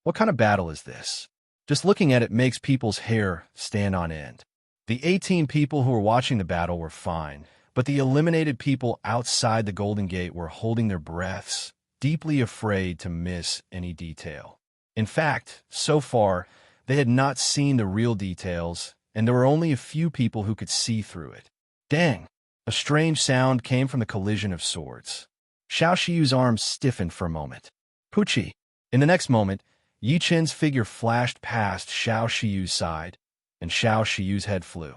What kind of battle is this? Just looking at it makes people's hair stand on end. The 18 people who were watching the battle were fine, but the eliminated people outside the Golden Gate were holding their breaths, deeply afraid to miss any detail. In fact, so far, they had not seen the real details, and there were only a few people who could see through it. Dang! A strange sound came from the collision of swords. Xiao Shiyu's arms stiffened for a moment. Pucci! In the next moment, Yichen's figure flashed past Xiao Shiyu's side, and Xiao Shiyu's head flew.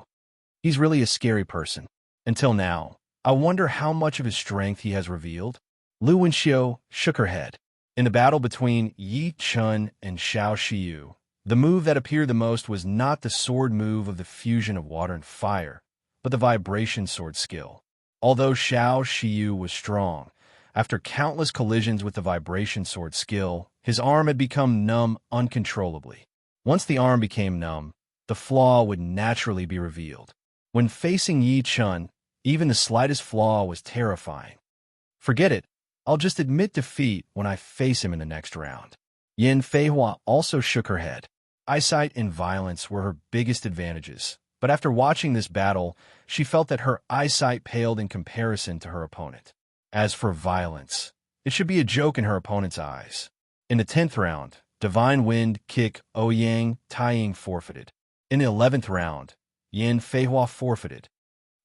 He's really a scary person. Until now, I wonder how much of his strength he has revealed. Lu Wenxiu shook her head. In the battle between Yi Chun and Xiao Shiyu, the move that appeared the most was not the sword move of the fusion of water and fire, but the vibration sword skill. Although Xiao Shiyu was strong, after countless collisions with the vibration sword skill, his arm had become numb uncontrollably. Once the arm became numb, the flaw would naturally be revealed. When facing Yi Chun, even the slightest flaw was terrifying. Forget it. I'll just admit defeat when I face him in the next round. Yin Feihua also shook her head. Eyesight and violence were her biggest advantages, but after watching this battle, she felt that her eyesight paled in comparison to her opponent. As for violence, it should be a joke in her opponent's eyes. In the 10th round, Divine Wind Kick Ouyang Taiying forfeited. In the 11th round, Yin Feihua forfeited.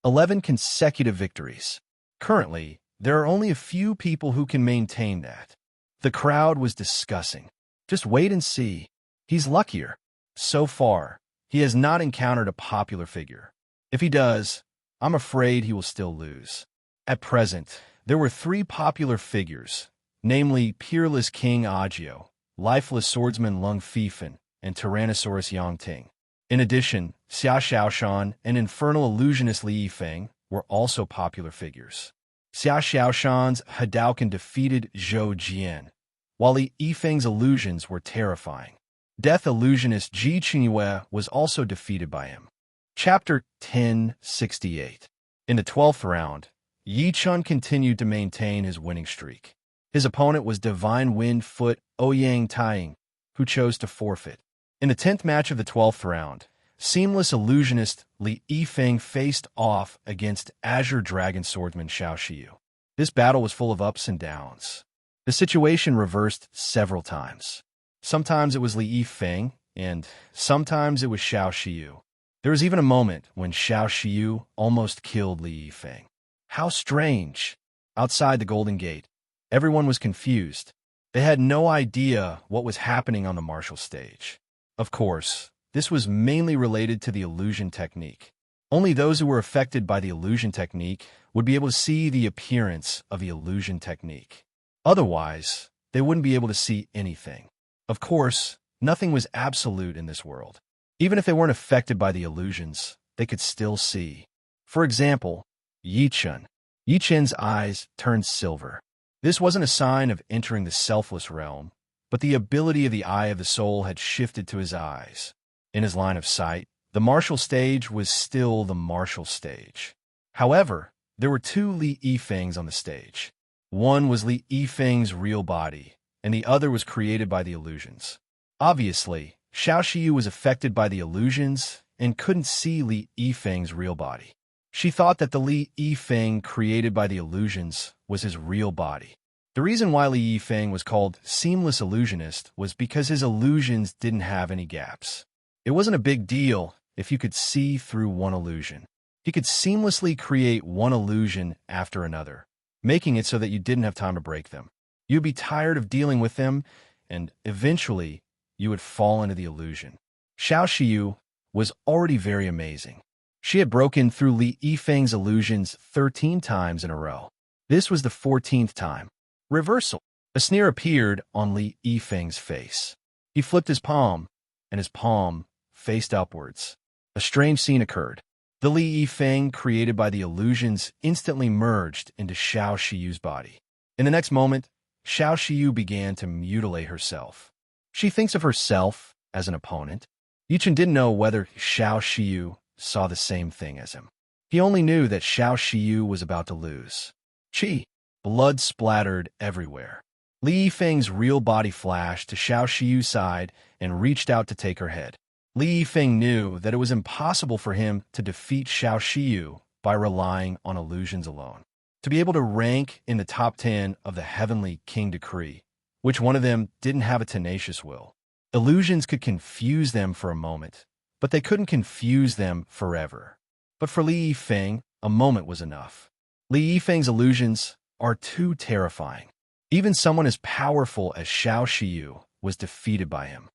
11 consecutive victories. Currently, there are only a few people who can maintain that. The crowd was discussing. Just wait and see. He's luckier. So far, he has not encountered a popular figure. If he does, I'm afraid he will still lose. At present, there were 3 popular figures, namely Peerless King Agio, Lifeless Swordsman Lung Fifan, and Tyrannosaurus Yangting. In addition, Xia Xiaoshan and Infernal Illusionist Li Yifeng were also popular figures. Xia Xiaoshan's Hadouken defeated Zhou Jian, while Li Yifeng's illusions were terrifying. Death Illusionist Ji Qingyue was also defeated by him. Chapter 1068. In the 12th round, Yi Chun continued to maintain his winning streak. His opponent was Divine Wind Foot Ouyang Taiying, who chose to forfeit. In the 10th match of the 12th round, Seamless Illusionist Li Yifeng faced off against Azure Dragon Swordsman Xiao Shiyu. This battle was full of ups and downs. The situation reversed several times. Sometimes it was Li Yifeng, and sometimes it was Xiao Shiyu. There was even a moment when Xiao Shiyu almost killed Li Yifeng. How strange! Outside the Golden Gate, everyone was confused. They had no idea what was happening on the martial stage. Of course, this was mainly related to the illusion technique. Only those who were affected by the illusion technique would be able to see the appearance of the illusion technique. Otherwise, they wouldn't be able to see anything. Of course, nothing was absolute in this world. Even if they weren't affected by the illusions, they could still see. For example, Yi-Chun. Yi-Chun's eyes turned silver. This wasn't a sign of entering the selfless realm, but the ability of the eye of the soul had shifted to his eyes. In his line of sight, the martial stage was still the martial stage. However, there were two Li Yifengs on the stage. One was Li Yifeng's real body, and the other was created by the illusions. Obviously, Xiao Shiyu was affected by the illusions and couldn't see Li Yifeng's real body. She thought that the Li Yifeng created by the illusions was his real body. The reason why Li Yifeng was called Seamless Illusionist was because his illusions didn't have any gaps. It wasn't a big deal if you could see through one illusion. He could seamlessly create one illusion after another, making it so that you didn't have time to break them. You'd be tired of dealing with them, and eventually, you would fall into the illusion. Xiao Shiyu was already very amazing. She had broken through Li Yifeng's illusions 13 times in a row. This was the 14th time. Reversal. A sneer appeared on Li Yifeng's face. He flipped his palm, and his palm faced upwards. A strange scene occurred. The Li Yifeng created by the illusions instantly merged into Xiao Shiyu's body. In the next moment, Xiao Shiyu began to mutilate herself. She thinks of herself as an opponent. Yi-Chun didn't know whether Xiao Shiyu saw the same thing as him. He only knew that Xiao Shiyu was about to lose. Chi. Blood splattered everywhere. Li Yifeng's real body flashed to Xiao Shiyu's side and reached out to take her head. Li Yifeng knew that it was impossible for him to defeat Xiao Shiyu by relying on illusions alone. To be able to rank in the top 10 of the heavenly king decree, which one of them didn't have a tenacious will. Illusions could confuse them for a moment, but they couldn't confuse them forever. But for Li Yifeng, a moment was enough. Li Yifeng's illusions are too terrifying. Even someone as powerful as Xiao Shiyu was defeated by him.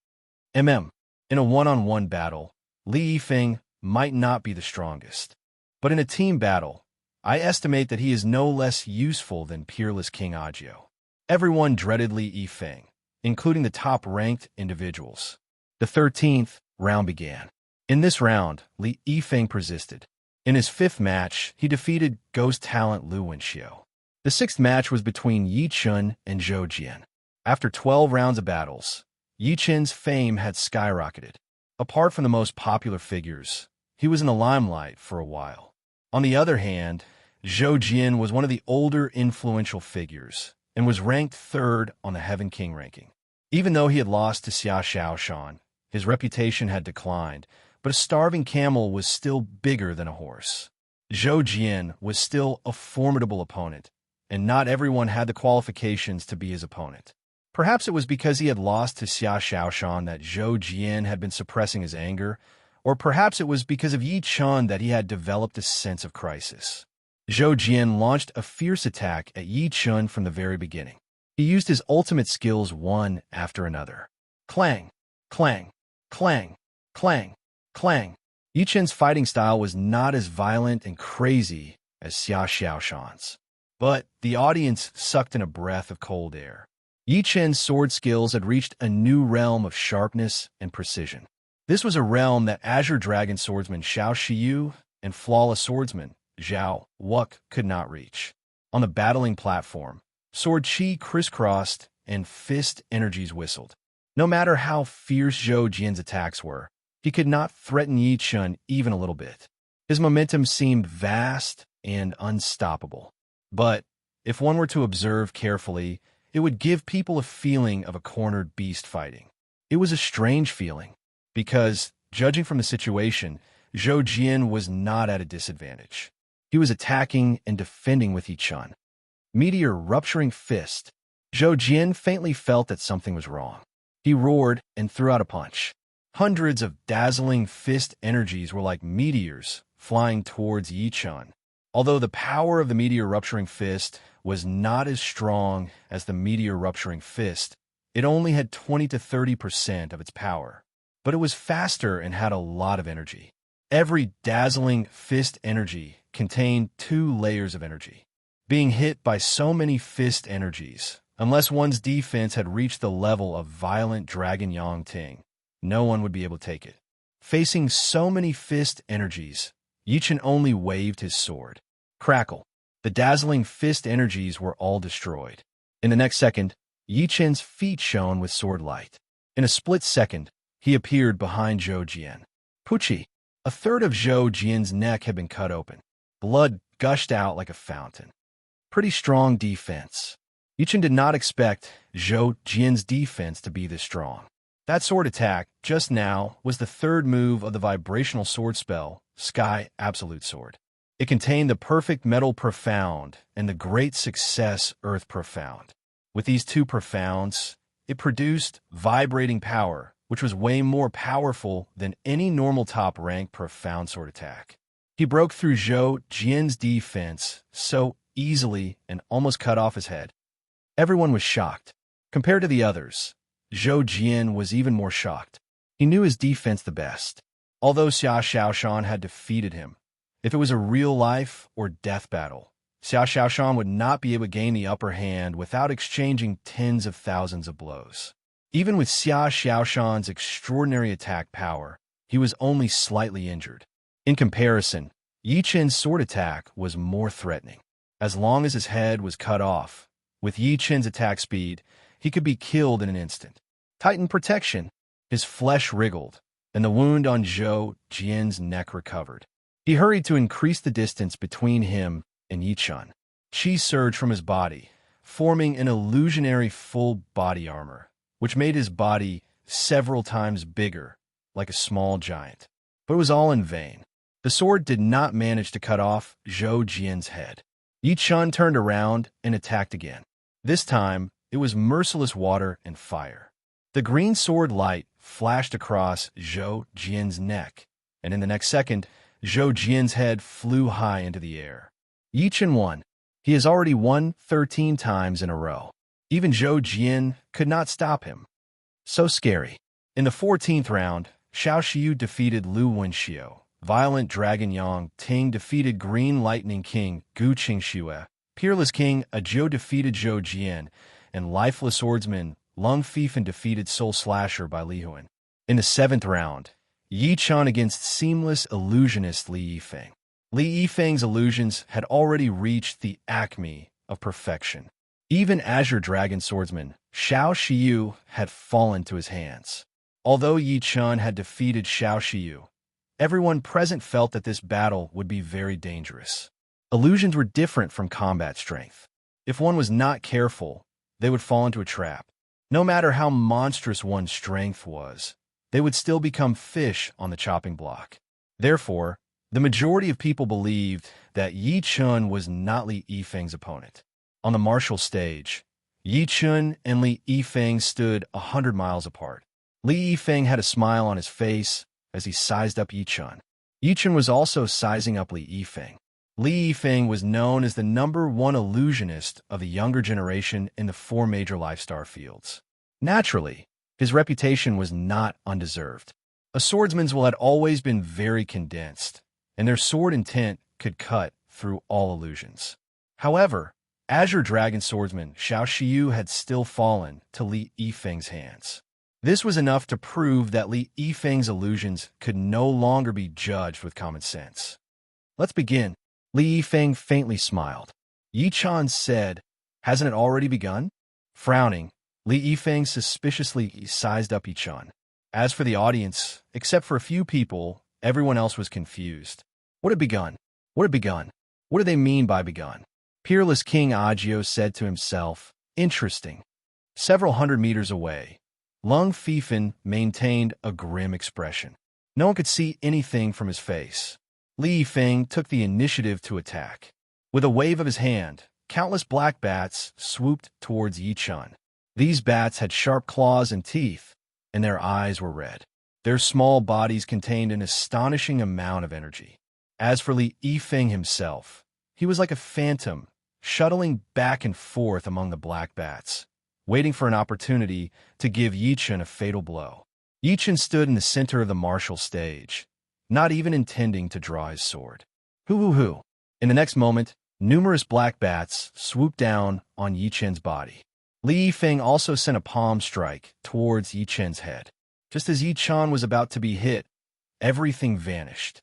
In a one-on-one battle, Li Yifeng might not be the strongest. But in a team battle, I estimate that he is no less useful than peerless King Agio. Everyone dreaded Li Yifeng, including the top-ranked individuals. The 13th round began. In this round, Li Yifeng persisted. In his 5th match, he defeated Ghost talent Lu Wenxiu. The 6th match was between Yi-Chun and Zhou Jian. After 12 rounds of battles, Yi-Chun's fame had skyrocketed. Apart from the most popular figures, he was in the limelight for a while. On the other hand, Zhou Jian was one of the older influential figures and was ranked 3rd on the Heaven King ranking. Even though he had lost to Xia Xiaoshan, his reputation had declined, but a starving camel was still bigger than a horse. Zhou Jian was still a formidable opponent, and not everyone had the qualifications to be his opponent. Perhaps it was because he had lost to Xia Xiaoshan that Zhou Jian had been suppressing his anger, or perhaps it was because of Yi-Chun that he had developed a sense of crisis. Zhou Jian launched a fierce attack at Yi-Chun from the very beginning. He used his ultimate skills one after another. Clang, clang, clang, clang, clang. Yi-Chun's fighting style was not as violent and crazy as Xia Xiaoshan's, but the audience sucked in a breath of cold air. Yi-Chun's sword skills had reached a new realm of sharpness and precision. This was a realm that Azure Dragon swordsman Xiao Shiyu and flawless swordsman Zhao Wuk could not reach. On the battling platform, sword chi crisscrossed and fist energies whistled. No matter how fierce Zhou Jian's attacks were, he could not threaten Yi-Chun even a little bit. His momentum seemed vast and unstoppable. But if one were to observe carefully, it would give people a feeling of a cornered beast fighting. It was a strange feeling, because, judging from the situation, Zhou Jian was not at a disadvantage. He was attacking and defending with Yi-Chun. Meteor rupturing fist. Zhou Jian faintly felt that something was wrong. He roared and threw out a punch. Hundreds of dazzling fist energies were like meteors flying towards Yi-Chun. Although the power of the meteor rupturing fist was not as strong as the meteor rupturing fist, it only had 20 to 30% of its power. But it was faster and had a lot of energy. Every dazzling fist energy contained 2 layers of energy. Being hit by so many fist energies, unless one's defense had reached the level of violent Dragon Yang Ting, no one would be able to take it. Facing so many fist energies, Yichen only waved his sword. Crackle. The dazzling fist energies were all destroyed. In the next second, Yichen's feet shone with sword light. In a split second, he appeared behind Zhou Jian. Pucci. A third of Zhou Jian's neck had been cut open. Blood gushed out like a fountain. Pretty strong defense. Yichen did not expect Zhou Jian's defense to be this strong. That sword attack, just now, was the third move of the vibrational sword spell, Sky Absolute Sword. It contained the perfect Metal Profound and the great success Earth Profound. With these 2 profounds, it produced vibrating power, which was way more powerful than any normal top-rank profound sword attack. He broke through Zhou Jian's defense so easily and almost cut off his head. Everyone was shocked. Compared to the others, Zhou Jian was even more shocked. He knew his defense the best. Although Xia Xiaoshan had defeated him, if it was a real-life or death battle, Xia Xiaoshan would not be able to gain the upper hand without exchanging tens of thousands of blows. Even with Xia Xiaoshan's extraordinary attack power, he was only slightly injured. In comparison, Yichen's sword attack was more threatening. As long as his head was cut off, with Yichen's attack speed, he could be killed in an instant. Titan protection. His flesh wriggled, and the wound on Zhou Jian's neck recovered. He hurried to increase the distance between him and Yichen. Qi surged from his body, forming an illusionary full body armor, which made his body several times bigger, like a small giant. But it was all in vain. The sword did not manage to cut off Zhou Jian's head. Yichen turned around and attacked again. This time, it was merciless water and fire. The green sword light flashed across Zhou Jian's neck, and in the next second, Zhou Jian's head flew high into the air. Yichen won. He has already won 13 times in a row. Even Zhou Jian could not stop him. So scary. In the 14th round, Xiao Xiu defeated Lu Wenxiu. Violent Dragon Yang Ting defeated Green Lightning King Gu Qingxue. Peerless King Ajiu defeated Zhou Jian, and Lifeless Swordsman Lung Fifan defeated Soul Slasher by Li Huan. In the 7th round, Yichen against Seamless Illusionist Li Yifeng. Li Yifeng's illusions had already reached the acme of perfection. Even Azure Dragon Swordsman Xiao Xiu had fallen to his hands. Although Yichen had defeated Xiao Xiu, everyone present felt that this battle would be very dangerous. Illusions were different from combat strength. If one was not careful, they would fall into a trap. No matter how monstrous one's strength was, they would still become fish on the chopping block. Therefore, the majority of people believed that Yichen was not Li Yifeng's opponent. On the martial stage, Yichen and Li Yifeng stood 100 miles apart. Li Yifeng had a smile on his face as he sized up Yichen. Yichen was also sizing up Li Yifeng. Li Yifeng was known as the #1 illusionist of the younger generation in the 4 major lifestar fields. Naturally, his reputation was not undeserved. A swordsman's will had always been very condensed, and their sword intent could cut through all illusions. However, Azure Dragon Swordsman Xiao Xiu had still fallen to Li Yifeng's hands. This was enough to prove that Li Yifeng's illusions could no longer be judged with common sense. Let's begin. Li Yifeng faintly smiled. Yichen said, "Hasn't it already begun?" Frowning, Li Yifeng suspiciously sized up Yichen. As for the audience, except for a few people, everyone else was confused. What had begun? What had begun? What do they mean by begun? Peerless King Agio said to himself, "Interesting." Several hundred meters away, Lung Fifan maintained a grim expression. No one could see anything from his face. Li Yifeng took the initiative to attack. With a wave of his hand, countless black bats swooped towards Yichen. These bats had sharp claws and teeth, and their eyes were red. Their small bodies contained an astonishing amount of energy. As for Li Yifeng himself, he was like a phantom, shuttling back and forth among the black bats, waiting for an opportunity to give Yichen a fatal blow. Yichen stood in the center of the martial stage, not even intending to draw his sword. Hoo-hoo-hoo. In the next moment, numerous black bats swooped down on Yi Chen's body. Li Yifeng also sent a palm strike towards Yi Chen's head. Just as Yi Chen was about to be hit, everything vanished.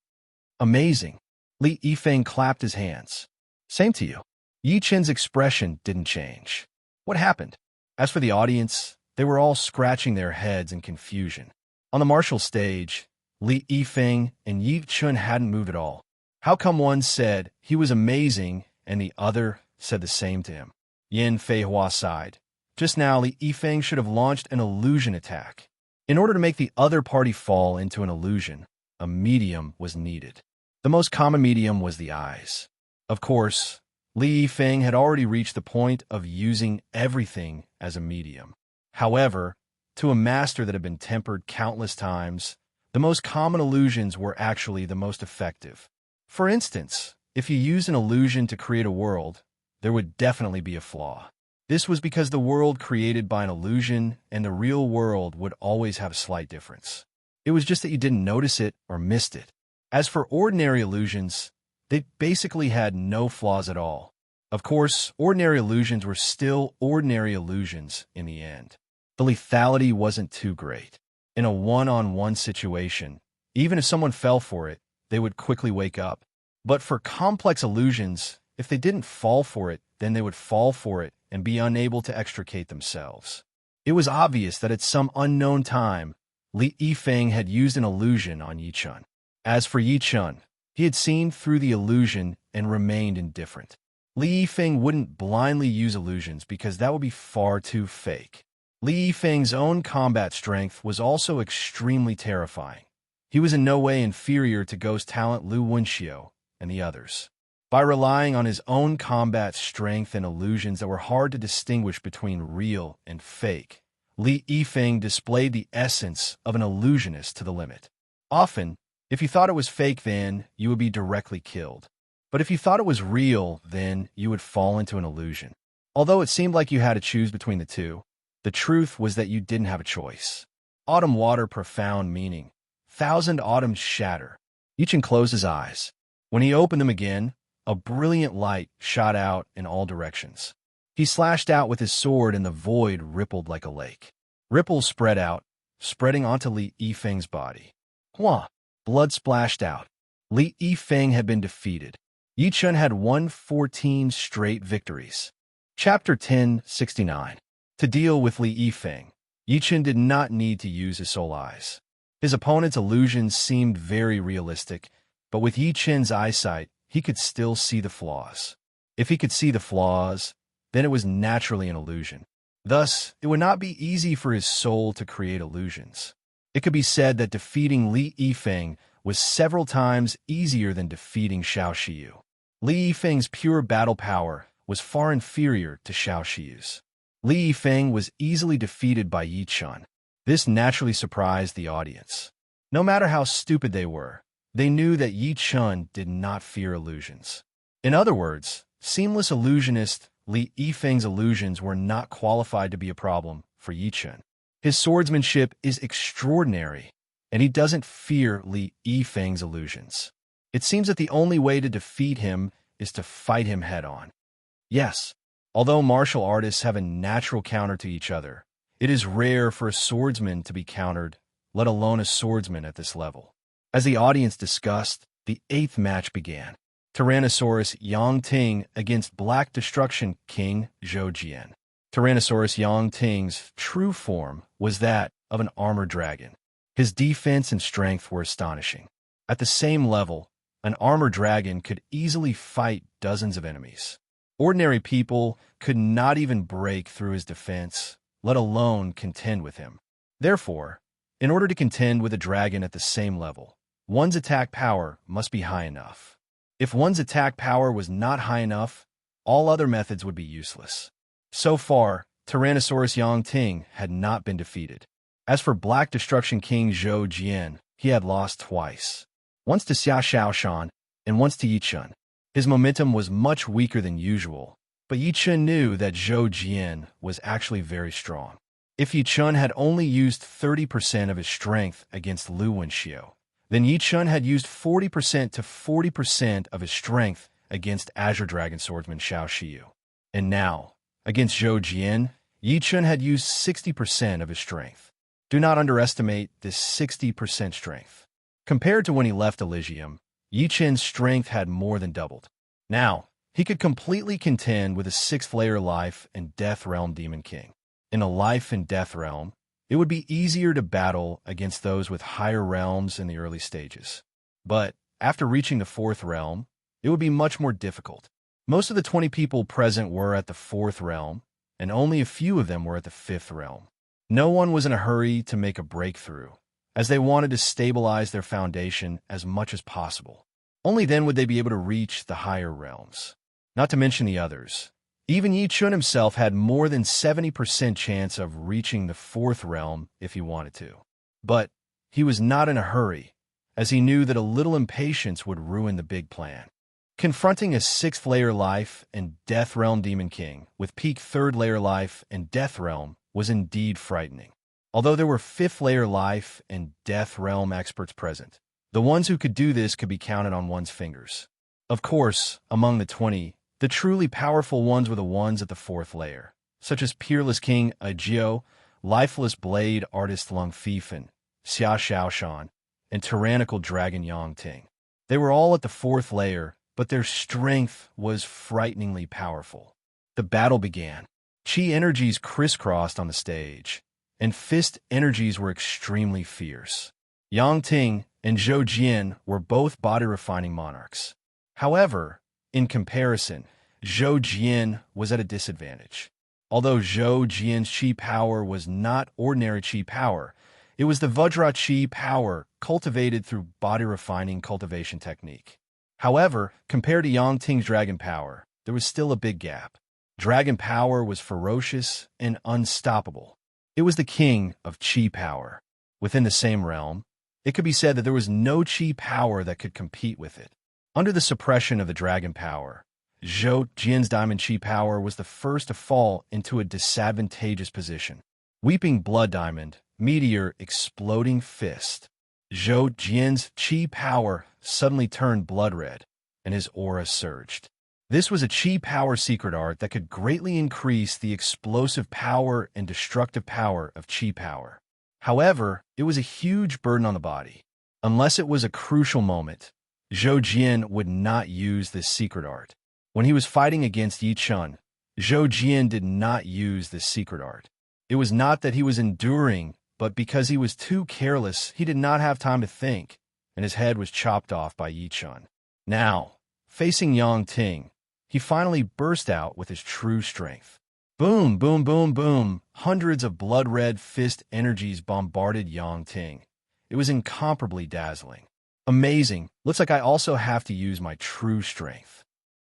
Amazing. Li Yifeng clapped his hands. Same to you. Yi Chen's expression didn't change. What happened? As for the audience, they were all scratching their heads in confusion. On the martial stage, Li Yifeng and Yi Chen hadn't moved at all. How come one said he was amazing and the other said the same to him? Yin Feihua sighed. Just now, Li Yifeng should have launched an illusion attack. In order to make the other party fall into an illusion, a medium was needed. The most common medium was the eyes. Of course, Li Yifeng had already reached the point of using everything as a medium. However, to a master that had been tempered countless times, the most common illusions were actually the most effective. For instance, if you used an illusion to create a world, there would definitely be a flaw. This was because the world created by an illusion and the real world would always have a slight difference. It was just that you didn't notice it or missed it. As for ordinary illusions, they basically had no flaws at all. Of course, ordinary illusions were still ordinary illusions in the end. The lethality wasn't too great. In a one-on-one situation, even if someone fell for it, they would quickly wake up. But for complex illusions, if they didn't fall for it, then they would fall for it and be unable to extricate themselves. It was obvious that at some unknown time, Li Yifeng had used an illusion on Yi Chen. As for Yi Chen, he had seen through the illusion and remained indifferent. Li Yifeng wouldn't blindly use illusions because that would be far too fake. Li Yifeng's own combat strength was also extremely terrifying. He was in no way inferior to ghost talent Lu Wenxiu and the others. By relying on his own combat strength and illusions that were hard to distinguish between real and fake, Li Yifeng displayed the essence of an illusionist to the limit. Often, if you thought it was fake, then you would be directly killed. But if you thought it was real, then you would fall into an illusion. Although it seemed like you had to choose between the two, the truth was that you didn't have a choice. Autumn water, profound meaning. Thousand autumns shatter. Yi Chen closed his eyes. When he opened them again, a brilliant light shot out in all directions. He slashed out with his sword and the void rippled like a lake. Ripples spread out, spreading onto Li Yifeng's body. Hua! Blood splashed out. Li Yifeng had been defeated. Yi Chen had won 14 straight victories. Chapter 1069. To deal with Li Yifeng, Yi Chen did not need to use his soul eyes. His opponent's illusions seemed very realistic, but with Yi Chen's eyesight, he could still see the flaws. If he could see the flaws, then it was naturally an illusion. Thus, it would not be easy for his soul to create illusions. It could be said that defeating Li Yifeng was several times easier than defeating Xiao Shiyu. Li Yifeng's pure battle power was far inferior to Xiao Shiyu's. Li Yifeng was easily defeated by Yi Chen. This naturally surprised the audience. No matter how stupid they were, they knew that Yi Chen did not fear illusions. In other words, seamless illusionist Li Yifeng's illusions were not qualified to be a problem for Yi Chen. His swordsmanship is extraordinary, and he doesn't fear Li Yifeng's illusions. It seems that the only way to defeat him is to fight him head-on. Yes, although martial artists have a natural counter to each other, it is rare for a swordsman to be countered, let alone a swordsman at this level. As the audience discussed, the 8th match began. Tyrannosaurus Yangting against Black Destruction King Zhou Jian. Tyrannosaurus Yangting's true form was that of an armored dragon. His defense and strength were astonishing. At the same level, an armored dragon could easily fight dozens of enemies. Ordinary people could not even break through his defense, let alone contend with him. Therefore, in order to contend with a dragon at the same level, one's attack power must be high enough. If one's attack power was not high enough, all other methods would be useless. So far, Tyrannosaurus Yangting had not been defeated. As for Black Destruction King Zhou Jian, he had lost twice. Once to Xia Shaoshan, and once to Yi Chen. His momentum was much weaker than usual, but Yi Chen knew that Zhou Jian was actually very strong. If Yi Chen had only used 30% of his strength against Lu Wenxiu, Then Yi Chun had used 40% to 40% of his strength against Azure Dragon Swordsman Xiao Shiyu. And now, against Zhou Jian, Yi Chun had used 60% of his strength. Do not underestimate this 60% strength. Compared to when he left Elysium, Yi Chun's strength had more than doubled. Now, he could completely contend with a 6th layer Life and Death Realm Demon King. In a Life and Death Realm, it would be easier to battle against those with higher realms in the early stages. But after reaching the 4th realm, it would be much more difficult. Most of the 20 people present were at the 4th realm, and only a few of them were at the 5th realm. No one was in a hurry to make a breakthrough, as they wanted to stabilize their foundation as much as possible. Only then would they be able to reach the higher realms. Not to mention the others. Even Yi Chun himself had more than 70% chance of reaching the 4th realm if he wanted to. But he was not in a hurry, as he knew that a little impatience would ruin the big plan. Confronting a 6th layer Life and Death Realm Demon King with peak 3rd layer Life and Death Realm was indeed frightening. Although there were 5th layer Life and Death Realm experts present, the ones who could do this could be counted on one's fingers. Of course, among the 20, the truly powerful ones were the ones at the 4th layer, such as Peerless King Agio, Lifeless Blade Artist Lung Fifan, Xia Xiaoshan, and Tyrannical Dragon Yang Ting. They were all at the 4th layer, but their strength was frighteningly powerful. The battle began. Chi energies crisscrossed on the stage, and fist energies were extremely fierce. Yang Ting and Zhou Jian were both body-refining monarchs. However, in comparison, Zhou Jian was at a disadvantage. Although Zhou Jian's chi power was not ordinary chi power, it was the Vajra chi power cultivated through body-refining cultivation technique. However, compared to Yang Ting's dragon power, there was still a big gap. Dragon power was ferocious and unstoppable. It was the king of chi power. Within the same realm, it could be said that there was no chi power that could compete with it. Under the suppression of the dragon power, Zhou Jian's diamond chi power was the first to fall into a disadvantageous position. Weeping Blood Diamond, Meteor Exploding Fist. Zhou Jian's chi power suddenly turned blood red, and his aura surged. This was a chi power secret art that could greatly increase the explosive power and destructive power of chi power. However, it was a huge burden on the body. Unless it was a crucial moment, Zhou Jian would not use this secret art. When he was fighting against Yi Chun, Zhou Jian did not use this secret art. It was not that he was enduring, but because he was too careless, he did not have time to think, and his head was chopped off by Yi Chun. Now, facing Yang Ting, he finally burst out with his true strength. Boom, boom, boom, boom. Hundreds of blood-red fist energies bombarded Yang Ting. It was incomparably dazzling. Amazing. Looks like I also have to use my true strength.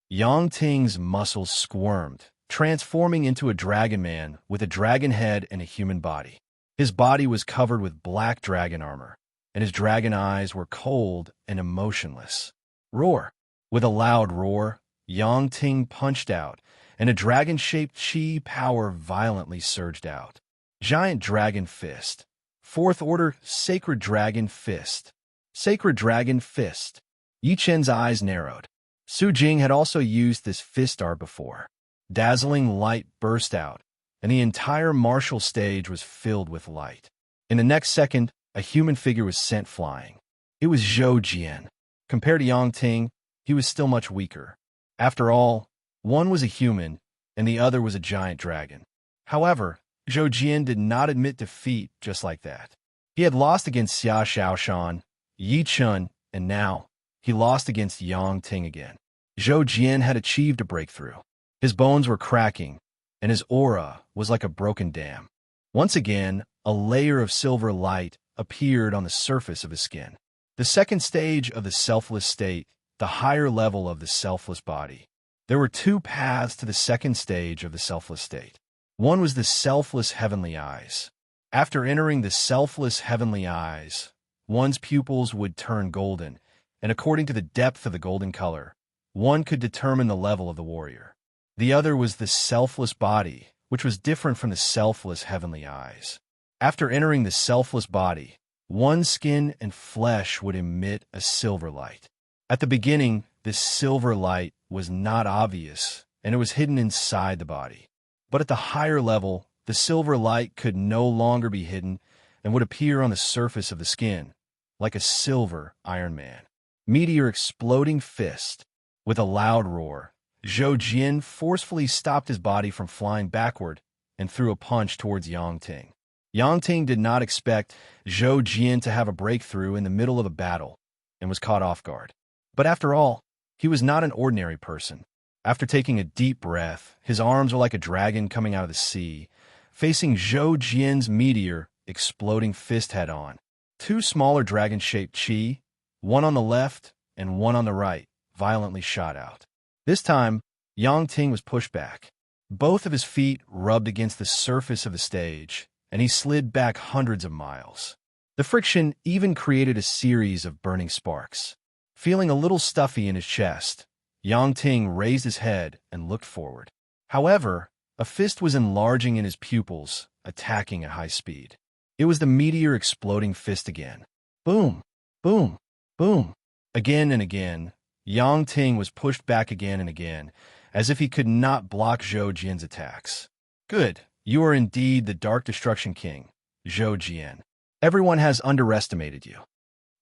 Yang Ting's muscles squirmed, transforming into a dragon man with a dragon head and a human body. His body was covered with black dragon armor, and his dragon eyes were cold and emotionless. Roar! With a loud roar, Yang Ting punched out, and a dragon-shaped chi power violently surged out. Giant Dragon Fist. 4th Order Sacred Dragon Fist. Sacred Dragon Fist. Yi Chen's eyes narrowed. Su Jing had also used this fist art before. Dazzling light burst out, and the entire martial stage was filled with light. In the next second, a human figure was sent flying. It was Zhou Jian. Compared to Yang Ting, he was still much weaker. After all, one was a human, and the other was a giant dragon. However, Zhou Jian did not admit defeat just like that. He had lost against Xia Xiaoshan, Yi Chun, and now he lost against Yang Ting again. Zhou Jian had achieved a breakthrough. His bones were cracking, and his aura was like a broken dam. Once again, a layer of silver light appeared on the surface of his skin. The second stage of the selfless state, the higher level of the selfless body. There were 2 paths to the second stage of the selfless state. One was the selfless heavenly eyes. After entering the selfless heavenly eyes, one's pupils would turn golden, and according to the depth of the golden color, one could determine the level of the warrior. The other was the selfless body, which was different from the selfless heavenly eyes. After entering the selfless body, One skin and flesh would emit a silver light. At the beginning, this silver light was not obvious, and it was hidden inside the body. But at the higher level, the silver light could no longer be hidden and would appear on the surface of the skin, like a silver Iron Man. Meteor exploding fist. With a loud roar, Zhou Jian forcefully stopped his body from flying backward and threw a punch towards Yang Ting. Yang Ting did not expect Zhou Jian to have a breakthrough in the middle of a battle and was caught off guard. But after all, he was not an ordinary person. After taking a deep breath, his arms were like a dragon coming out of the sea, facing Zhou Jian's meteor exploding fist head-on. Two smaller dragon-shaped chi, one on the left and one on the right, violently shot out. This time, Yang Ting was pushed back. Both of his feet rubbed against the surface of the stage, and he slid back hundreds of miles. The friction even created a series of burning sparks. Feeling a little stuffy in his chest, Yang Ting raised his head and looked forward. However, a fist was enlarging in his pupils, attacking at high speed. It was the meteor exploding fist again. Boom, boom, boom. Again and again, Yang Ting was pushed back again and again, as if he could not block Zhou Jian's attacks. Good, you are indeed the Dark Destruction King, Zhou Jian. Everyone has underestimated you.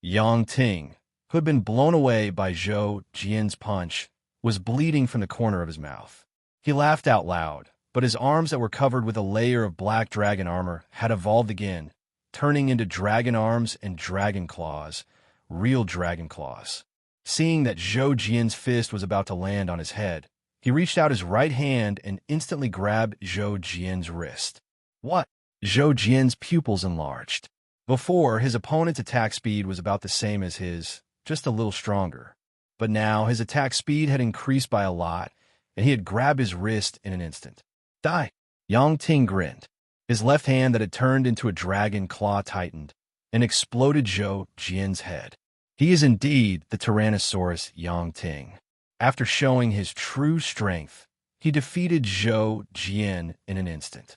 Yang Ting, who had been blown away by Zhou Jian's punch, was bleeding from the corner of his mouth. He laughed out loud, but his arms that were covered with a layer of black dragon armor had evolved again, turning into dragon arms and dragon claws, real dragon claws. Seeing that Zhou Jian's fist was about to land on his head, he reached out his right hand and instantly grabbed Zhou Jian's wrist. What? Zhou Jian's pupils enlarged. Before, his opponent's attack speed was about the same as his, just a little stronger. But now, his attack speed had increased by a lot, and he had grabbed his wrist in an instant. Die! Yang Ting grinned. His left hand that had turned into a dragon claw tightened and exploded Zhou Jian's head. He is indeed the Tyrannosaurus Yang Ting. After showing his true strength, he defeated Zhou Jian in an instant.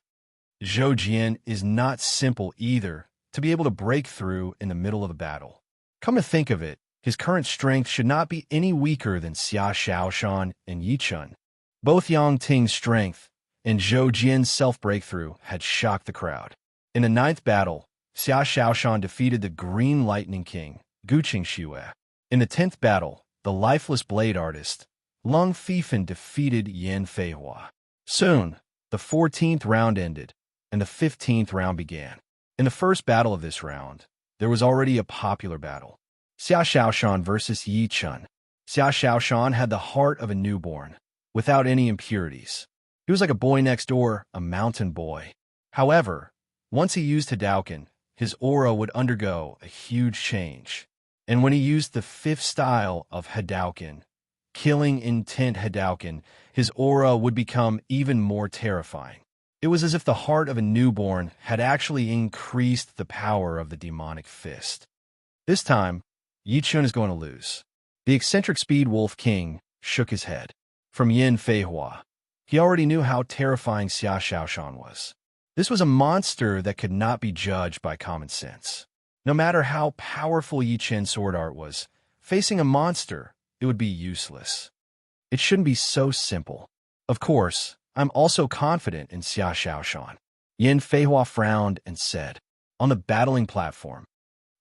Zhou Jian is not simple either to be able to break through in the middle of a battle. Come to think of it, his current strength should not be any weaker than Xia Xiaoshan and Yi Chun. Both Yang Ting's strength and Zhou Jian's self-breakthrough had shocked the crowd. In the 9th battle, Xia Xiaoshan defeated the Green Lightning King, Guqing Xue. In the 10th battle, the lifeless blade artist, Lung Fifan defeated Yan Feihua. Soon, the 14th round ended, and the 15th round began. In the first battle of this round, there was already a popular battle. Xia Xiaoshan versus Yi Chun. Xia Xiaoshan had the heart of a newborn, without any impurities. He was like a boy next door, a mountain boy. However, once he used Hadouken, his aura would undergo a huge change. And when he used the 5th style of Hadouken, Killing Intent Hadouken, his aura would become even more terrifying. It was as if the heart of a newborn had actually increased the power of the demonic fist. This time, Yi Chun is going to lose. The eccentric Speed Wolf King shook his head. From Yan Feihua, he already knew how terrifying Xia Xiaoshan was. This was a monster that could not be judged by common sense. No matter how powerful Yi Chun's sword art was, facing a monster, it would be useless. It shouldn't be so simple. Of course, I'm also confident in Xia Xiaoshan. Yan Feihua frowned and said, on the battling platform,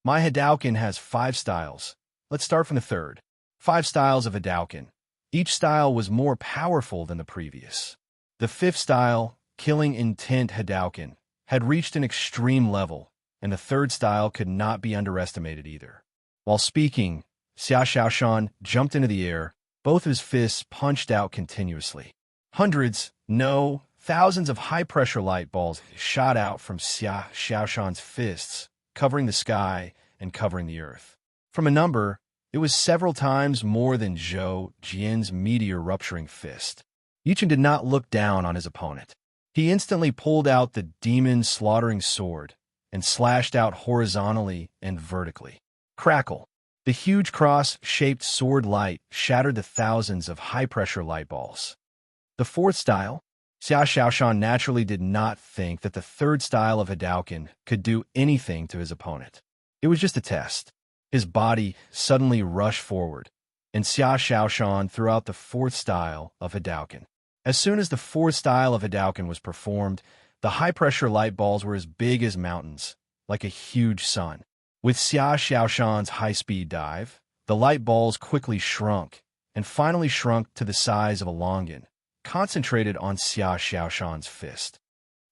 my Hadouken has 5 styles. Let's start from the 3rd. 5 styles of Hadouken. Each style was more powerful than the previous. The 5th style, Killing Intent Hadouken, had reached an extreme level, and the 3rd style could not be underestimated either. While speaking, Xia Xiaoshan jumped into the air, both his fists punched out continuously. Hundreds, no, thousands of high-pressure light balls shot out from Xia Xiaoshan's fists, covering the sky and covering the earth. From a number, it was several times more than Zhou Jian's meteor-rupturing fist. Yi Chun did not look down on his opponent. He instantly pulled out the demon-slaughtering sword and slashed out horizontally and vertically. Crackle! The huge cross-shaped sword light shattered the thousands of high-pressure light balls. The 4th style, Xia Xiaoshan naturally did not think that the 3rd style of Hadouken could do anything to his opponent. It was just a test. His body suddenly rushed forward, and Xia Xiaoshan threw out the fourth style of Hadouken. As soon as the fourth style of Hadouken was performed, the high-pressure light balls were as big as mountains, like a huge sun. With Xia Xiaoshan's high-speed dive, the light balls quickly shrunk, and finally shrunk to the size of a longan, concentrated on Xia Xiaoshan's fist.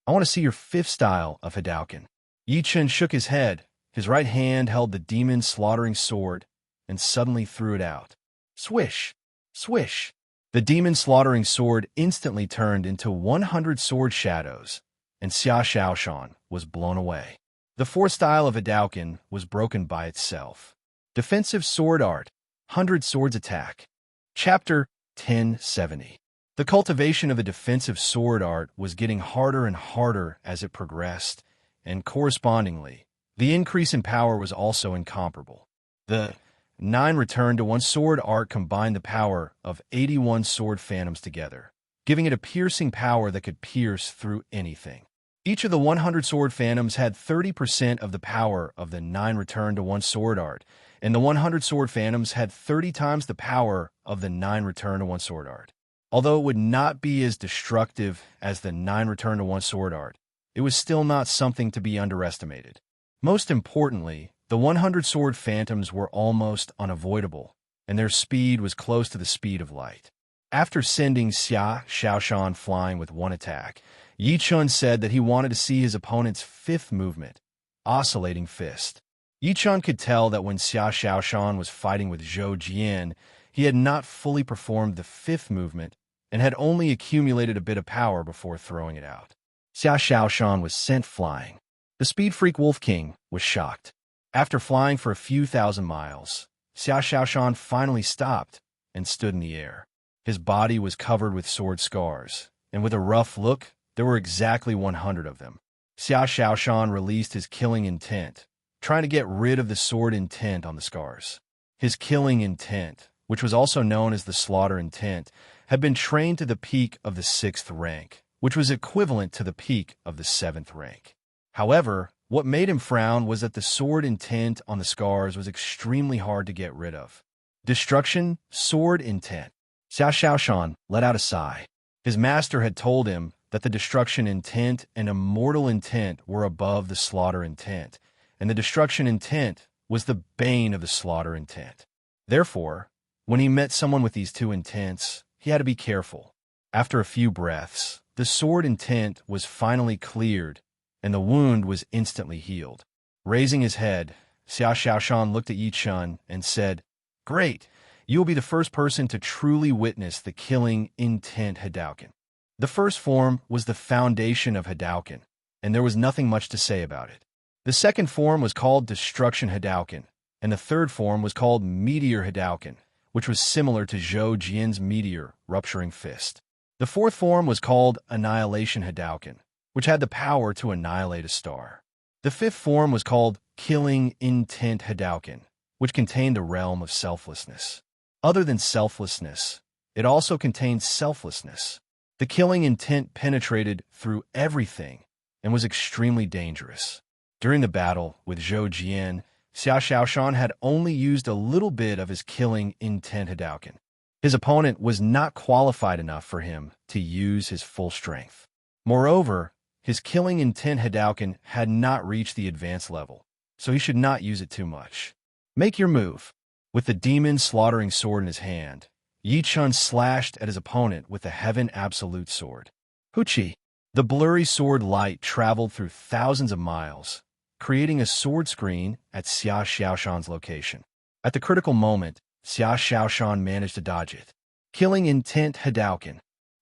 I want to see your fifth style of Hadouken. Yi Chen shook his head. His right hand held the demon slaughtering sword, and suddenly threw it out. Swish! Swish! The demon slaughtering sword instantly turned into 100 sword shadows, and Xia Xiaoshan was blown away. The fourth style of Hadouken was broken by itself. Defensive Sword Art, 100 Swords Attack. Chapter 1070. The cultivation of a defensive sword art was getting harder and harder as it progressed, and correspondingly, the increase in power was also incomparable. The 9 Return to One sword art combined the power of 81 sword phantoms together, giving it a piercing power that could pierce through anything. Each of the 100 sword phantoms had 30% of the power of the 9 Return to One sword art, and the 100 sword phantoms had 30 times the power of the 9 Return to One sword art. Although it would not be as destructive as the 9 Return to One sword art, it was still not something to be underestimated. Most importantly, the 100 sword phantoms were almost unavoidable, and their speed was close to the speed of light. After sending Xia Xiaoshan flying with one attack, Yi Chun said that he wanted to see his opponent's fifth movement, Oscillating Fist. Yi Chun could tell that when Xia Xiaoshan was fighting with Zhou Jian, he had not fully performed the fifth movement and had only accumulated a bit of power before throwing it out. Xia Xiaoshan was sent flying. The Speed Freak Wolf King was shocked. After flying for a few thousand miles, Xia Xiaoshan finally stopped and stood in the air. His body was covered with sword scars, and with a rough look, there were exactly 100 of them. Xia Xiaoshan released his killing intent, trying to get rid of the sword intent on the scars. His killing intent, which was also known as the slaughter intent, had been trained to the peak of the 6th rank, which was equivalent to the peak of the 7th rank. However, what made him frown was that the sword intent on the scars was extremely hard to get rid of. Destruction, sword intent. Xia Xiaoshan let out a sigh. His master had told him that the destruction intent and immortal intent were above the slaughter intent, and the destruction intent was the bane of the slaughter intent. Therefore, when he met someone with these two intents, he had to be careful. After a few breaths, the sword intent was finally cleared, and the wound was instantly healed. Raising his head, Xia Xiaoshan looked at Yi Chun and said, "Great, you will be the first person to truly witness the killing intent Hadouken." The first form was the foundation of Hadouken, and there was nothing much to say about it. The second form was called Destruction Hadouken, and the third form was called Meteor Hadouken, which was similar to Zhou Jian's Meteor Rupturing Fist. The fourth form was called Annihilation Hadouken, which had the power to annihilate a star. The fifth form was called Killing Intent Hadouken, which contained the realm of selflessness. Other than selflessness, it also contained selflessness. The killing intent penetrated through everything and was extremely dangerous. During the battle with Zhou Jian, Xia Xiaoshan had only used a little bit of his killing intent Hadouken. His opponent was not qualified enough for him to use his full strength. Moreover, his killing intent Hadouken had not reached the advanced level, so he should not use it too much. Make your move. With the demon slaughtering sword in his hand, Yi Chun slashed at his opponent with the Heaven Absolute Sword. Huchi! The blurry sword light traveled through thousands of miles, creating a sword screen at Xia Xiaoshan's location. At the critical moment, Xia Xiaoshan managed to dodge it. Killing Intent Hadouken.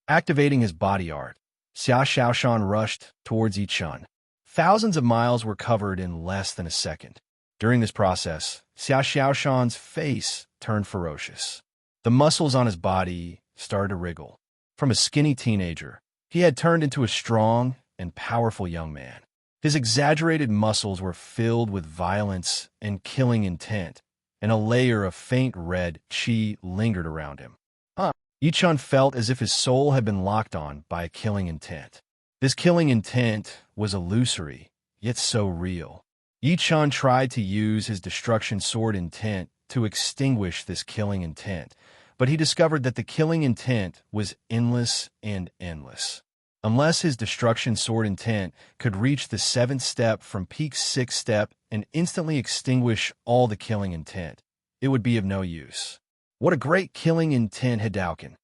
Activating his body art, Xia Xiaoshan rushed towards Yi Chun. Thousands of miles were covered in less than a second. During this process, Xia Xiaoshan's face turned ferocious. The muscles on his body started to wriggle. From a skinny teenager, he had turned into a strong and powerful young man. His exaggerated muscles were filled with violence and killing intent, and a layer of faint red qi lingered around him. Yi Chun felt as if his soul had been locked on by a killing intent. This killing intent was illusory, yet so real. Yi Chun tried to use his destruction sword intent to extinguish this killing intent, but he discovered that the killing intent was endless and endless. Unless his destruction sword intent could reach the 7th step from peak 6th step and instantly extinguish all the killing intent, it would be of no use. What a great killing intent Hadouken!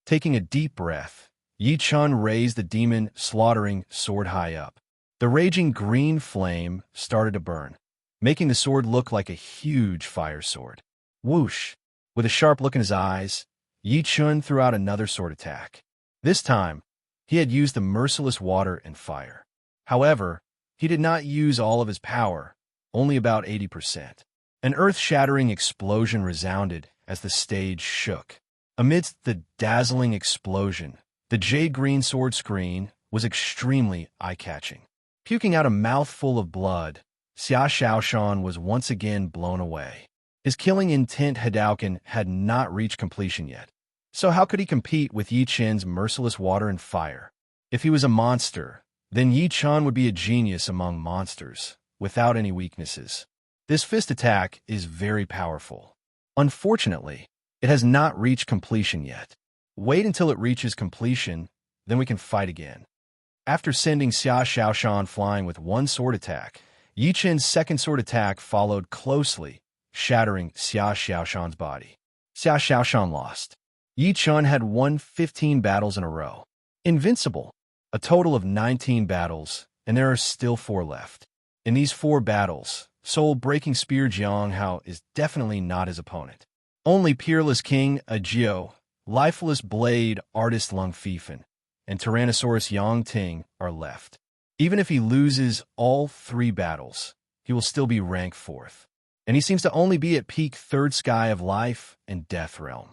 Taking a deep breath, Yi Chun raised the demon slaughtering sword high up. The raging green flame started to burn, making the sword look like a huge fire sword. Whoosh! With a sharp look in his eyes, Yi Chun threw out another sword attack. This time, he had used the merciless water and fire. However, he did not use all of his power, only about 80%. An earth-shattering explosion resounded as the stage shook. Amidst the dazzling explosion, the jade-green sword screen was extremely eye-catching. Puking out a mouthful of blood, Xia Xiaoshan was once again blown away. His killing intent Hadouken had not reached completion yet. So how could he compete with Yi Chun's merciless water and fire? If he was a monster, then Yi Chun would be a genius among monsters, without any weaknesses. This fist attack is very powerful. Unfortunately, it has not reached completion yet. Wait until it reaches completion, then we can fight again. After sending Xia Xiaoshan flying with one sword attack, Yi Chun's second sword attack followed closely, shattering Xia Xiaoshan's body. Xia Xiaoshan lost. Yi Chun had won 15 battles in a row. Invincible. A total of 19 battles, and there are still 4 left. In these 4 battles, soul-breaking spear Jiang Hao is definitely not his opponent. Only Peerless King Ajio, lifeless blade artist Lung Fifan, and Tyrannosaurus Yang Ting are left. Even if he loses all 3 battles, he will still be rank 4th. And he seems to only be at peak 3rd sky of life and death realm.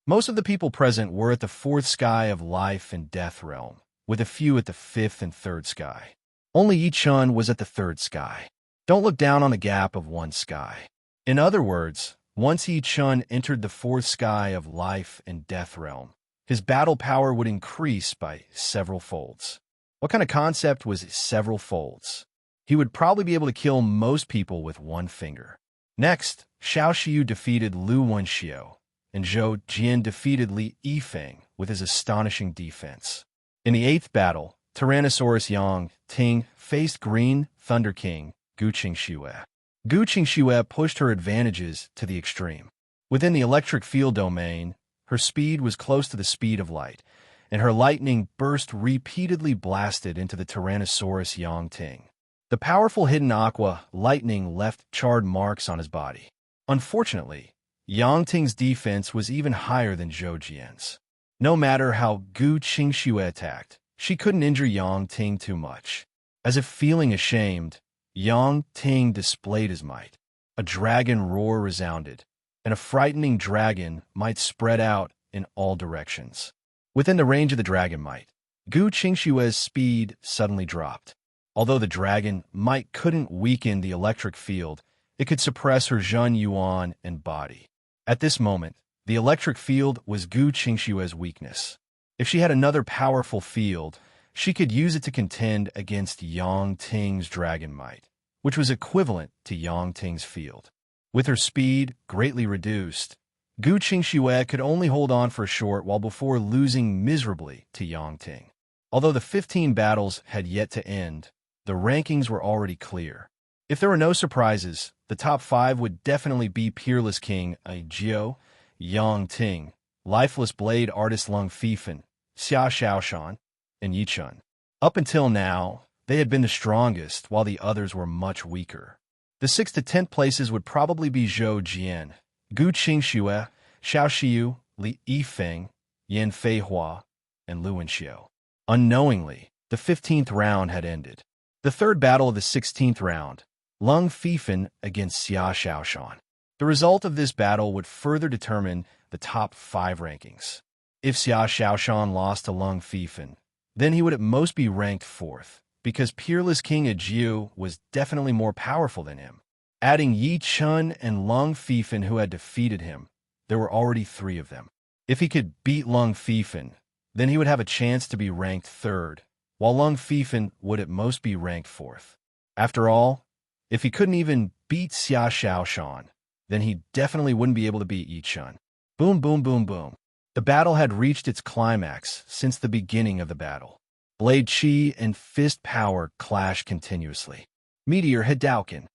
Most of the people present were at the 4th sky of life and death realm, with a few at the 5th and 3rd sky. Only Yi Chun was at the 3rd sky. Don't look down on the gap of 1 sky. In other words, once Yi Chun entered the 4th sky of life and death realm, his battle power would increase by several folds. What kind of concept was several folds? He would probably be able to kill most people with 1 finger. Next, Xiao Xiu defeated Lu Wenxiu, and Zhou Jian defeated Li Yifeng with his astonishing defense. In the 8th battle, Tyrannosaurus Yang Ting faced Green Thunder King Gu Qingxue. Gu Qingxue pushed her advantages to the extreme. Within the electric field domain, her speed was close to the speed of light, and her lightning burst repeatedly blasted into the Tyrannosaurus Yang Ting. The powerful hidden aqua lightning left charred marks on his body. Unfortunately, Yang Ting's defense was even higher than Zhou Jian's. No matter how Gu Qingxue attacked, she couldn't injure Yang Ting too much. As if feeling ashamed, Yang Ting displayed his might. A dragon roar resounded, and a frightening dragon might spread out in all directions. Within the range of the dragon might, Gu Qingxue's speed suddenly dropped. Although the dragon might couldn't weaken the electric field, it could suppress her Zhen Yuan and body. At this moment, the electric field was Gu Qingxue's weakness. If she had another powerful field, she could use it to contend against Yang Ting's dragon might, which was equivalent to Yang Ting's field. With her speed greatly reduced, Gu Qingxue could only hold on for a short while before losing miserably to Yang Ting. Although the 15 battles had yet to end, the rankings were already clear. If there were no surprises, the top 5 would definitely be Peerless King Ajio, Yang Ting, Lifeless Blade Artist Lung Fifan, Xia Xiaoshan, and Yi Chun. Up until now, they had been the strongest, while the others were much weaker. The 6th to 10th places would probably be Zhou Jian, Gu Qingxue, Xiao Xiu, Li Yifeng, Yan Feihua, and Lu Wenxiu. Unknowingly, the 15th round had ended. The 3rd battle of the 16th round, Lung Fifan against Xia Xiaoshan. The result of this battle would further determine the top 5 rankings. If Xia Xiaoshan lost to Lung Fifan, then he would at most be ranked 4th, because Peerless King Ajiu was definitely more powerful than him. Adding Yi Chun and Lung Fifan who had defeated him, there were already 3 of them. If he could beat Lung Fifan, then he would have a chance to be ranked 3rd, while Lung Fifan would at most be ranked 4th. After all, If he couldn't even beat Xia Xiaoshan, then he definitely wouldn't be able to beat Yi Chun. Boom, boom, boom, boom. The battle had reached its climax since the beginning of the battle. Blade chi and fist power clashed continuously. Meteor Hadouken.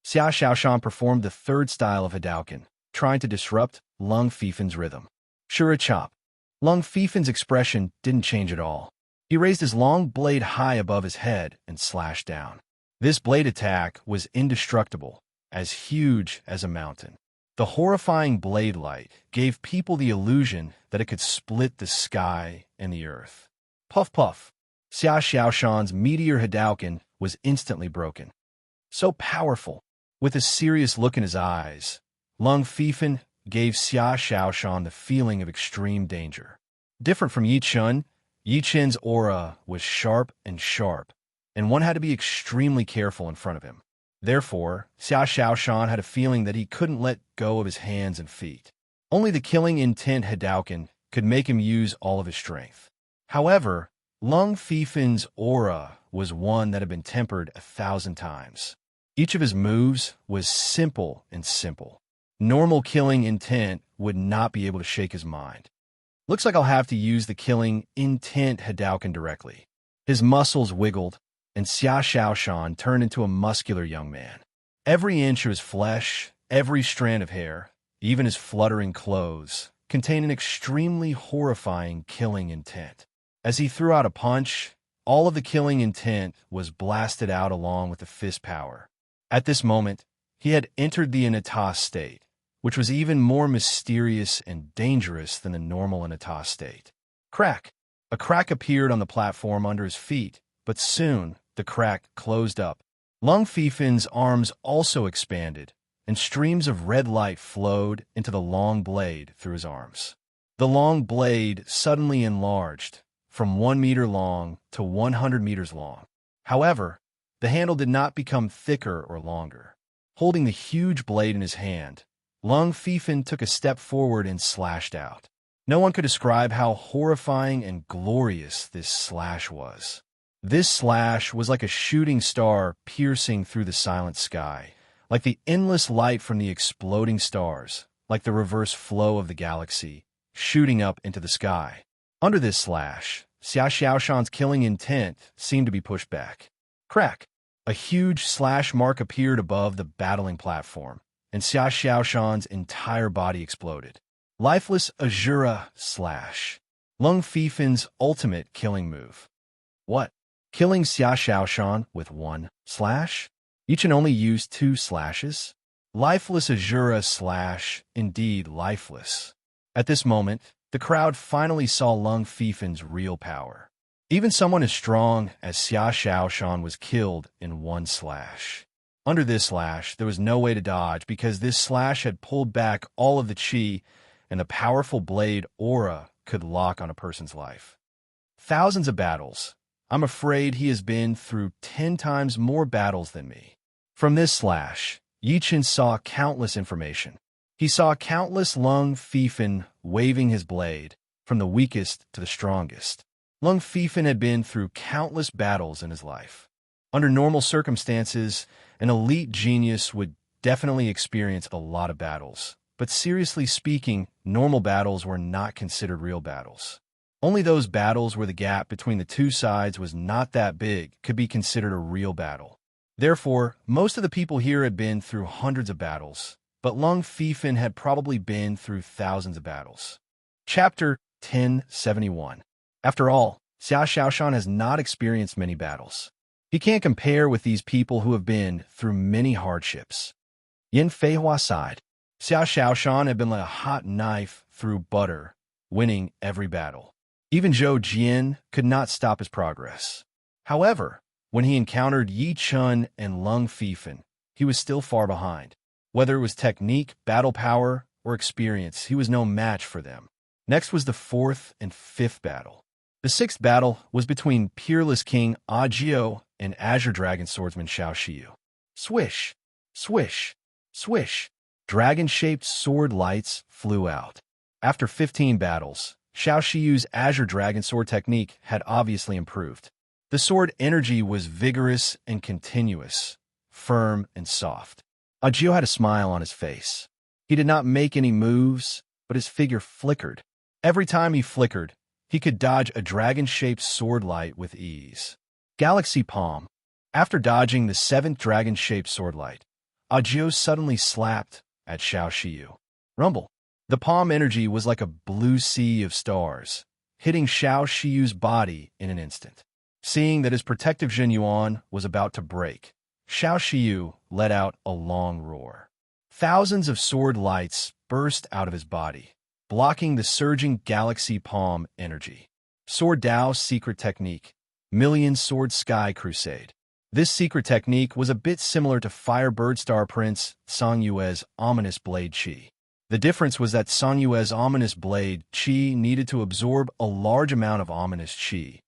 Xia Xiaoshan performed the third style of Hadouken, trying to disrupt Lung Fifan's rhythm. Shura Chop. Lung Fifan's expression didn't change at all. He raised his long blade high above his head and slashed down. This blade attack was indestructible, as huge as a mountain. The horrifying blade light gave people the illusion that it could split the sky and the earth. Puff puff. Xia Xiaoshan's Meteor Hadouken was instantly broken. So powerful. With a serious look in his eyes, Lung Fifan gave Xia Xiaoshan the feeling of extreme danger. Different from Yi Chun, Yi Chun's aura was sharp, and one had to be extremely careful in front of him. Therefore, Xia Xiaoshan had a feeling that he couldn't let go of his hands and feet. Only the killing intent Hadouken could make him use all of his strength. However, Lung Fifan's aura was one that had been tempered 1,000 times. Each of his moves was simple and simple. Normal killing intent would not be able to shake his mind. Looks like I'll have to use the killing intent Hadouken directly. His muscles wiggled, and Xia Xiaoshan turned into a muscular young man. Every inch of his flesh, every strand of hair, even his fluttering clothes, contained an extremely horrifying killing intent. As he threw out a punch, all of the killing intent was blasted out along with the fist power. At this moment, he had entered the Anatas state, which was even more mysterious and dangerous than the normal Anatas state. Crack! A crack appeared on the platform under his feet, but soon the crack closed up. Lung Fifan's arms also expanded, and streams of red light flowed into the long blade through his arms. The long blade suddenly enlarged, from 1 meter long to 100 meters long. However, the handle did not become thicker or longer. Holding the huge blade in his hand, Lung Fifan took a step forward and slashed out. No one could describe how horrifying and glorious this slash was. This slash was like a shooting star piercing through the silent sky, like the endless light from the exploding stars, like the reverse flow of the galaxy, shooting up into the sky. Under this slash, Xia Xiaoshan's killing intent seemed to be pushed back. Crack! A huge slash mark appeared above the battling platform, and Xia Xiaoshan's entire body exploded. Lifeless Azura slash. Lung Fifan's ultimate killing move. What? Killing Xia Xiaoshan with 1 slash? You can only use 2 slashes? Lifeless Azura slash, indeed lifeless. At this moment, the crowd finally saw Lung Fifan's real power. Even someone as strong as Xia Xiaoshan was killed in 1 slash. Under this slash, there was no way to dodge because this slash had pulled back all of the chi, and the powerful blade aura could lock on a person's life. Thousands of battles. I'm afraid he has been through 10 times more battles than me. From this slash, Yi Chun saw countless information. He saw countless Lung Fifan waving his blade, from the weakest to the strongest. Lung Fifan had been through countless battles in his life. Under normal circumstances, an elite genius would definitely experience a lot of battles. But seriously speaking, normal battles were not considered real battles. Only those battles where the gap between the two sides was not that big could be considered a real battle. Therefore, most of the people here had been through hundreds of battles, but Lung Fifan had probably been through thousands of battles. Chapter 1071. After all, Xia Xiaoshan has not experienced many battles. He can't compare with these people who have been through many hardships. Yin Feihua sighed. Xia Xiaoshan had been like a hot knife through butter, winning every battle. Even Zhou Jian could not stop his progress. However, when he encountered Yi Chun and Lung Fifan, he was still far behind. Whether it was technique, battle power, or experience, he was no match for them. Next was the 4th and 5th battle. The 6th battle was between Peerless King Ajio and Azure Dragon Swordsman Xiao Shiyu. Swish, swish, swish. Dragon-shaped sword lights flew out. After 15 battles, Xiao Shiyu's Azure Dragon Sword technique had obviously improved. The sword energy was vigorous and continuous, firm and soft. Audiobook had a smile on his face. He did not make any moves, but his figure flickered. Every time he flickered, he could dodge a dragon-shaped sword light with ease. Galaxy Palm. After dodging the 7th dragon-shaped sword light, Audiobook suddenly slapped at Xiao Shiyu. Rumble. The palm energy was like a blue sea of stars, hitting Xiao Shiyu's body in an instant. Seeing that his protective Zhenyuan was about to break, Xiao Shiyu let out a long roar. Thousands of sword lights burst out of his body, blocking the surging Galaxy Palm energy. Sword Dao's secret technique, Million Sword Sky Crusade. This secret technique was a bit similar to Firebird Star Prince Song Yue's ominous blade Qi. The difference was that Song Yue's ominous blade Qi needed to absorb a large amount of ominous Qi,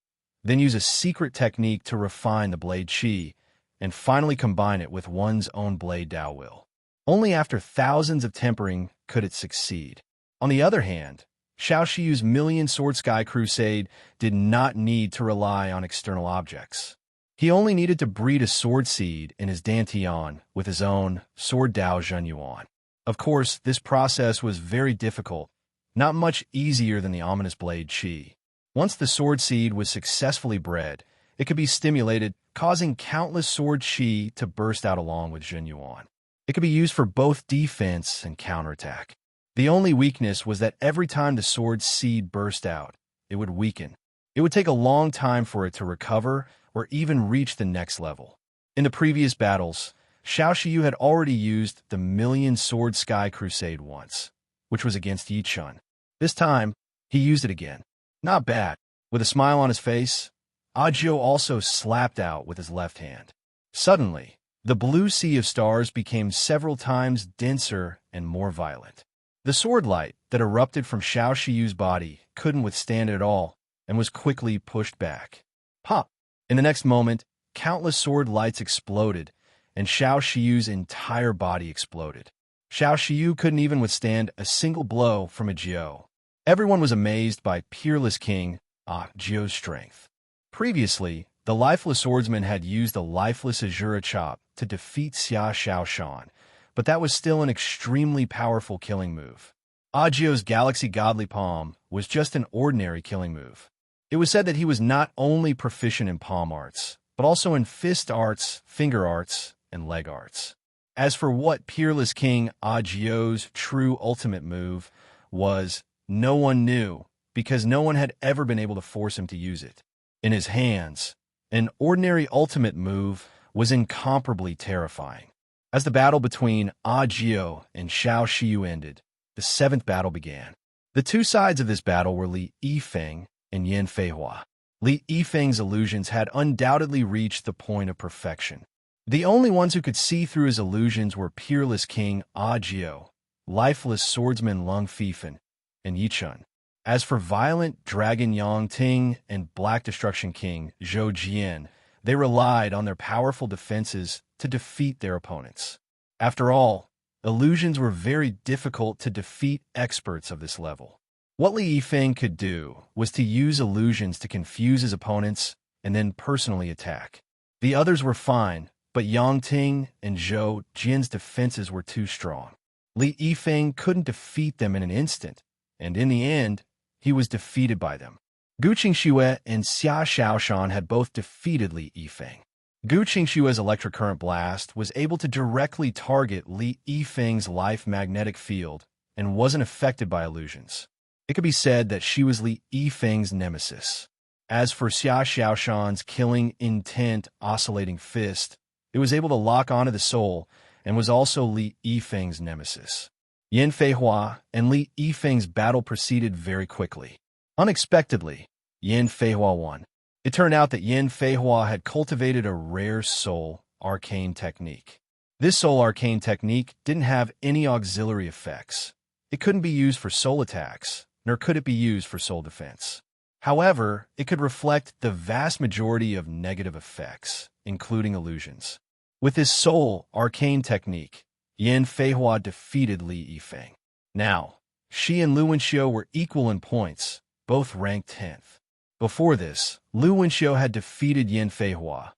then use a secret technique to refine the blade Qi, and finally combine it with one's own blade Dao will. Only after thousands of tempering could it succeed. On the other hand, Xiao Shiyu's Million Sword Sky Crusade did not need to rely on external objects. He only needed to breed a sword seed in his Dantian with his own Sword Dao Zhenyuan. Of course, this process was very difficult, not much easier than the ominous blade Qi. Once the sword seed was successfully bred, it could be stimulated, causing countless sword Qi to burst out along with Zhenyuan. It could be used for both defense and counterattack. The only weakness was that every time the sword seed burst out, it would weaken. It would take a long time for it to recover or even reach the next level. In the previous battles, Xiao Shiyu had already used the Million Sword Sky Crusade once, which was against Yichun. This time, he used it again. Not bad. With a smile on his face, Audiobook also slapped out with his left hand. Suddenly, the blue sea of stars became several times denser and more violent. The sword light that erupted from Xiao Shiyu's body couldn't withstand it at all and was quickly pushed back. Pop! In the next moment, countless sword lights exploded, and Xiao Shiyu's entire body exploded. Xiao Shiyu couldn't even withstand a single blow from Audiobook. Everyone was amazed by Peerless King Audiobook's strength. Previously, the lifeless swordsman had used the lifeless Azura Chop to defeat Xia Xiaoshan, but that was still an extremely powerful killing move. Audiobook's Galaxy Godly Palm was just an ordinary killing move. It was said that he was not only proficient in palm arts, but also in fist arts, finger arts, and leg arts. As for what Peerless King Audiobook's true ultimate move was, no one knew, because no one had ever been able to force him to use it. In his hands, an ordinary ultimate move was incomparably terrifying. As the battle between Audiobook and Xiao Shiyu ended, the 7th battle began. The two sides of this battle were Li Yifeng and Yan Feihua. Li Yifeng's illusions had undoubtedly reached the point of perfection. The only ones who could see through his illusions were Peerless King Audiobook, lifeless swordsman Lung Fifan, and Yichun. As for violent Dragon Yang Ting and Black Destruction King Zhou Jian, they relied on their powerful defenses to defeat their opponents. After all, illusions were very difficult to defeat experts of this level. What Li Yifeng could do was to use illusions to confuse his opponents and then personally attack. The others were fine, but Yang Ting and Zhou Jian's defenses were too strong. Li Yifeng couldn't defeat them in an instant, and in the end, he was defeated by them. Gu Qingxue and Xia Xiaoshan had both defeated Li Yifeng. Gu Qingxue's electric current blast was able to directly target Li Yifeng's life magnetic field and wasn't affected by illusions. It could be said that she was Li Yifeng's nemesis. As for Xia Xiaoshan's killing intent oscillating fist, it was able to lock onto the soul and was also Li Yifeng's nemesis. Yan Feihua and Li Yifeng's battle proceeded very quickly. Unexpectedly, Yan Feihua won. It turned out that Yan Feihua had cultivated a rare soul arcane technique. This soul arcane technique didn't have any auxiliary effects. It couldn't be used for soul attacks, nor could it be used for soul defense. However, it could reflect the vast majority of negative effects, including illusions. With his soul arcane technique, Yan Feihua defeated Li Yifeng. Now, she and Lu Wenxiu were equal in points, both ranked 10th. Before this, Lu Wenxiu had defeated Yan Feihua,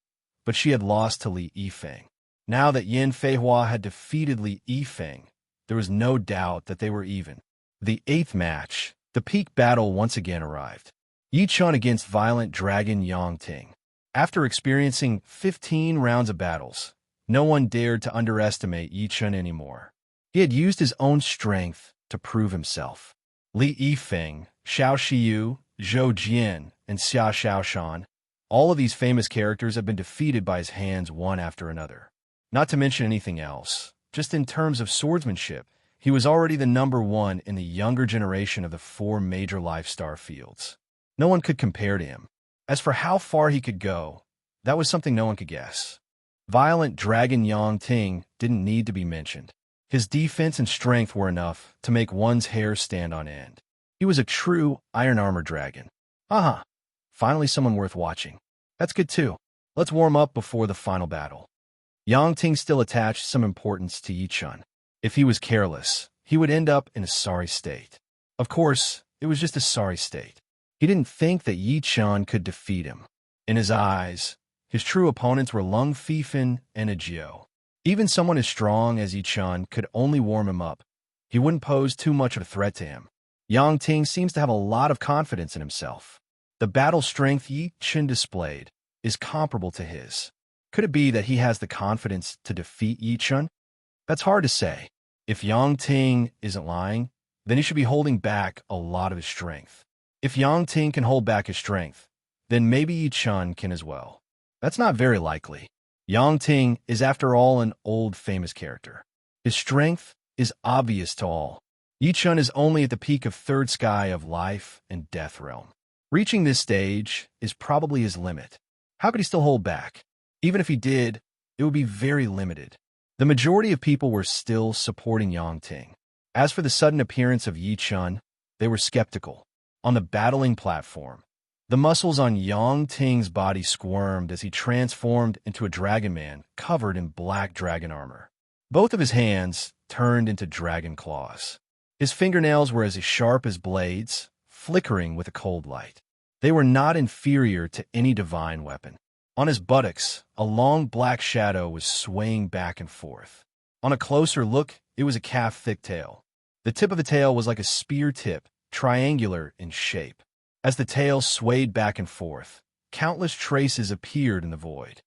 but she had lost to Li Yifeng. Now that Yin Feihua had defeated Li Yifeng, there was no doubt that they were even. The 8th match, the peak battle once again arrived. Yi Chun against Violent Dragon Yang Ting. After experiencing 15 rounds of battles, no one dared to underestimate Yi Chun anymore. He had used his own strength to prove himself. Li Yifeng, Xiao Shiyu, Zhou Jian, and Xia Xiaoshan, all of these famous characters have been defeated by his hands one after another. Not to mention anything else, just in terms of swordsmanship, he was already the #1 in the younger generation of the 4 major life-star fields. No one could compare to him. As for how far he could go, that was something no one could guess. Violent Dragon Yang Ting didn't need to be mentioned. His defense and strength were enough to make one's hair stand on end. He was a true iron armor dragon. Aha! Finally someone worth watching. That's good too. Let's warm up before the final battle. Yang Ting still attached some importance to Yi Chun. If he was careless, he would end up in a sorry state. Of course, it was just a sorry state. He didn't think that Yi Chun could defeat him. In his eyes, his true opponents were Lung Fifan and Ajiu. Even someone as strong as Yi Chun could only warm him up. He wouldn't pose too much of a threat to him. Yang Ting seems to have a lot of confidence in himself. The battle strength Yi Chun displayed is comparable to his. Could it be that he has the confidence to defeat Yi Chun? That's hard to say. If Yang Ting isn't lying, then he should be holding back a lot of his strength. If Yang Ting can hold back his strength, then maybe Yi Chun can as well. That's not very likely. Yang Ting is, after all, an old famous character. His strength is obvious to all. Yi Chun is only at the peak of 3rd sky of life and death realm. Reaching this stage is probably his limit. How could he still hold back? Even if he did, it would be very limited. The majority of people were still supporting Yang Ting. As for the sudden appearance of Yi Chun, they were skeptical. On the battling platform, the muscles on Yang Ting's body squirmed as he transformed into a dragon man covered in black dragon armor. Both of his hands turned into dragon claws. His fingernails were as sharp as blades, flickering with a cold light. They were not inferior to any divine weapon. On his buttocks, a long black shadow was swaying back and forth. On a closer look, it was a calf-thick tail. The tip of the tail was like a spear tip, triangular in shape. As the tail swayed back and forth, countless traces appeared in the void.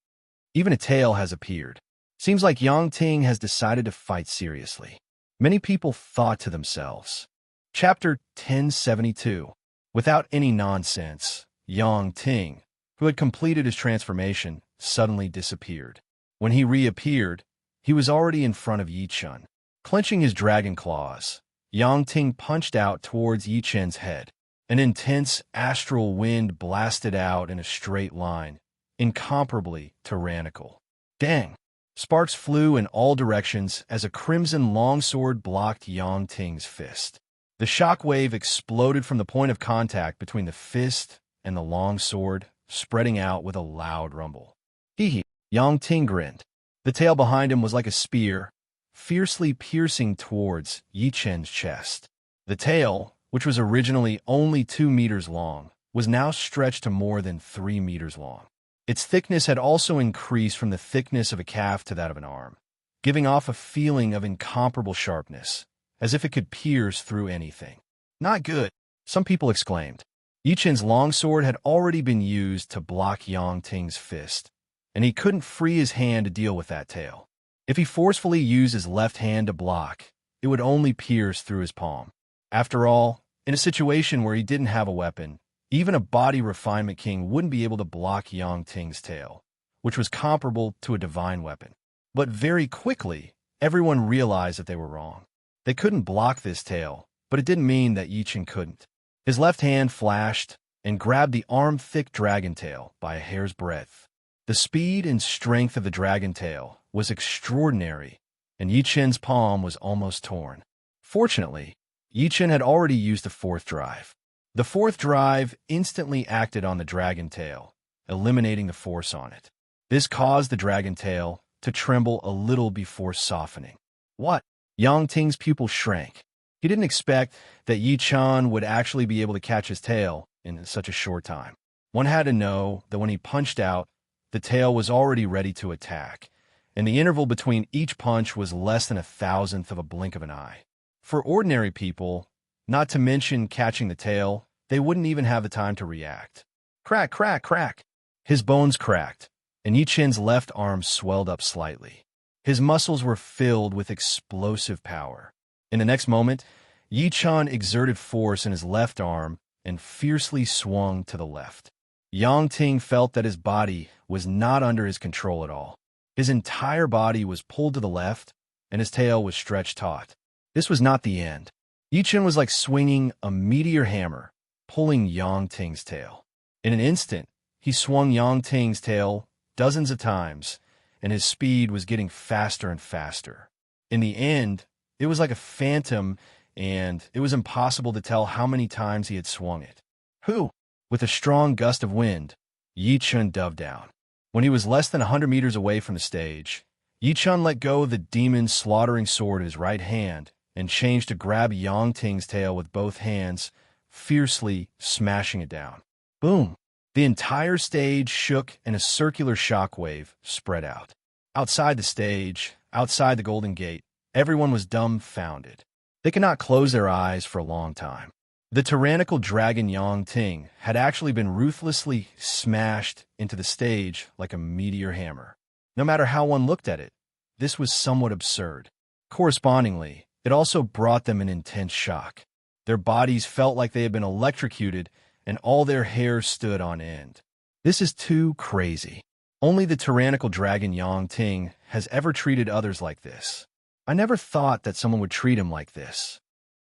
Even a tail has appeared. Seems like Yang Ting has decided to fight seriously. Many people thought to themselves. Chapter 1072. Without any nonsense, Yang Ting, who had completed his transformation, suddenly disappeared. When he reappeared, he was already in front of Yi Chun. Clenching his dragon claws, Yang Ting punched out towards Yi Chun's head. An intense astral wind blasted out in a straight line, incomparably tyrannical. Dang! Sparks flew in all directions as a crimson longsword blocked Yang Ting's fist. The shockwave exploded from the point of contact between the fist and the longsword, spreading out with a loud rumble. Hee. Yang Ting grinned. The tail behind him was like a spear, fiercely piercing towards Yi Chun's chest. The tail, which was originally only 2 meters long, was now stretched to more than 3 meters long. Its thickness had also increased from the thickness of a calf to that of an arm, giving off a feeling of incomparable sharpness, as if it could pierce through anything. Not good, some people exclaimed. Yi Chun's longsword had already been used to block Yang Ting's fist, and he couldn't free his hand to deal with that tail. If he forcefully used his left hand to block, it would only pierce through his palm. After all, in a situation where he didn't have a weapon, even a body refinement king wouldn't be able to block Yang Ting's tail, which was comparable to a divine weapon. But very quickly, everyone realized that they were wrong. They couldn't block this tail, but it didn't mean that Yi Chun couldn't. His left hand flashed and grabbed the arm-thick dragon tail by a hair's breadth. The speed and strength of the dragon tail was extraordinary, and Yi Chun's palm was almost torn. Fortunately, Yi Chun had already used the 4th drive. The 4th drive instantly acted on the dragon tail, eliminating the force on it. This caused the dragon tail to tremble a little before softening. What? Yang Ting's pupil shrank. He didn't expect that Yi Chun would actually be able to catch his tail in such a short time. One had to know that when he punched out, the tail was already ready to attack, and the interval between each punch was less than 1,000th of a blink of an eye. For ordinary people, not to mention catching the tail, they wouldn't even have the time to react. Crack, crack, crack. His bones cracked, and Yi Chen's left arm swelled up slightly. His muscles were filled with explosive power. In the next moment, Yi Chen exerted force in his left arm and fiercely swung to the left. Yang Ting felt that his body was not under his control at all. His entire body was pulled to the left, and his tail was stretched taut. This was not the end. Yi Chen was like swinging a meteor hammer, pulling Yang Ting's tail. In an instant, he swung Yang Ting's tail dozens of times, and his speed was getting faster and faster. In the end, it was like a phantom, and it was impossible to tell how many times he had swung it. Whew! With a strong gust of wind, Yi Chen dove down. When he was less than 100 meters away from the stage, Yi Chen let go of the demon's slaughtering sword in his right hand and changed to grab Yang Ting's tail with both hands, fiercely smashing it down. Boom! The entire stage shook and a circular shockwave spread out. Outside the stage, outside the Golden Gate, everyone was dumbfounded. They could not close their eyes for a long time. The tyrannical dragon Yang Ting had actually been ruthlessly smashed into the stage like a meteor hammer. No matter how one looked at it, this was somewhat absurd. Correspondingly, it also brought them an intense shock. Their bodies felt like they had been electrocuted, and all their hair stood on end. This is too crazy. Only the tyrannical dragon Yang Ting has ever treated others like this. I never thought that someone would treat him like this.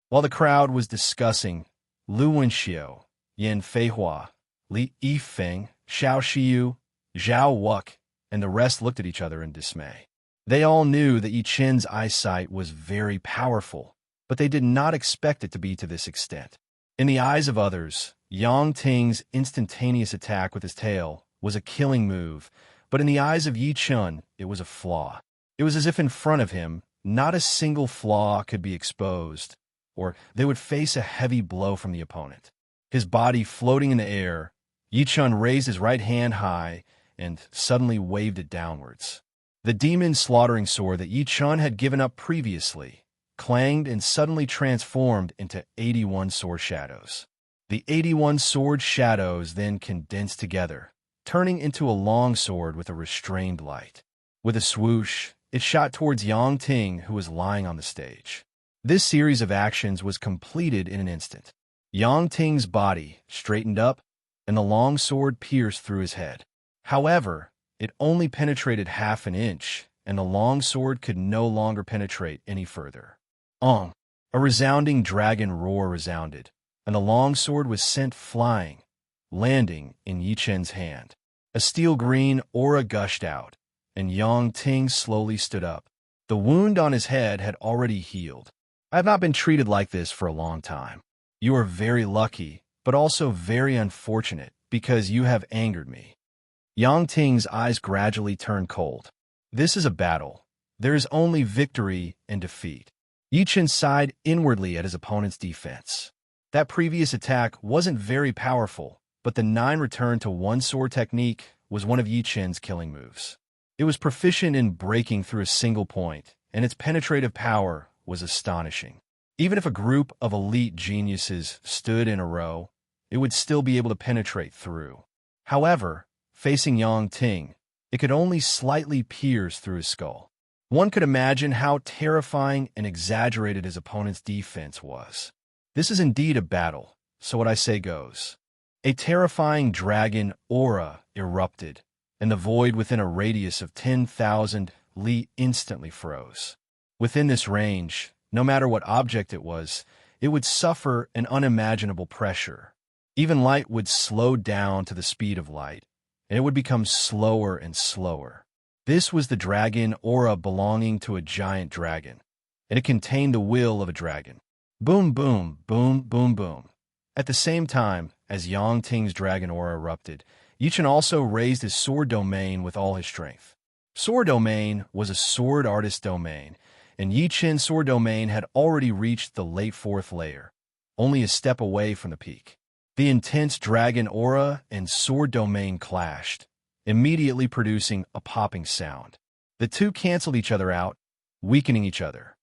While the crowd was discussing, Lu Wenxiu, Yan Feihua, Li Yifeng, Xiao Xiyu, Zhao Wuk, and the rest looked at each other in dismay. They all knew that Yi Chen's eyesight was very powerful, but they did not expect it to be to this extent. In the eyes of others, Yang Ting's instantaneous attack with his tail was a killing move, but in the eyes of Yi Chen, it was a flaw. It was as if in front of him, not a single flaw could be exposed, or they would face a heavy blow from the opponent. His body floating in the air, Yi Chen raised his right hand high and suddenly waved it downwards. The demon slaughtering sword that Yi Chen had given up previously clanged and suddenly transformed into 81 sword shadows. The 81 sword shadows then condensed together, turning into a long sword with a restrained light. With a swoosh, it shot towards Yang Ting, who was lying on the stage. This series of actions was completed in an instant. Yang Ting's body straightened up, and the long sword pierced through his head. However, it only penetrated half an inch, and the long sword could no longer penetrate any further. A resounding dragon roar resounded, and the long sword was sent flying, landing in Yi Chen's hand. A steel-green aura gushed out, and Yang Ting slowly stood up. The wound on his head had already healed. I have not been treated like this for a long time. You are very lucky, but also very unfortunate, because you have angered me. Yang Ting's eyes gradually turned cold. This is a battle. There is only victory and defeat. Yi Chen sighed inwardly at his opponent's defense. That previous attack wasn't very powerful, but the 9 return to 1 sword technique was one of Yi Chen's killing moves. It was proficient in breaking through a single point, and its penetrative power was astonishing. Even if a group of elite geniuses stood in a row, it would still be able to penetrate through. However, facing Yang Ting, it could only slightly pierce through his skull. One could imagine how terrifying and exaggerated his opponent's defense was. This is indeed a battle, so what I say goes. A terrifying dragon aura erupted, and the void within a radius of 10,000 li instantly froze. Within this range, no matter what object it was, it would suffer an unimaginable pressure. Even light would slow down to the speed of light, and it would become slower and slower. This was the dragon aura belonging to a giant dragon, and it contained the will of a dragon. Boom, boom, boom, boom, boom. At the same time as Yang Ting's dragon aura erupted, Yi Chen also raised his sword domain with all his strength. Sword domain was a sword artist domain, and Yi Chen's sword domain had already reached the late 4th layer, only a step away from the peak. The intense dragon aura and sword domain clashed, immediately producing a popping sound. The two canceled each other out, weakening each other.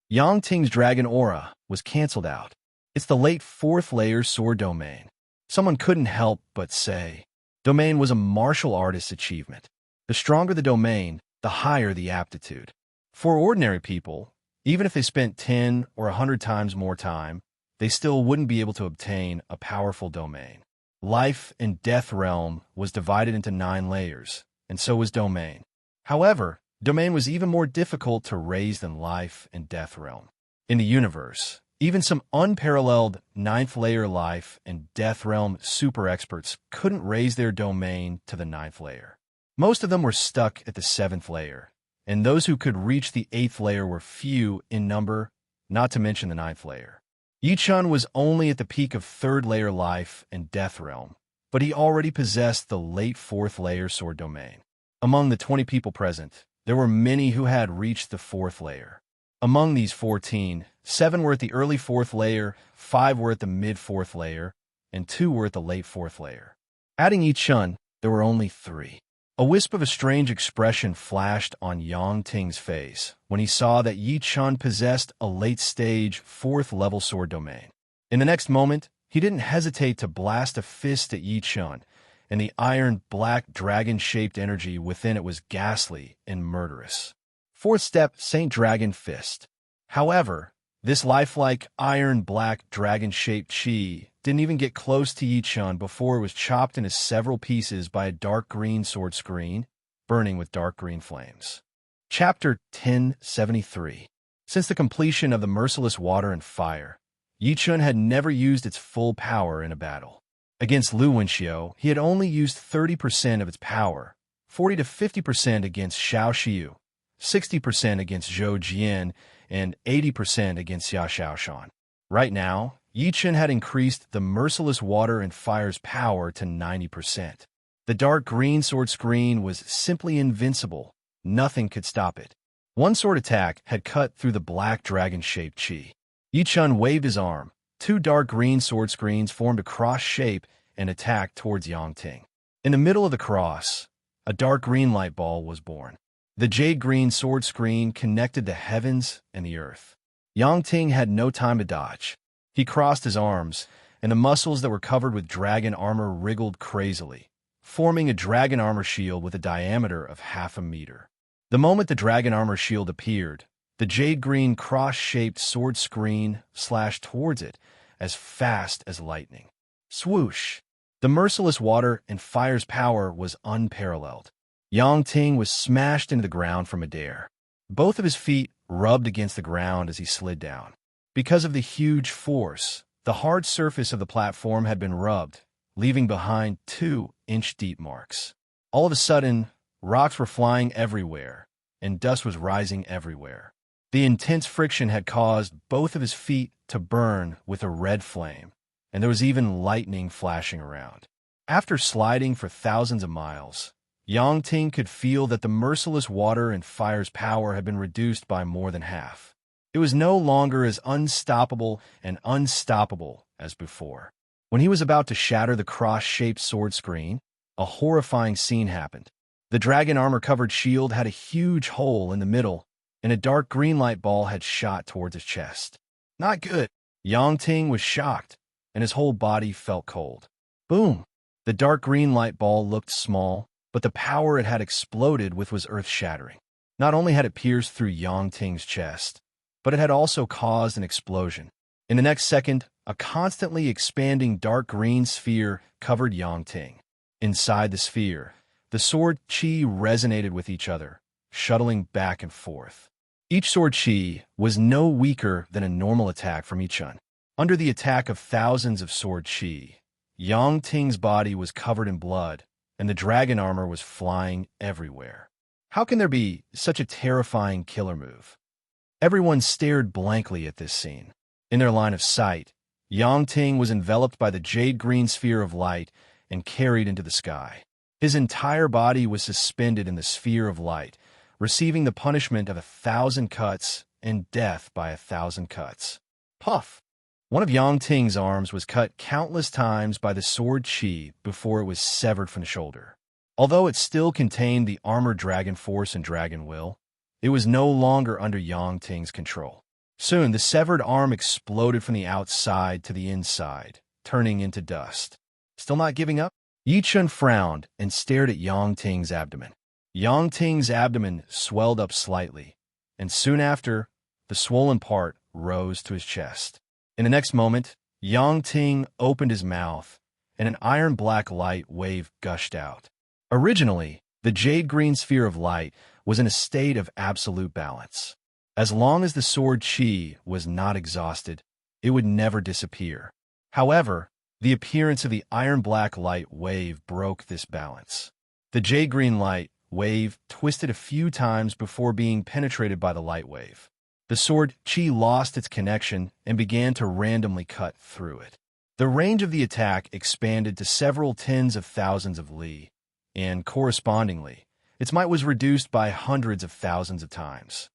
Yang Ting's dragon aura was canceled out. It's the late 4th layer sword domain. Someone couldn't help but say. Domain was a martial artist's achievement. The stronger the domain, the higher the aptitude. For ordinary people, even if they spent 10 or 100 times more time, they still wouldn't be able to obtain a powerful domain. Life and Death Realm was divided into 9 layers, and so was Domain. However, Domain was even more difficult to raise than Life and Death Realm. In the universe, even some unparalleled 9th layer Life and Death Realm super experts couldn't raise their domain to the 9th layer. Most of them were stuck at the 7th layer, and those who could reach the 8th layer were few in number, not to mention the 9th layer. Yichun was only at the peak of 3rd layer Life and Death Realm, but he already possessed the late 4th layer sword domain. Among the 20 people present, there were many who had reached the 4th layer. Among these 14, 7 were at the early 4th layer, 5 were at the mid 4th layer, and 2 were at the late 4th layer. Adding Yichun, there were only 3. A wisp of a strange expression flashed on Yang Ting's face when he saw that Yichun possessed a late-stage 4th level sword domain. In the next moment, he didn't hesitate to blast a fist at Yichun, and the iron-black dragon-shaped energy within it was ghastly and murderous. 4th step, Saint Dragon Fist. However, this lifelike iron-black dragon-shaped chi didn't even get close to Yichun before it was chopped into several pieces by a dark green sword screen, burning with dark green flames. Chapter 1073. Since the completion of the Merciless Water and Fire, Yichun had never used its full power in a battle. Against Lu Wenxiu, he had only used 30% of its power, 40 to 50% against Xiao Xiu, 60% against Zhou Jian, and 80% against Xia Xiaoshan. Right now, Yichun had increased the Merciless Water and Fire's power to 90%. The dark green sword screen was simply invincible. Nothing could stop it. One sword attack had cut through the black dragon-shaped chi. Yichun waved his arm. 2 dark green sword screens formed a cross shape and attacked towards Yang Ting. In the middle of the cross, a dark green light ball was born. The jade green sword screen connected the heavens and the earth. Yang Ting had no time to dodge. He crossed his arms, and the muscles that were covered with dragon armor wriggled crazily, forming a dragon armor shield with a diameter of 0.5 meter. The moment the dragon armor shield appeared, the jade-green cross-shaped sword screen slashed towards it as fast as lightning. Swoosh! The Merciless Water and Fire's power was unparalleled. Yang Ting was smashed into the ground from midair. Both of his feet rubbed against the ground as he slid down. Because of the huge force, the hard surface of the platform had been rubbed, leaving behind 2-inch-deep marks. All of a sudden, rocks were flying everywhere, and dust was rising everywhere. The intense friction had caused both of his feet to burn with a red flame, and there was even lightning flashing around. After sliding for thousands of miles, Yang Ting could feel that the Merciless Water and Fire's power had been reduced by more than half. It was no longer as unstoppable and unstoppable as before. When he was about to shatter the cross-shaped sword screen, a horrifying scene happened. The dragon armor-covered shield had a huge hole in the middle, and a dark green light ball had shot towards his chest. Not good. Yang Ting was shocked, and his whole body felt cold. Boom! The dark green light ball looked small, but the power it had exploded with was earth-shattering. Not only had it pierced through Yang Ting's chest, but it had also caused an explosion. In the next second, a constantly expanding dark green sphere covered Yang Ting. Inside the sphere, the sword chi resonated with each other, shuttling back and forth. Each sword chi was no weaker than a normal attack from Yichun. Under the attack of thousands of sword chi, Yang Ting's body was covered in blood, and the dragon armor was flying everywhere. How can there be such a terrifying killer move? Everyone stared blankly at this scene. In their line of sight, Yang Ting was enveloped by the jade-green sphere of light and carried into the sky. His entire body was suspended in the sphere of light, receiving the punishment of 1,000 cuts and death by 1,000 cuts. Puff! One of Yang Ting's arms was cut countless times by the sword chi before it was severed from the shoulder. Although it still contained the armored dragon force and dragon will, it was no longer under Yang Ting's control. Soon, the severed arm exploded from the outside to the inside, turning into dust. Still not giving up? Yi Chun frowned and stared at Yang Ting's abdomen. Yang Ting's abdomen swelled up slightly, and soon after, the swollen part rose to his chest. In the next moment, Yang Ting opened his mouth, and an iron-black light wave gushed out. Originally, the jade-green sphere of light was in a state of absolute balance. As long as the sword qi was not exhausted, it would never disappear. However, the appearance of the iron-black light wave broke this balance. The jade-green light wave twisted a few times before being penetrated by the light wave. The sword qi lost its connection and began to randomly cut through it. The range of the attack expanded to several tens of thousands of li, and correspondingly, its might was reduced by hundreds of thousands of times.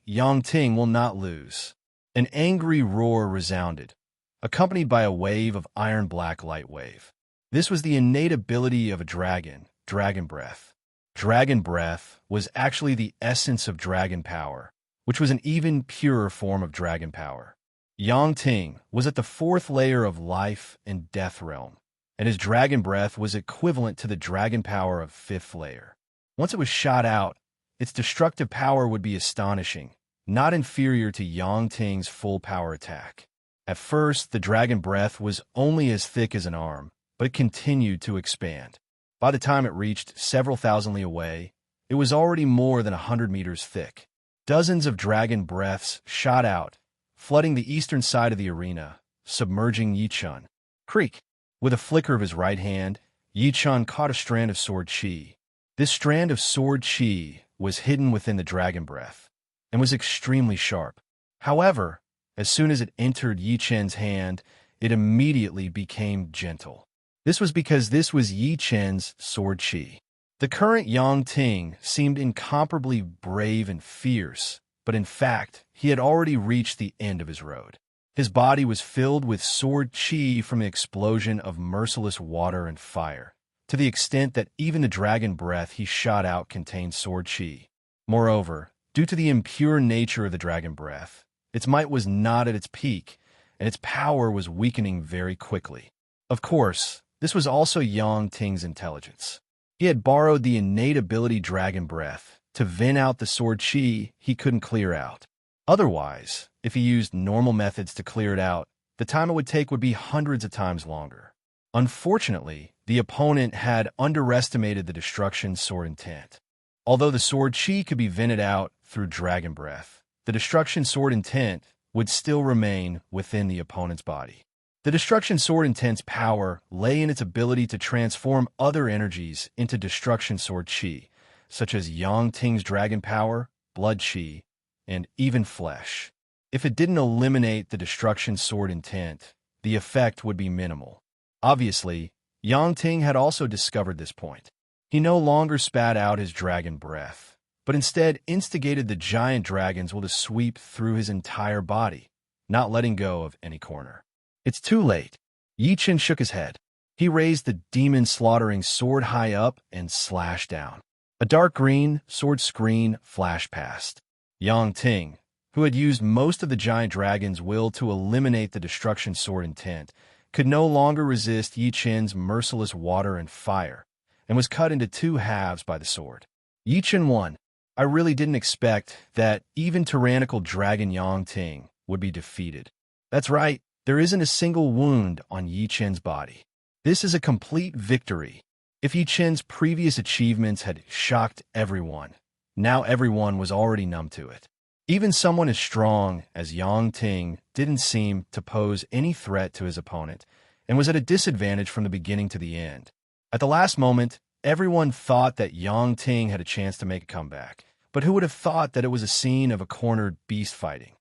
Yang Ting will not lose. An angry roar resounded, accompanied by a wave of iron-black light wave. This was the innate ability of a dragon, dragon breath. Dragon breath was actually the essence of dragon power, which was an even purer form of dragon power. Yang Ting was at the fourth layer of life and death realm, and his dragon breath was equivalent to the dragon power of fifth layer. Once it was shot out, its destructive power would be astonishing, not inferior to Yang Ting's full power attack. At first, the dragon breath was only as thick as an arm, but it continued to expand. By the time it reached several thousand li away, it was already more than 100 meters thick. Dozens of dragon breaths shot out, flooding the eastern side of the arena, submerging Yi Chun. Creak! With a flicker of his right hand, Yi Chun caught a strand of sword qi. This strand of sword qi was hidden within the dragon breath, and was extremely sharp. However, as soon as it entered Yi Chun's hand, it immediately became gentle. This was because this was Yi Chun's sword qi. The current Yang Ting seemed incomparably brave and fierce, but in fact, he had already reached the end of his road. His body was filled with sword qi from the explosion of merciless water and fire, to the extent that even the dragon breath he shot out contained sword qi. Moreover, due to the impure nature of the dragon breath, its might was not at its peak, and its power was weakening very quickly. Of course, this was also Yang Ting's intelligence. He had borrowed the innate ability dragon breath to vent out the sword qi he couldn't clear out. Otherwise, if he used normal methods to clear it out, the time it would take would be hundreds of times longer. Unfortunately, the opponent had underestimated the destruction sword intent. Although the sword qi could be vented out through dragon breath, the destruction sword intent would still remain within the opponent's body. The destruction sword intent's power lay in its ability to transform other energies into destruction sword qi, such as Yang Ting's dragon power, blood qi, and even flesh. If it didn't eliminate the destruction sword intent, the effect would be minimal. Obviously, Yang Ting had also discovered this point. He no longer spat out his dragon breath, but instead instigated the giant dragon's will to sweep through his entire body, not letting go of any corner. It's too late. Yi Chun shook his head. He raised the demon-slaughtering sword high up and slashed down. A dark green sword screen flashed past. Yang Ting, who had used most of the giant dragon's will to eliminate the destruction sword intent, could no longer resist Yi Chun's merciless water and fire, and was cut into two halves by the sword. Yi Chun won. I really didn't expect that even tyrannical dragon Yang Ting would be defeated. That's right. There isn't a single wound on Yi Chun's body. This is a complete victory. If Yi Chun's previous achievements had shocked everyone, now everyone was already numb to it. Even someone as strong as Yang Ting didn't seem to pose any threat to his opponent, and was at a disadvantage from the beginning to the end. At the last moment, everyone thought that Yang Ting had a chance to make a comeback, but who would have thought that it was a scene of a cornered beast fighting?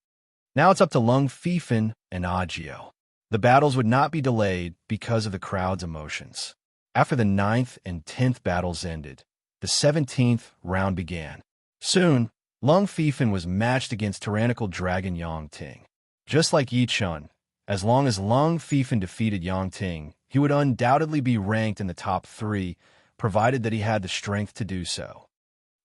Now it's up to Lung Fifan and Agio. The battles would not be delayed because of the crowd's emotions. After the 9th and 10th battles ended, the 17th round began. Soon, Lung Fifan was matched against tyrannical dragon Yang Ting. Just like Yi Chun, as long as Lung Fifan defeated Yang Ting, he would undoubtedly be ranked in the top 3, provided that he had the strength to do so.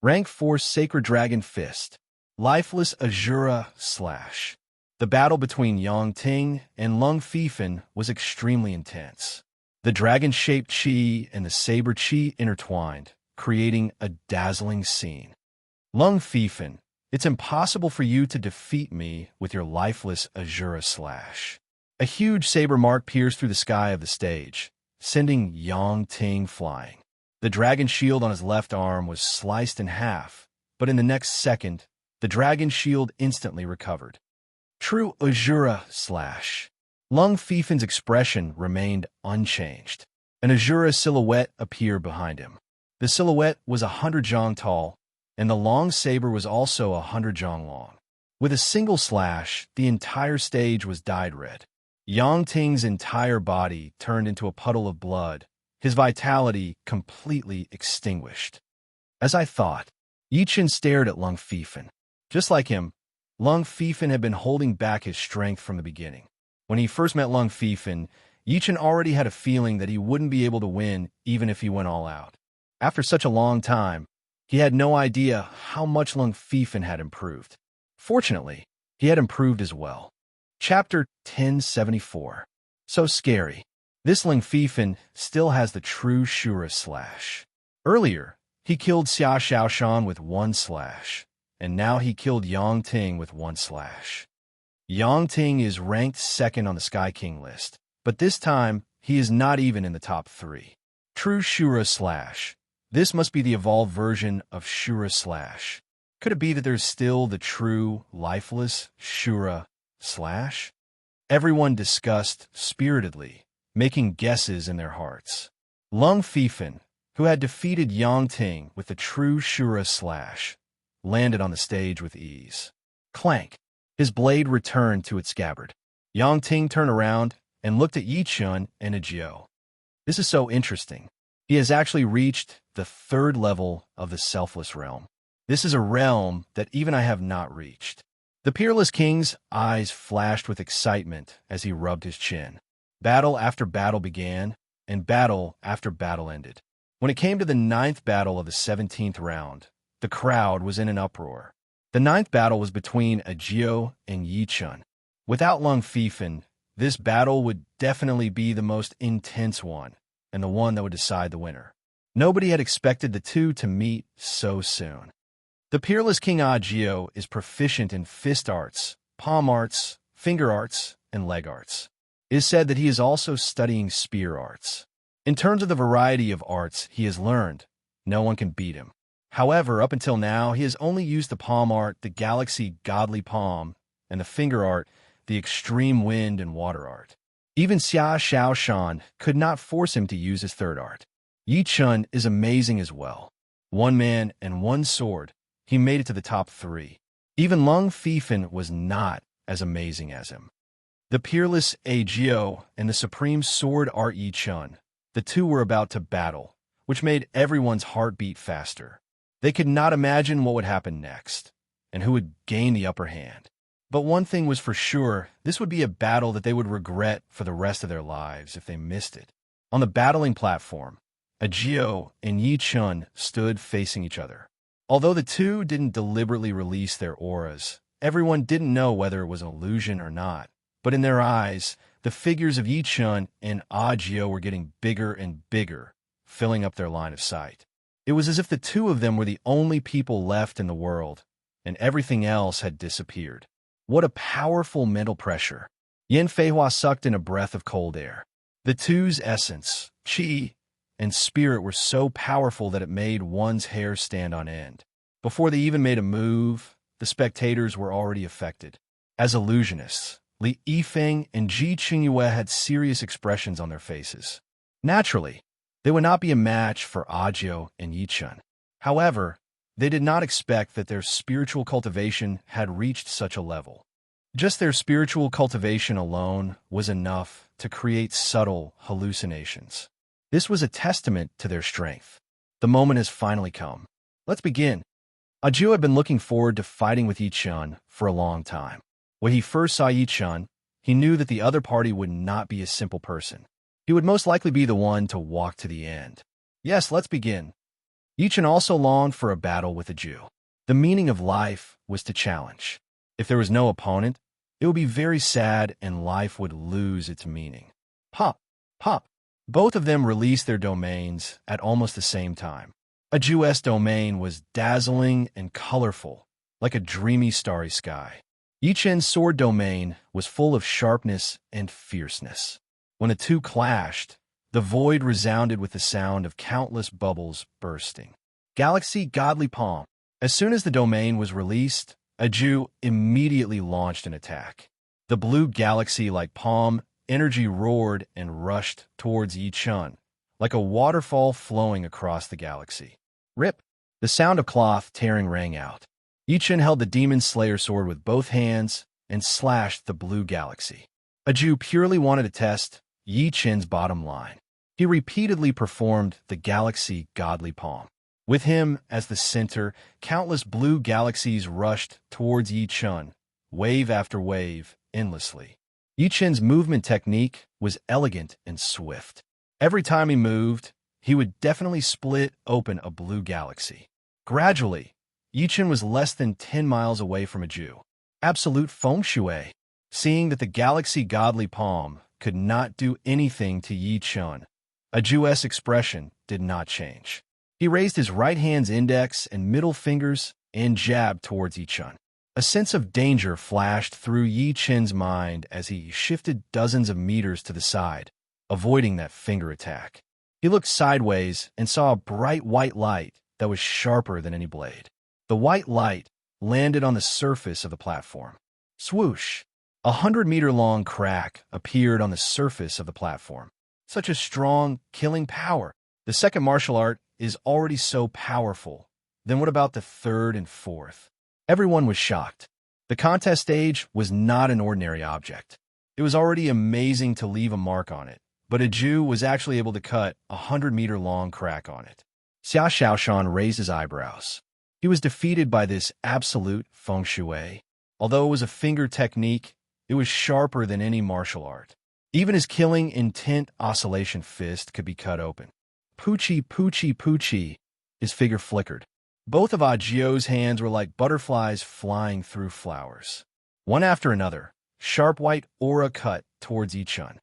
Rank 4 Sacred Dragon Fist. Lifeless Azura Slash. The battle between Yang Ting and Lung Fifan was extremely intense. The dragon-shaped chi and the saber chi intertwined, creating a dazzling scene. Lung Fifan, it's impossible for you to defeat me with your lifeless Azura Slash. A huge saber mark pierced through the sky of the stage, sending Yang Ting flying. The dragon shield on his left arm was sliced in half, but in the next second, the dragon shield instantly recovered. True Azura Slash. Lung Fifan's expression remained unchanged. An Azura silhouette appeared behind him. The silhouette was 100 zhang tall, and the long saber was also 100 zhang long. With a single slash, the entire stage was dyed red. Yang Ting's entire body turned into a puddle of blood, his vitality completely extinguished. As I thought, Yi Chen stared at Lung Fifan. Just like him, Lung Fifan had been holding back his strength from the beginning. When he first met Lung Fifan, Yi Chen already had a feeling that he wouldn't be able to win even if he went all out. After such a long time, he had no idea how much Lung Fifan had improved. Fortunately, he had improved as well. Chapter 1074. So scary. This Lung Fifan still has the true Shura Slash. Earlier, he killed Xia Xiaoshan with one slash, and now he killed Yang Ting with one slash. Yang Ting is ranked second on the Sky King list, but this time, he is not even in the top 3. True Shura Slash. This must be the evolved version of Shura Slash. Could it be that there's still the true, lifeless Shura Slash? Everyone discussed spiritedly, making guesses in their hearts. Lung Fifan, who had defeated Yang Ting with the true Shura Slash, landed on the stage with ease. Clank. His blade returned to its scabbard. Yang Ting turned around and looked at Yi Chen and Ajio. This is so interesting. He has actually reached the 3rd level of the Selfless Realm. This is a realm that even I have not reached. The Peerless King's eyes flashed with excitement as he rubbed his chin. Battle after battle began, and battle after battle ended. When it came to the 9th battle of the 17th round, the crowd was in an uproar. The 9th battle was between Ajio and Yi Chen. Without Lung Fifan, this battle would definitely be the most intense one, and the one that would decide the winner. Nobody had expected the two to meet so soon. The Peerless King Ajio is proficient in fist arts, palm arts, finger arts, and leg arts. It is said that he is also studying spear arts. In terms of the variety of arts he has learned, no one can beat him. However, up until now, he has only used the palm art, the Galaxy Godly Palm, and the finger art, the Extreme Wind and Water art. Even Xia Xiaoshan could not force him to use his 3rd art. Yi Chen is amazing as well. One man and one sword, he made it to the top 3. Even Lung Fifan was not as amazing as him. The Peerless Ajio and the Supreme Sword Art Yi Chen, the two were about to battle, which made everyone's heart beat faster. They could not imagine what would happen next, and who would gain the upper hand. But one thing was for sure, this would be a battle that they would regret for the rest of their lives if they missed it. On the battling platform, Ajio and Yi Chen stood facing each other. Although the two didn't deliberately release their auras, everyone didn't know whether it was an illusion or not. But in their eyes, the figures of Yi Chen and Ajio were getting bigger and bigger, filling up their line of sight. It was as if the two of them were the only people left in the world, and everything else had disappeared. What a powerful mental pressure. Yin Feihua sucked in a breath of cold air. The two's essence, qi, and spirit were so powerful that it made one's hair stand on end. Before they even made a move, the spectators were already affected. As illusionists, Li Yifeng and Ji Qingyue had serious expressions on their faces. Naturally, they would not be a match for Ajio and Yi Chen. However, they did not expect that their spiritual cultivation had reached such a level. Just their spiritual cultivation alone was enough to create subtle hallucinations. This was a testament to their strength. The moment has finally come. Let's begin. Ajio had been looking forward to fighting with Yi Chen for a long time. When he first saw Yi Chen, he knew that the other party would not be a simple person. He would most likely be the one to walk to the end. Yes, let's begin. Yichen also longed for a battle with a Jew. The meaning of life was to challenge. If there was no opponent, it would be very sad and life would lose its meaning. Pop, pop. Both of them released their domains at almost the same time. A Jewess domain was dazzling and colorful, like a dreamy starry sky. Yichen's sword domain was full of sharpness and fierceness. When the two clashed, the void resounded with the sound of countless bubbles bursting. Galaxy Godly Palm. As soon as the domain was released, a Jew immediately launched an attack. The blue galaxy-like palm energy roared and rushed towards Yichen, like a waterfall flowing across the galaxy. Rip! The sound of cloth tearing rang out. Yichen held the Demon Slayer sword with both hands and slashed the blue galaxy. A Jew purely wanted to test Yichen's bottom line. He repeatedly performed the Galaxy Godly Palm. With him as the center, countless blue galaxies rushed towards Yichen, wave after wave, endlessly. Yichen's movement technique was elegant and swift. Every time he moved, he would definitely split open a blue galaxy. Gradually, Yichen was less than 10 miles away from a Jew. Absolute feng shui. Seeing that the Galaxy Godly Palm could not do anything to Yichen, a Jewess expression did not change. He raised his right hand's index and middle fingers and jabbed towards Yichen. A sense of danger flashed through Yichen's mind as he shifted dozens of meters to the side, avoiding that finger attack. He looked sideways and saw a bright white light that was sharper than any blade. The white light landed on the surface of the platform. Swoosh! 100-meter-long crack appeared on the surface of the platform. Such a strong, killing power. The second martial art is already so powerful. Then what about the third and fourth? Everyone was shocked. The contest stage was not an ordinary object. It was already amazing to leave a mark on it, but a Jew was actually able to cut a 100-meter-long crack on it. Xia Xiaoshan raised his eyebrows. He was defeated by this absolute feng shui. Although it was a finger technique, it was sharper than any martial art. Even his killing intent oscillation fist could be cut open. Poochie, poochie, poochie. His figure flickered. Both of Agio's hands were like butterflies flying through flowers. One after another, sharp white aura cut towards Yichen.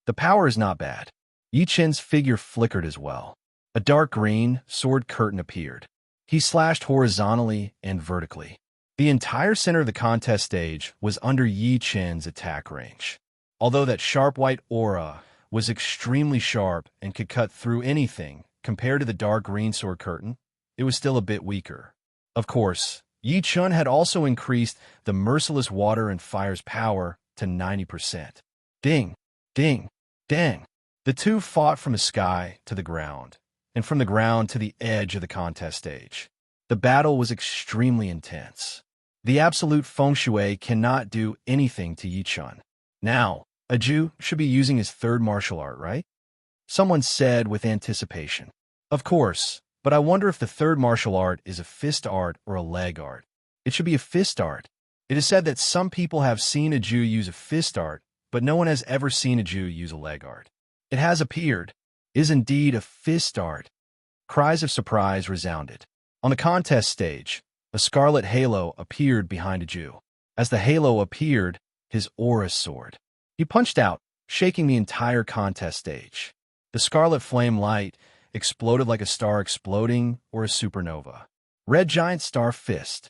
The power is not bad. Yichen's figure flickered as well. A dark green sword curtain appeared. He slashed horizontally and vertically. The entire center of the contest stage was under Yichen's attack range. Although that sharp white aura was extremely sharp and could cut through anything compared to the dark green sword curtain, it was still a bit weaker. Of course, Yichen had also increased the merciless water and fire's power to 90%. Ding, ding, dang. The two fought from the sky to the ground, and from the ground to the edge of the contest stage. The battle was extremely intense. The absolute feng shui cannot do anything to Yichen. Now, a Jew should be using his third martial art, right? Someone said with anticipation. Of course, but I wonder if the third martial art is a fist art or a leg art. It should be a fist art. It is said that some people have seen a Jew use a fist art, but no one has ever seen a Jew use a leg art. It has appeared. It is indeed a fist art. Cries of surprise resounded. On the contest stage, a scarlet halo appeared behind a Jew. As the halo appeared, his aura soared. He punched out, shaking the entire contest stage. The scarlet flame light exploded like a star exploding or a supernova. Red Giant Star Fist.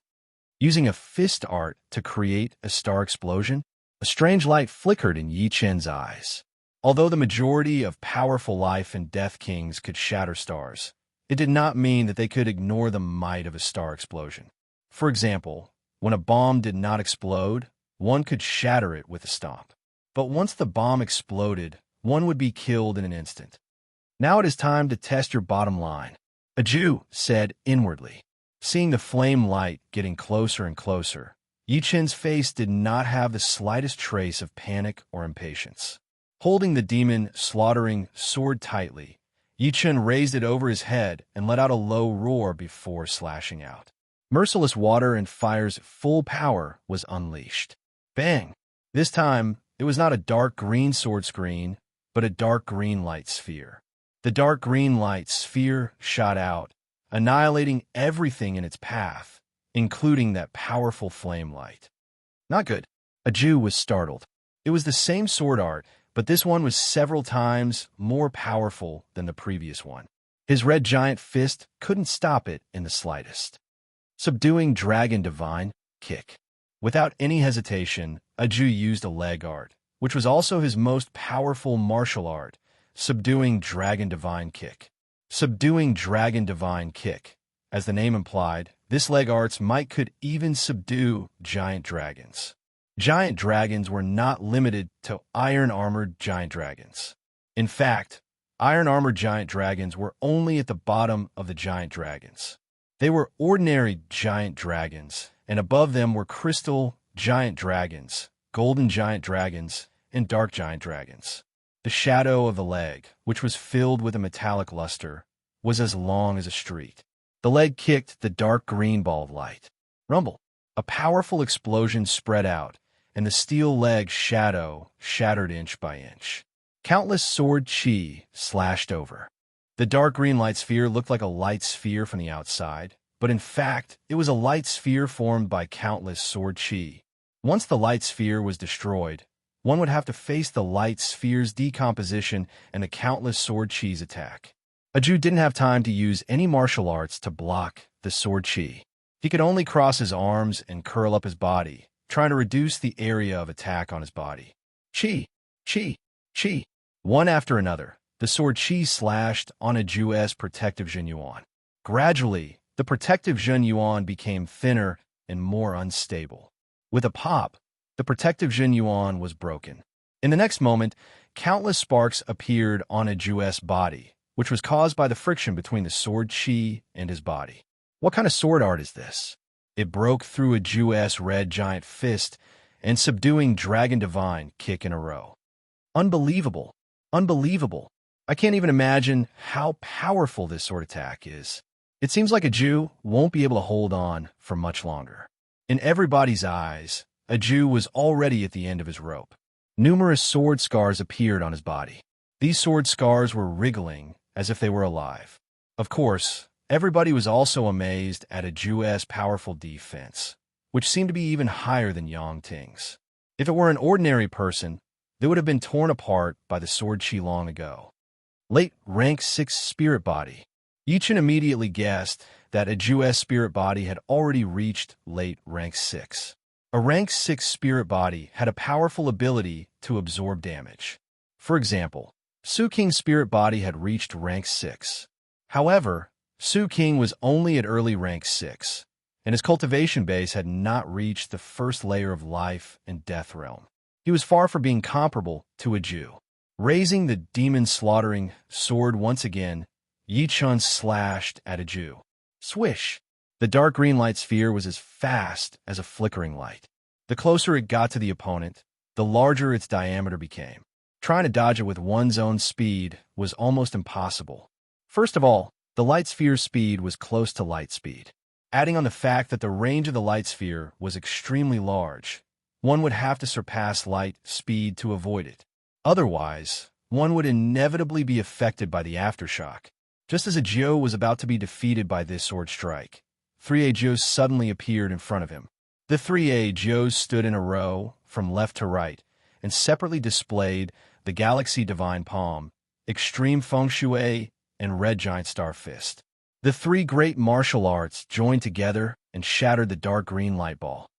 Using a fist art to create a star explosion, a strange light flickered in Yichen's eyes. Although the majority of powerful life and death kings could shatter stars, it did not mean that they could ignore the might of a star explosion. For example, when a bomb did not explode, one could shatter it with a stomp. But once the bomb exploded, one would be killed in an instant. Now it is time to test your bottom line, a Jew said inwardly. Seeing the flame light getting closer and closer, Yichen's face did not have the slightest trace of panic or impatience. Holding the demon slaughtering sword tightly, Yichen raised it over his head and let out a low roar before slashing out. Merciless water and fire's full power was unleashed. Bang! This time, it was not a dark green sword screen, but a dark green light sphere. The dark green light sphere shot out, annihilating everything in its path, including that powerful flame light. Not good. A Jew was startled. It was the same sword art, but this one was several times more powerful than the previous one. His red giant fist couldn't stop it in the slightest. Subduing Dragon Divine Kick. Without any hesitation, a Jew used a leg art, which was also his most powerful martial art, Subduing Dragon Divine Kick. Subduing Dragon Divine Kick. As the name implied, this leg art's might could even subdue giant dragons. Giant dragons were not limited to iron-armored giant dragons. In fact, iron-armored giant dragons were only at the bottom of the giant dragons. They were ordinary giant dragons, and above them were crystal giant dragons, golden giant dragons, and dark giant dragons. The shadow of the leg, which was filled with a metallic luster, was as long as a street. The leg kicked the dark green ball of light. Rumble. A powerful explosion spread out, and the steel leg's shadow shattered inch by inch. Countless sword chi slashed over. The dark green light sphere looked like a light sphere from the outside, but in fact, it was a light sphere formed by countless sword chi. Once the light sphere was destroyed, one would have to face the light sphere's decomposition and the countless sword chi's attack. A Jew didn't have time to use any martial arts to block the sword chi. He could only cross his arms and curl up his body, trying to reduce the area of attack on his body. Chi, chi, chi. One after another, the sword chi slashed on a Jew's protective Zhenyuan. Gradually, the protective Zhenyuan became thinner and more unstable. With a pop, the protective Zhenyuan was broken. In the next moment, countless sparks appeared on a Jew's body, which was caused by the friction between the sword chi and his body. What kind of sword art is this? It broke through a Jew's red giant fist and subduing Dragon Divine Kick in a row. Unbelievable. Unbelievable. I can't even imagine how powerful this sword attack is. It seems like a Jew won't be able to hold on for much longer. In everybody's eyes, a Jew was already at the end of his rope. Numerous sword scars appeared on his body. These sword scars were wriggling as if they were alive. Of course, everybody was also amazed at a Jew's powerful defense, which seemed to be even higher than Yang Ting's. If it were an ordinary person, they would have been torn apart by the sword chi long ago. Late rank 6 spirit body. Yichen immediately guessed that a Jew's spirit body had already reached late rank 6. A rank 6 spirit body had a powerful ability to absorb damage. For example, Su King's spirit body had reached rank 6. However, Su King was only at early rank 6, and his cultivation base had not reached the first layer of life and death realm. He was far from being comparable to a Jew. Raising the demon-slaughtering sword once again, Yi Chun slashed at a Jew. Swish! The dark green light sphere was as fast as a flickering light. The closer it got to the opponent, the larger its diameter became. Trying to dodge it with one's own speed was almost impossible. First of all, the light sphere's speed was close to light speed. Adding on the fact that the range of the light sphere was extremely large, one would have to surpass light speed to avoid it. Otherwise, one would inevitably be affected by the aftershock. Just as a Jio was about to be defeated by this sword strike, 3 Jios suddenly appeared in front of him. The 3 Jios stood in a row from left to right and separately displayed the Galaxy Divine Palm, Extreme Feng Shui, and Red Giant Star Fist. The 3 great martial arts joined together and shattered the dark green light ball.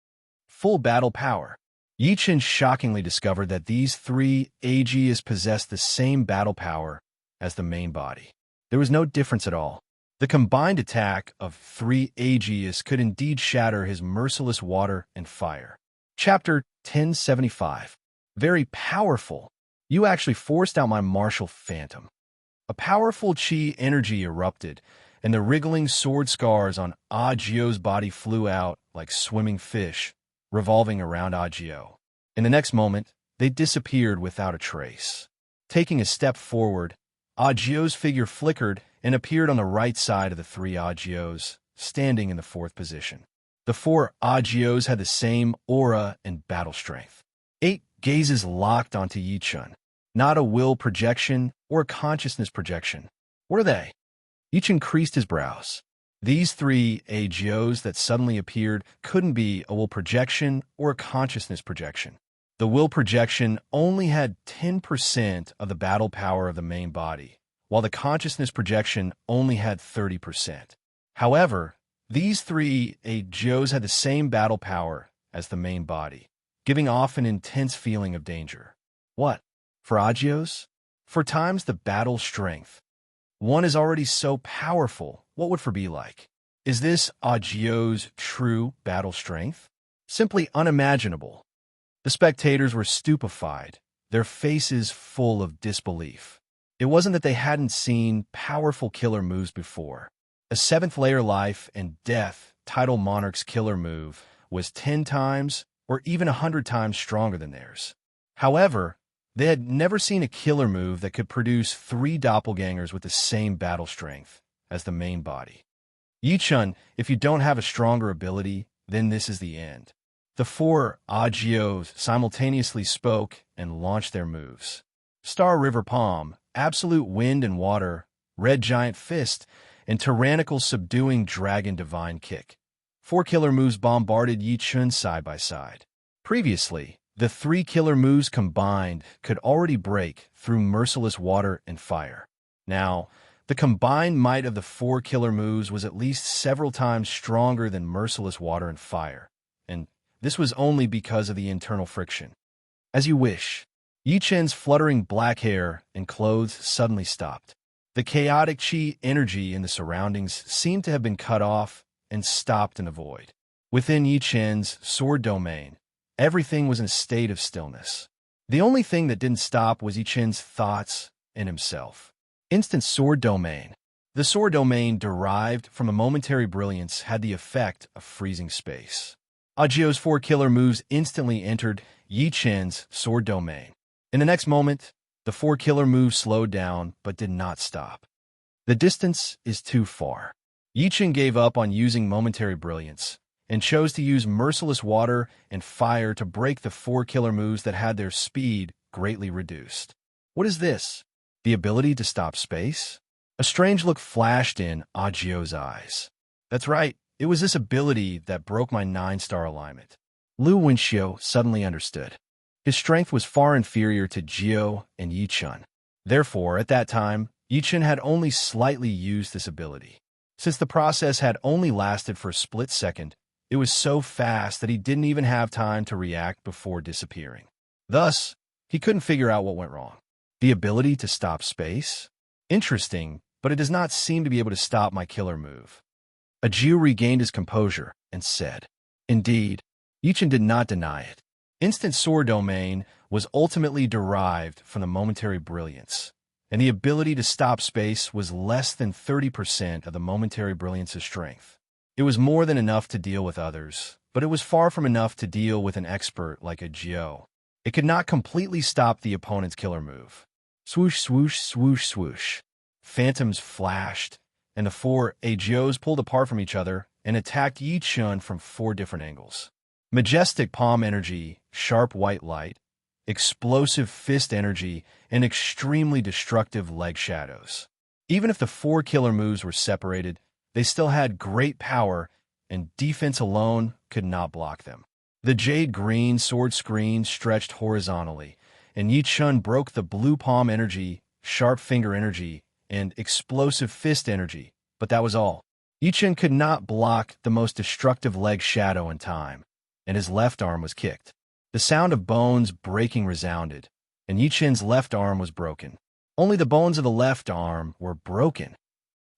Full battle power. Yi Chen shockingly discovered that these 3 Aegeus possessed the same battle power as the main body. There was no difference at all. The combined attack of 3 Aegeus could indeed shatter his merciless water and fire. Chapter 1075. Very powerful. You actually forced out my martial phantom. A powerful chi energy erupted, and the wriggling sword scars on Agio's body flew out like swimming fish, revolving around Agio. In the next moment, they disappeared without a trace. Taking a step forward, Agio's figure flickered and appeared on the right side of the 3 Agios, standing in the 4th position. The 4 Agios had the same aura and battle strength. 8 gazes locked onto Yi Chun. Not a will projection or a consciousness projection? What are they? Each increased his brows. These three AGOs that suddenly appeared couldn't be a will projection or a consciousness projection. The will projection only had 10% of the battle power of the main body, while the consciousness projection only had 30%. However, these three AGOs had the same battle power as the main body, giving off an intense feeling of danger. What? For AGOs? For times the battle strength. One is already so powerful, what would for be like? Is this AGO's true battle strength? Simply unimaginable. The spectators were stupefied, their faces full of disbelief. It wasn't that they hadn't seen powerful killer moves before. A 7th layer life and death Tidal Monarch's killer move was 10 times or even 100 times stronger than theirs. However, they had never seen a killer move that could produce 3 doppelgangers with the same battle strength as the main body. Yi-chun, if you don't have a stronger ability, then this is the end. The 4 AGOs simultaneously spoke and launched their moves. Star River Palm, Absolute Wind and Water, Red Giant Fist, and Tyrannical Subduing Dragon Divine Kick. 4 killer moves bombarded Yi-chun side by side. Previously, the 3 killer moves combined could already break through Merciless Water and Fire. Now, the combined might of the 4 killer moves was at least several times stronger than Merciless Water and Fire, and this was only because of the internal friction. As you wish. Yi-chun's fluttering black hair and clothes suddenly stopped. The chaotic chi energy in the surroundings seemed to have been cut off and stopped in the void. Within Yi-chun's sword domain, everything was in a state of stillness. The only thing that didn't stop was Yi-chun's thoughts and himself. Instant sword domain. The sword domain derived from a momentary brilliance had the effect of freezing space. AGO's 4 killer moves instantly entered Yi-chun's sword domain. In the next moment, the 4 killer moves slowed down but did not stop. The distance is too far. Yi-chun gave up on using momentary brilliance and chose to use Merciless Water and Fire to break the 4 killer moves that had their speed greatly reduced. What is this? The ability to stop space? A strange look flashed in AGO's eyes. That's right, it was this ability that broke my 9-star alignment. Lu Wenxiu suddenly understood. His strength was far inferior to Jio and Yi-chun. Therefore, at that time, Yi-chun had only slightly used this ability. Since the process had only lasted for a split second, it was so fast that he didn't even have time to react before disappearing. Thus, he couldn't figure out what went wrong. The ability to stop space? Interesting, but it does not seem to be able to stop my killer move. Ajiu regained his composure and said, Indeed, Yi-chun did not deny it. Instant sword domain was ultimately derived from the momentary brilliance, and the ability to stop space was less than 30% of the momentary brilliance's strength. It was more than enough to deal with others, but it was far from enough to deal with an expert like a Jio. It could not completely stop the opponent's killer move. Swoosh, swoosh, swoosh, swoosh. Phantoms flashed, and the 4 AGOs pulled apart from each other and attacked Yi-chun from 4 different angles. Majestic palm energy, sharp white light, explosive fist energy, and extremely destructive leg shadows. Even if the 4 killer moves were separated, they still had great power, and defense alone could not block them. The jade green sword screen stretched horizontally, and Yi-chun broke the blue palm energy, sharp finger energy, and explosive fist energy, but that was all. Yi-chun could not block the most destructive leg shadow in time, and his left arm was kicked. The sound of bones breaking resounded, and Yi-chun's left arm was broken. Only the bones of the left arm were broken.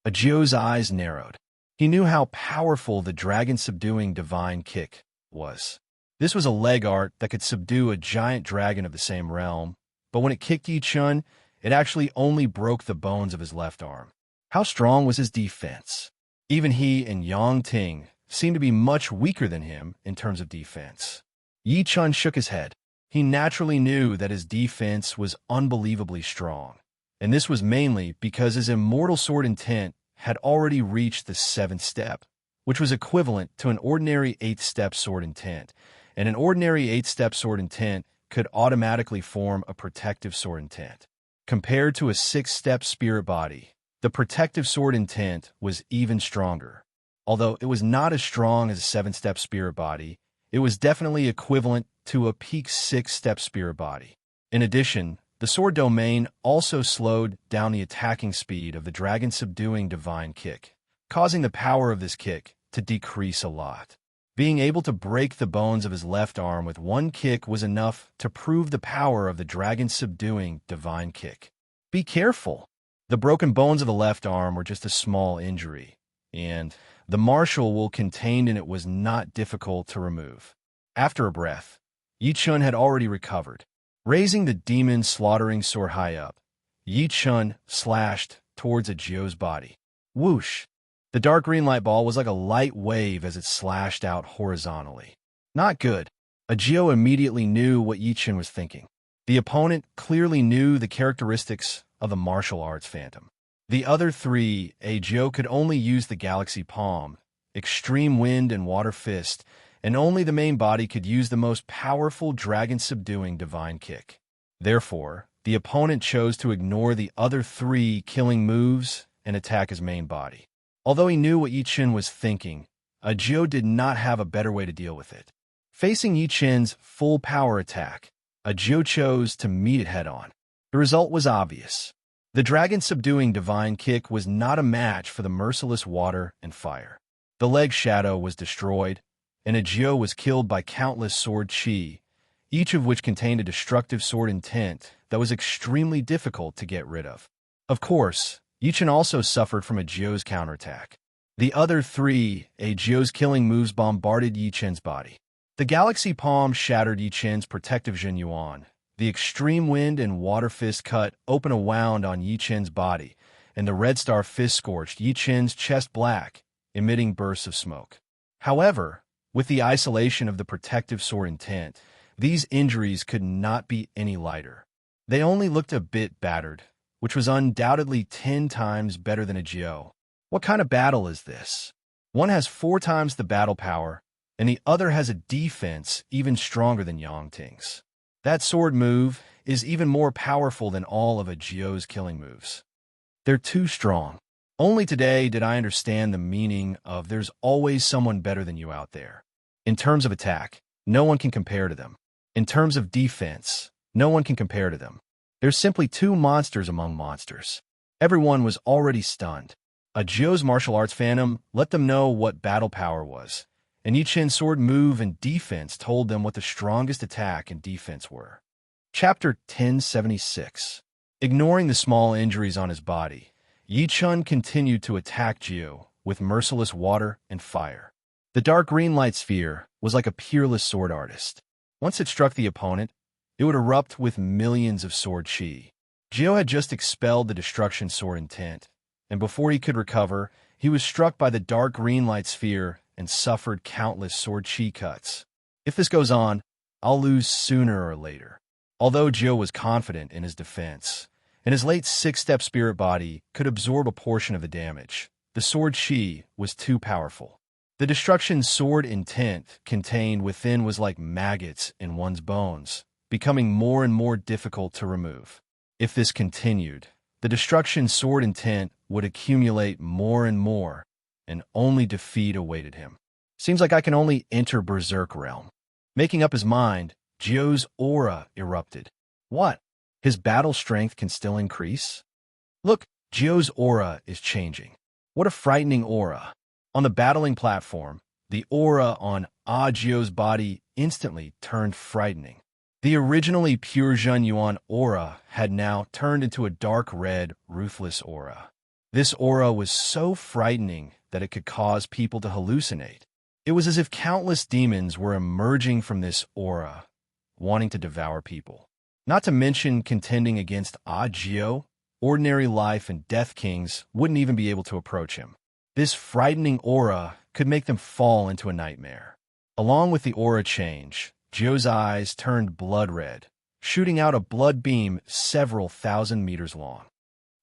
Ajio's eyes narrowed. He knew how powerful the dragon-subduing divine kick was. This was a leg art that could subdue a giant dragon of the same realm, but when it kicked Yi-chun, it actually only broke the bones of his left arm. How strong was his defense? Even he and Yang Ting seemed to be much weaker than him in terms of defense. Yi-chun shook his head. He naturally knew that his defense was unbelievably strong, and this was mainly because his immortal sword intent had already reached the 7th step, which was equivalent to an ordinary 8th step sword intent, and an ordinary 8th step sword intent could automatically form a protective sword intent. Compared to a 6-step spirit body, the protective sword intent was even stronger. Although it was not as strong as a 7-step spirit body, it was definitely equivalent to a peak 6-step spirit body. In addition, the sword domain also slowed down the attacking speed of the dragon's subduing divine kick, causing the power of this kick to decrease a lot. Being able to break the bones of his left arm with one kick was enough to prove the power of the dragon's subduing divine kick. Be careful! The broken bones of the left arm were just a small injury, and the martial wool contained in it was not difficult to remove. After a breath, Yi Chun had already recovered. Raising the demon slaughtering sword high up, Yi Chun slashed towards Ajio's body. Whoosh! The dark green light ball was like a light wave as it slashed out horizontally. Not good. Ajio immediately knew what Yi Chun was thinking. The opponent clearly knew the characteristics of the martial arts phantom. The other three, Ajio could only use the Galaxy Palm, Extreme Wind, and Water Fist, and only the main body could use the most powerful dragon-subduing divine kick. Therefore, the opponent chose to ignore the other three killing moves and attack his main body. Although he knew what Yi Chun was thinking, Ajio did not have a better way to deal with it. Facing Yi Chun's full power attack, Ajio chose to meet it head-on. The result was obvious. The dragon-subduing divine kick was not a match for the merciless water and fire. The leg shadow was destroyed, and Ajio was killed by countless sword chi, each of which contained a destructive sword intent that was extremely difficult to get rid of. Of course, Yi Chun also suffered from Ajio's counterattack. The other three, Ajio's killing moves bombarded Yi Chun's body. The Galaxy Palm shattered Yi Chun's protective Jin Yuan. The Extreme Wind and Water Fist cut open a wound on Yi Chun's body, and the Red Star Fist scorched Yi Chun's chest black, emitting bursts of smoke. However, with the isolation of the protective sword intent, these injuries could not be any lighter. They only looked a bit battered, which was undoubtedly 10 times better than Ajio. What kind of battle is this? One has 4 times the battle power, and the other has a defense even stronger than Yangting's. That sword move is even more powerful than all of Ajio's killing moves. They're too strong. Only today did I understand the meaning of there's always someone better than you out there. In terms of attack, no one can compare to them. In terms of defense, no one can compare to them. There's simply 2 monsters among monsters. Everyone was already stunned. Ajio's martial arts phantom let them know what battle power was, and Yi Chun's sword move and defense told them what the strongest attack and defense were. Chapter 1076. Ignoring the small injuries on his body, Yi Chun continued to attack Ajio with merciless water and fire. The dark green light sphere was like a peerless sword artist. Once it struck the opponent, it would erupt with millions of sword chi. Ajio had just expelled the destruction sword intent, and before he could recover, he was struck by the dark green light sphere and suffered countless sword chi cuts. If this goes on, I'll lose sooner or later. Although Ajio was confident in his defense, and his late 6-step spirit body could absorb a portion of the damage, the sword chi was too powerful. The destruction sword intent contained within was like maggots in one's bones, becoming more and more difficult to remove. If this continued, the destruction sword intent would accumulate more and more, and only defeat awaited him. Seems like I can only enter Berserk realm. Making up his mind, Ajio's aura erupted. What? His battle strength can still increase? Look, Ajio's aura is changing. What a frightening aura. On the battling platform, the aura on Ajio's body instantly turned frightening. The originally pure Jin Yuan aura had now turned into a dark red, ruthless aura. This aura was so frightening that it could cause people to hallucinate. It was as if countless demons were emerging from this aura, wanting to devour people. Not to mention contending against Ajio, ordinary life and death kings wouldn't even be able to approach him. This frightening aura could make them fall into a nightmare. Along with the aura change, Ajio's eyes turned blood red, shooting out a blood beam several thousand meters long.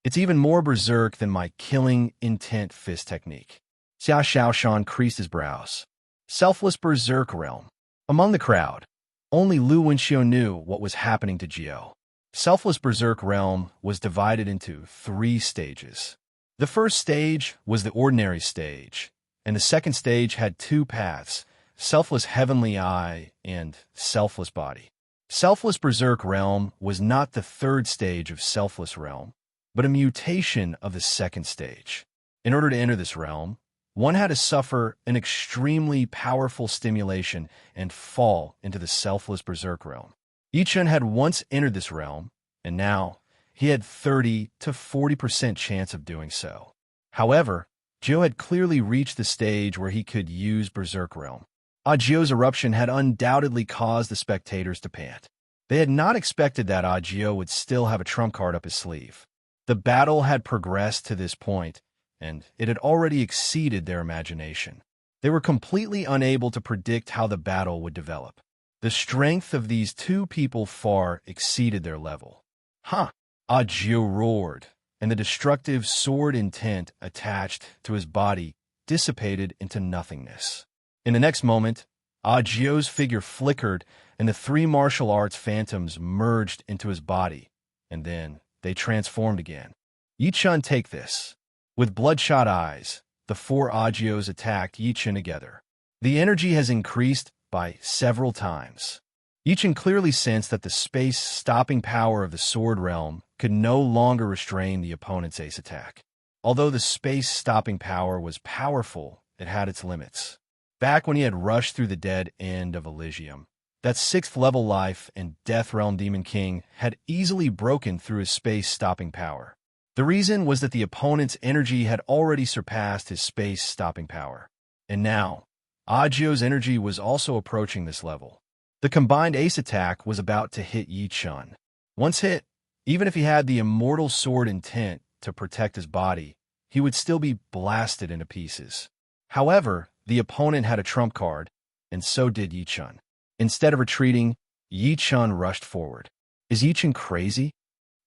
It's even more berserk than my killing intent fist technique. Xia Xiaoshan creased his brows. Selfless berserk realm. Among the crowd, only Lu Wenxiu knew what was happening to Ajio. Selfless Berserk Realm was divided into 3 stages. The first stage was the ordinary stage, and the second stage had 2 paths, Selfless Heavenly Eye and Selfless Body. Selfless Berserk Realm was not the third stage of Selfless Realm, but a mutation of the second stage. In order to enter this realm, one had to suffer an extremely powerful stimulation and fall into the Selfless Berserk Realm. Ichun had once entered this realm, and now he had 30 to 40% chance of doing so. However, Gio had clearly reached the stage where he could use Berserk Realm. Agio's eruption had undoubtedly caused the spectators to pant. They had not expected that Agio would still have a trump card up his sleeve. The battle had progressed to this point, and it had already exceeded their imagination. They were completely unable to predict how the battle would develop. The strength of these 2 people far exceeded their level. "Ha!" Agio roared, and the destructive sword intent attached to his body dissipated into nothingness. In the next moment, Agio's figure flickered, and the 3 martial arts phantoms merged into his body, and then they transformed again. Yichun, take this. With bloodshot eyes, the 4 Agios attacked Yichun together. The energy has increased by several times. Yichun clearly sensed that the space-stopping power of the Sword Realm could no longer restrain the opponent's ace attack. Although the space-stopping power was powerful, it had its limits. Back when he had rushed through the dead end of Elysium, that 6th-level life and Death Realm Demon King had easily broken through his space-stopping power. The reason was that the opponent's energy had already surpassed his space-stopping power. And now, Agio's energy was also approaching this level. The combined ace attack was about to hit Yichun. Once hit, even if he had the Immortal Sword intent to protect his body, he would still be blasted into pieces. However, the opponent had a trump card, and so did Yichun. Instead of retreating, Yichun rushed forward. Is Yichun crazy?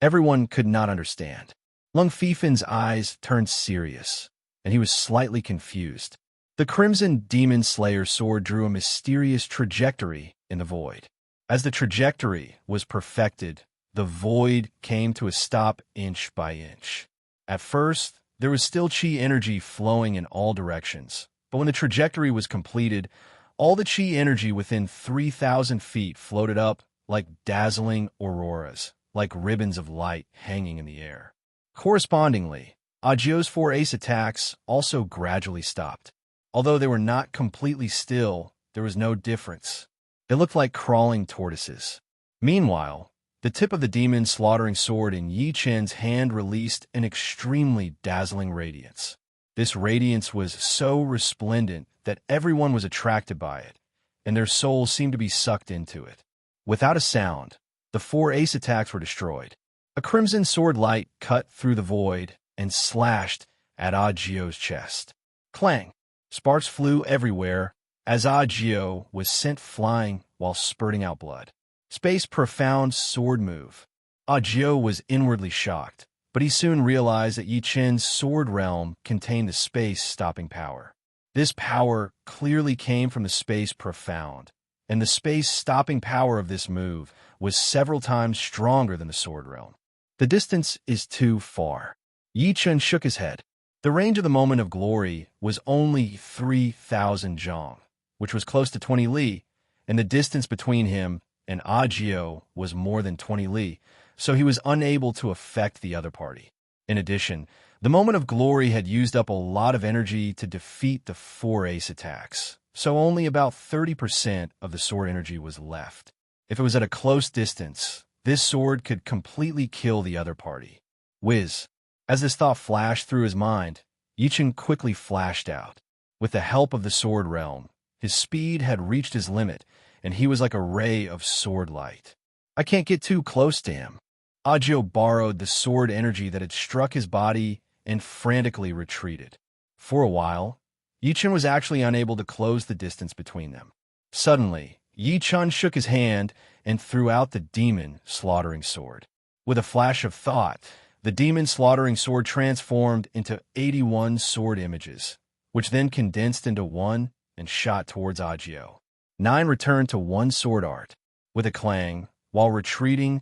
Everyone could not understand. Lung Fifin's eyes turned serious, and he was slightly confused. The Crimson Demon Slayer sword drew a mysterious trajectory in the void. As the trajectory was perfected, the void came to a stop inch by inch. At first, there was still chi energy flowing in all directions, but when the trajectory was completed, all the chi energy within 3,000 feet floated up like dazzling auroras, like ribbons of light hanging in the air. Correspondingly, Agio's 4 ace attacks also gradually stopped. Although they were not completely still, there was no difference. They looked like crawling tortoises. Meanwhile, the tip of the demon slaughtering sword in Yi Chen's hand released an extremely dazzling radiance. This radiance was so resplendent that everyone was attracted by it, and their souls seemed to be sucked into it. Without a sound, the 4 ace attacks were destroyed. A crimson sword light cut through the void and slashed at Agio's chest. Clang! Sparks flew everywhere as Agio was sent flying while spurting out blood. Space profound sword move. Agio was inwardly shocked, but he soon realized that Yi Chen's sword realm contained the space-stopping power. This power clearly came from the space profound, and the space-stopping power of this move was several times stronger than the sword realm. The distance is too far. Yi Chen shook his head. The range of the moment of glory was only 3,000 zhang, which was close to 20 li, and the distance between him and Agio was more than 20 li, so he was unable to affect the other party. In addition, the moment of glory had used up a lot of energy to defeat the 4 ace attacks, so only about 30% of the sword energy was left. If it was at a close distance, this sword could completely kill the other party. Whiz. As this thought flashed through his mind, Yi Chen quickly flashed out. With the help of the sword realm, his speed had reached his limit, and he was like a ray of sword light. I can't get too close to him. Agio borrowed the sword energy that had struck his body and frantically retreated. For a while, Yi Chen was actually unable to close the distance between them. Suddenly, Yi Chen shook his hand and threw out the demon slaughtering sword. With a flash of thought, the demon slaughtering sword transformed into 81 sword images, which then condensed into one and shot towards Agio. 9 returned to 1 sword art. With a clang, while retreating,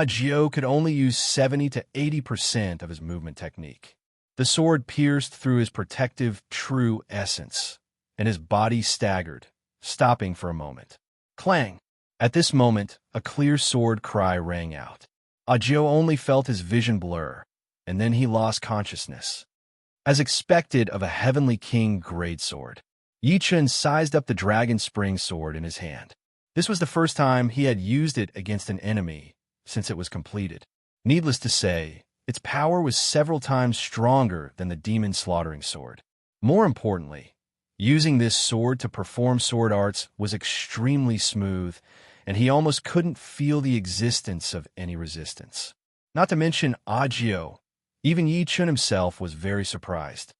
Jiu could only use 70 to 80% of his movement technique. The sword pierced through his protective, true essence, and his body staggered, stopping for a moment. Clang! At this moment, a clear sword cry rang out. Jiu only felt his vision blur, and then he lost consciousness. As expected of a Heavenly King greatsword, Yi Chen sized up the dragon spring sword in his hand. This was the first time he had used it against an enemy since it was completed. Needless to say, its power was several times stronger than the demon slaughtering sword. More importantly, using this sword to perform sword arts was extremely smooth, and he almost couldn't feel the existence of any resistance. Not to mention Jiu. Even Yi Chen himself was very surprised.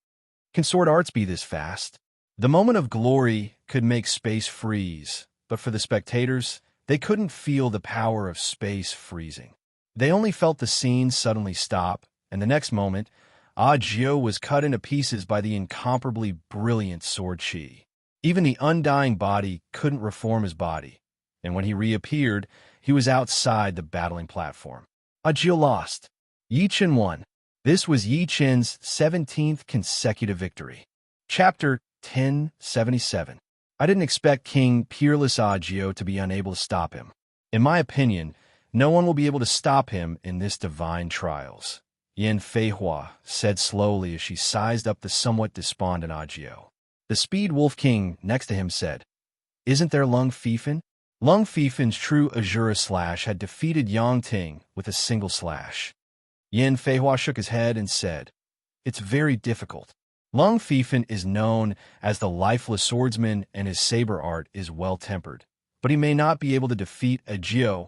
Can sword arts be this fast? The moment of glory could make space freeze, but for the spectators, they couldn't feel the power of space freezing. They only felt the scene suddenly stop, and the next moment, Jiu was cut into pieces by the incomparably brilliant sword chi. Even the undying body couldn't reform his body, and when he reappeared, he was outside the battling platform. Jiu lost. Yi Chen won. This was Yi Chen's 17th consecutive victory. Chapter 1077. I didn't expect King Peerless Jiu to be unable to stop him. In my opinion, no one will be able to stop him in this divine trials, Yin Feihua said slowly as she sized up the somewhat despondent Jiu. The Speed Wolf King next to him said, "Isn't there Lung Fifan?" Lung Fifan's true Azura slash had defeated Yang Ting with a single slash. Yin Feihua shook his head and said, "It's very difficult. Lung Fifan is known as the lifeless swordsman and his saber art is well-tempered, but he may not be able to defeat Jiu,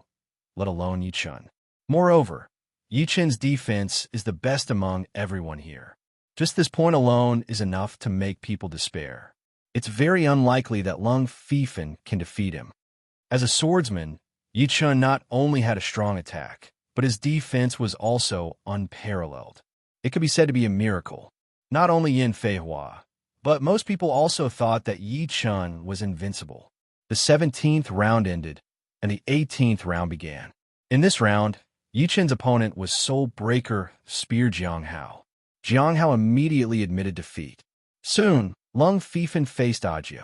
let alone Yi Chen. Moreover, Yi Chen's defense is the best among everyone here. Just this point alone is enough to make people despair. It's very unlikely that Lung Fifan can defeat him. As a swordsman, Yi Chen not only had a strong attack, but his defense was also unparalleled. It could be said to be a miracle. Not only Yin Feihua, but most people also thought that Yi Chen was invincible. The 17th round ended, and the 18th round began. In this round, Yi Chen's opponent was Soul Breaker Spear Jiang Hao. Jiang Hao immediately admitted defeat. Soon, Lung Fifan faced Jiu.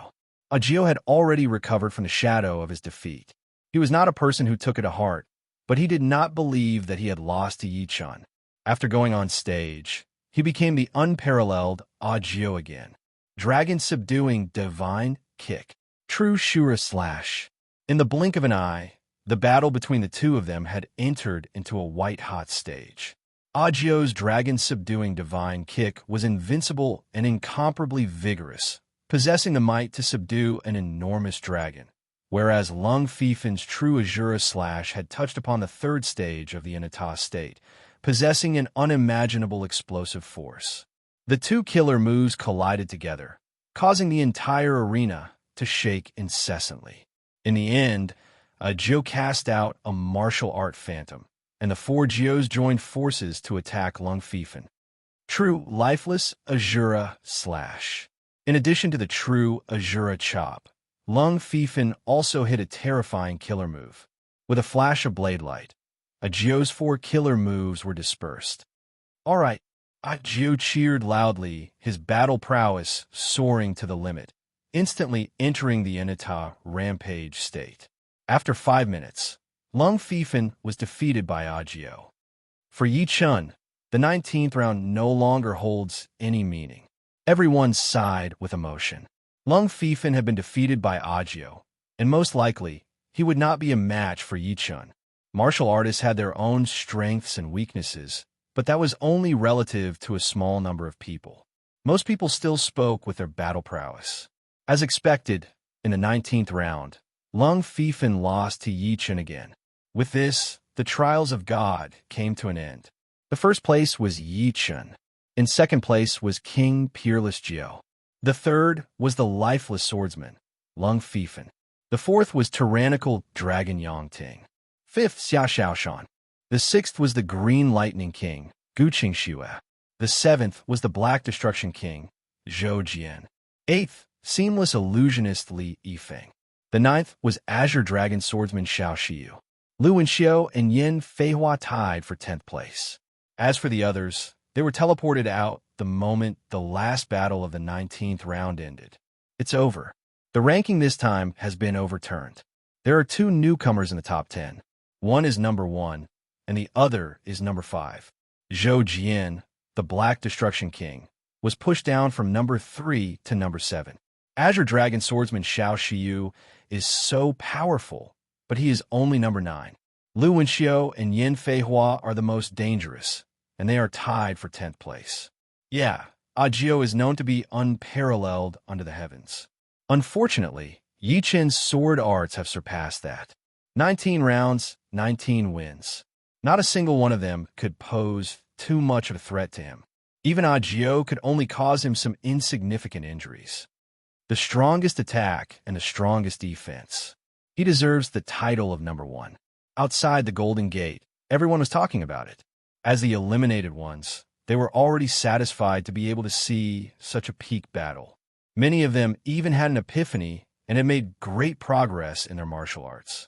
Jiu had already recovered from the shadow of his defeat. He was not a person who took it to heart, but he did not believe that he had lost to Yi Chen. After going on stage, he became the unparalleled Jiu again. Dragon subduing divine kick. True Shura slash. In the blink of an eye, the battle between the two of them had entered into a white-hot stage. Jiu's dragon subduing divine kick was invincible and incomparably vigorous, possessing the might to subdue an enormous dragon, whereas Lung Fifan's true Azura slash had touched upon the third stage of the Inata state, possessing an unimaginable explosive force. The two killer moves collided together, causing the entire arena to shake incessantly. In the end, Jiu cast out a martial art phantom, and the four Jius joined forces to attack Lung Fifan. True lifeless Azura slash. In addition to the true Azura chop, Lung Fifan also hit a terrifying killer move. With a flash of blade light, Jiu's four killer moves were dispersed. "All right," Jiu cheered loudly, his battle prowess soaring to the limit, instantly entering the Inata rampage state. After 5 minutes, Lung Fifan was defeated by Jiu. For Yi Chen, the 19th round no longer holds any meaning. Everyone sighed with emotion. Lung Fifan had been defeated by Jiu, and most likely, he would not be a match for Yi Chen. Martial artists had their own strengths and weaknesses, but that was only relative to a small number of people. Most people still spoke with their battle prowess. As expected, in the 19th round, Lung Fifan lost to Yi Chen again. With this, the trials of God came to an end. The first place was Yi Chen. In second place was King Peerless Jiu. The third was the lifeless swordsman, Lung Fifan. The fourth was tyrannical Dragon Yang Ting. Fifth, Xia Xiaoshan. The sixth was the Green Lightning King, Gu Qingxue. The seventh was the Black Destruction King, Zhou Jian. Eighth, Seamless Illusionist Li Yifeng. The ninth was Azure Dragon Swordsman Xiao Xiyu. Lu Wenxiu and Yin Feihua tied for 10th place. As for the others, they were teleported out the moment the last battle of the 19th round ended. It's over. The ranking this time has been overturned. There are two newcomers in the top 10. One is number 1, and the other is number 5. Zhou Jian, the Black Destruction King, was pushed down from number 3 to number 7. Azure Dragon Swordsman Xiao Shiyu is so powerful, but he is only number 9. Lu Wenxiu and Yin Feihua are the most dangerous, and they are tied for 10th place. Yeah, Agio is known to be unparalleled under the heavens. Unfortunately, Yi Qin's sword arts have surpassed that. 19 rounds, 19 wins. Not a single one of them could pose too much of a threat to him. Even Agio could only cause him some insignificant injuries. The strongest attack and the strongest defense. He deserves the title of number 1. Outside the Golden Gate, everyone was talking about it. As the eliminated ones, they were already satisfied to be able to see such a peak battle. Many of them even had an epiphany and had made great progress in their martial arts.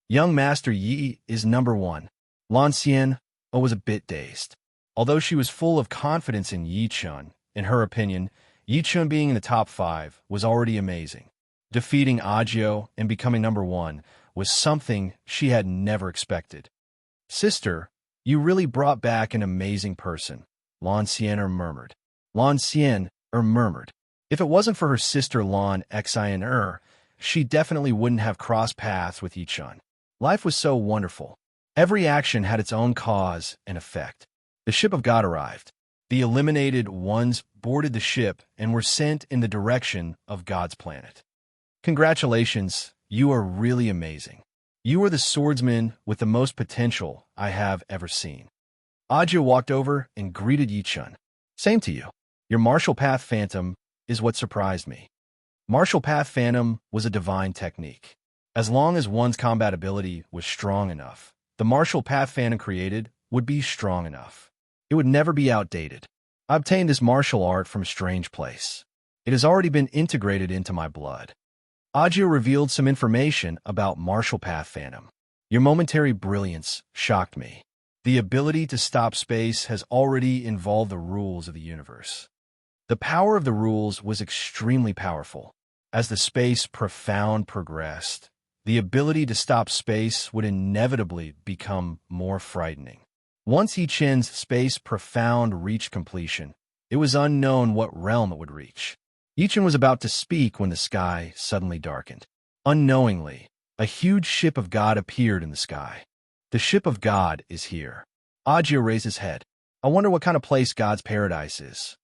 Young Master Yi is number 1. Lan Xian was a bit dazed. Although she was full of confidence in Yi Chun, in her opinion, Yi Chun being in the top 5 was already amazing. Defeating Agio and becoming number 1 was something she had never expected. Sister, you really brought back an amazing person, Lan Xian murmured. Lan Xian murmured. If it wasn't for her sister Lan Xian she definitely wouldn't have crossed paths with Yi Chun. Life was so wonderful. Every action had its own cause and effect. The ship of God arrived. The eliminated ones boarded the ship and were sent in the direction of God's planet. Congratulations, you are really amazing. You are the swordsman with the most potential I have ever seen. Agio walked over and greeted Yi Chun. Same to you. Your martial path phantom is what surprised me. Martial path phantom was a divine technique. As long as one's combat ability was strong enough, the martial path phantom created would be strong enough. It would never be outdated. I obtained this martial art from a strange place. It has already been integrated into my blood. Agio revealed some information about martial path phantom. Your momentary brilliance shocked me. The ability to stop space has already involved the rules of the universe. The power of the rules was extremely powerful. As the space profound progressed, the ability to stop space would inevitably become more frightening. Once Yi Qin's space profound reached completion, it was unknown what realm it would reach. Yi Qin was about to speak when the sky suddenly darkened. Unknowingly, a huge ship of God appeared in the sky. The ship of God is here. Agio raised his head. I wonder what kind of place God's paradise is.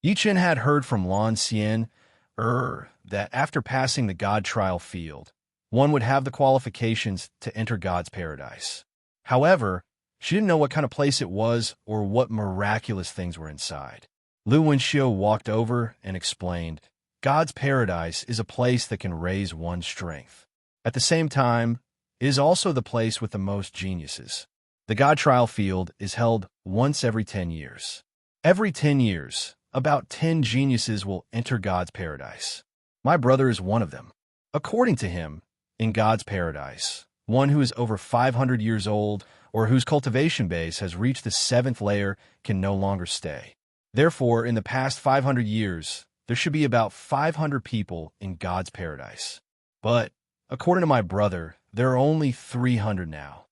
Yi Qin had heard from Lan Xian that after passing the God trial field, one would have the qualifications to enter God's paradise. However, she didn't know what kind of place it was or what miraculous things were inside. Lu Wenxiu walked over and explained, God's paradise is a place that can raise one's strength. At the same time, it is also the place with the most geniuses. The God trial field is held once every 10 years. Every 10 years, about 10 geniuses will enter God's paradise. My brother is one of them. According to him, in God's paradise, one who is over 500 years old or whose cultivation base has reached the 7th layer can no longer stay. Therefore, in the past 500 years, there should be about 500 people in God's paradise. But, according to my brother, there are only 300 now.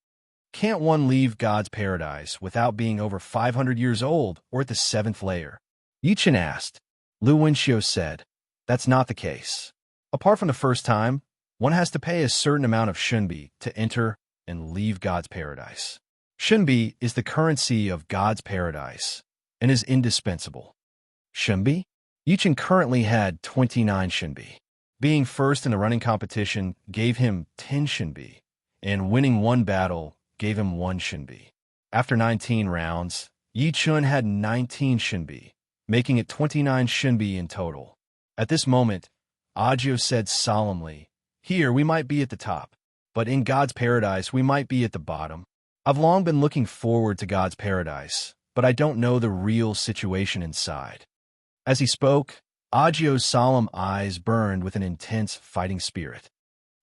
Can't one leave God's paradise without being over 500 years old or at the 7th layer? Yi Qin asked. Lu Wenxiu said, that's not the case. Apart from the first time, one has to pay a certain amount of shunbi to enter and leave God's paradise. Shunbi is the currency of God's paradise and is indispensable. Shunbi? Yi Qin currently had 29 shunbi. Being first in the running competition gave him 10 shunbi, and winning one battle gave him 1 shunbi. After 19 rounds, Yi Chun had 19 shunbi, making it 29 shunbi in total. At this moment, Agio said solemnly, here we might be at the top, but in God's paradise we might be at the bottom. I've long been looking forward to God's paradise, but I don't know the real situation inside. As he spoke, Agio's solemn eyes burned with an intense fighting spirit.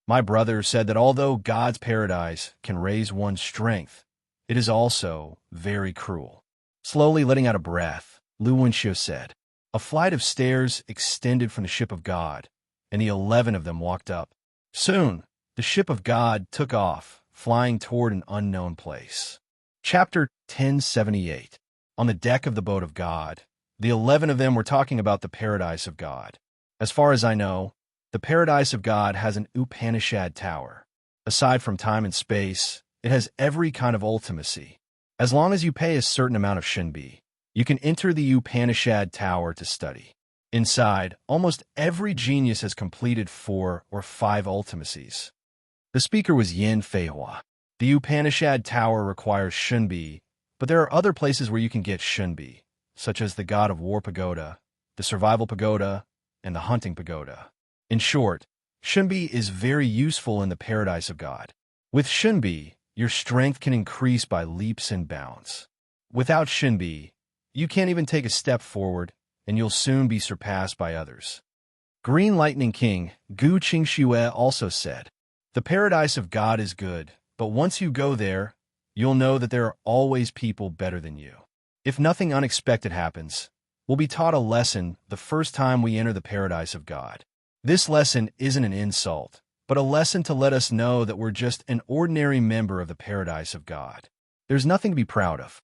My brother said that although God's paradise can raise one's strength, it is also very cruel. Slowly letting out a breath, Lu Wenxiu said, "A flight of stairs extended from the ship of God, and the 11 of them walked up. Soon, the ship of God took off, flying toward an unknown place." Chapter 1078. On the deck of the boat of God, the 11 of them were talking about the paradise of God. As far as I know, the paradise of God has an Upanishad tower. Aside from time and space, it has every kind of ultimacy. As long as you pay a certain amount of Shinbi, you can enter the Upanishad tower to study. Inside, almost every genius has completed 4 or 5 ultimacies. The speaker was Yin Feihua. The Upanishad tower requires Shunbi, but there are other places where you can get Shunbi, such as the God of War Pagoda, the Survival Pagoda, and the Hunting Pagoda. In short, Shunbi is very useful in the paradise of God. With Shunbi, your strength can increase by leaps and bounds. Without Shunbi, you can't even take a step forward, and you'll soon be surpassed by others. Green Lightning King Gu Qingxue also said, "The paradise of God is good, but once you go there, you'll know that there are always people better than you. If nothing unexpected happens, we'll be taught a lesson the first time we enter the paradise of God. This lesson isn't an insult, but a lesson to let us know that we're just an ordinary member of the paradise of God. There's nothing to be proud of."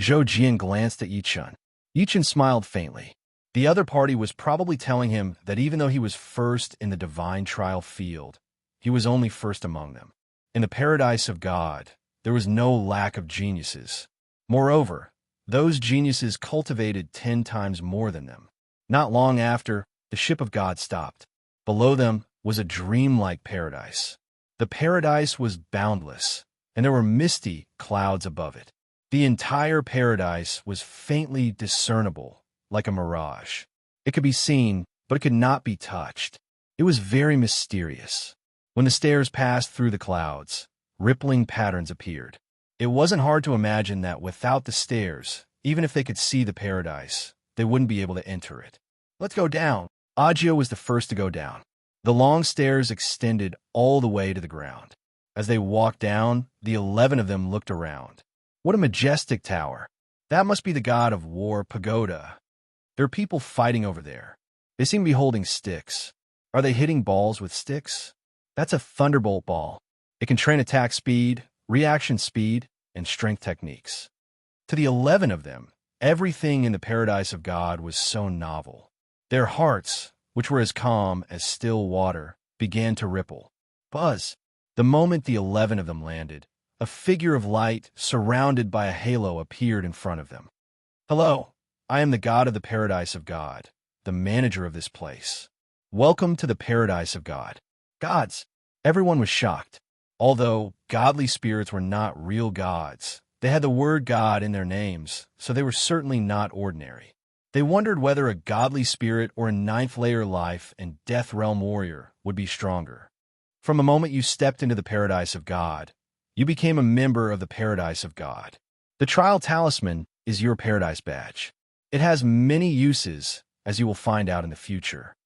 Zhou Jian glanced at Yichun. Yichun smiled faintly. The other party was probably telling him that even though he was first in the divine trial field, he was only first among them. In the paradise of God, there was no lack of geniuses. Moreover, those geniuses cultivated 10 times more than them. Not long after, the ship of God stopped. Below them was a dreamlike paradise. The paradise was boundless, and there were misty clouds above it. The entire paradise was faintly discernible, like a mirage. It could be seen, but it could not be touched. It was very mysterious. When the stairs passed through the clouds, rippling patterns appeared. It wasn't hard to imagine that without the stairs, even if they could see the paradise, they wouldn't be able to enter it. "Let's go down." Agio was the first to go down. The long stairs extended all the way to the ground. As they walked down, the 11 of them looked around. What a majestic tower. That must be the God of War Pagoda. There are people fighting over there. They seem to be holding sticks. Are they hitting balls with sticks? That's a thunderbolt ball. It can train attack speed, reaction speed, and strength techniques. To the 11 of them, everything in the paradise of God was so novel. Their hearts, which were as calm as still water, began to ripple. Buzz! The moment the 11 of them landed, a figure of light surrounded by a halo appeared in front of them. "Hello, I am the God of the paradise of God, the manager of this place. Welcome to the paradise of God." Gods! Everyone was shocked. Although godly spirits were not real gods, they had the word God in their names, so they were certainly not ordinary. They wondered whether a godly spirit or a ninth-layer life and death realm warrior would be stronger. From the moment you stepped into the paradise of God, you became a member of the paradise of God. The trial talisman is your paradise badge. It has many uses, as you will find out in the future.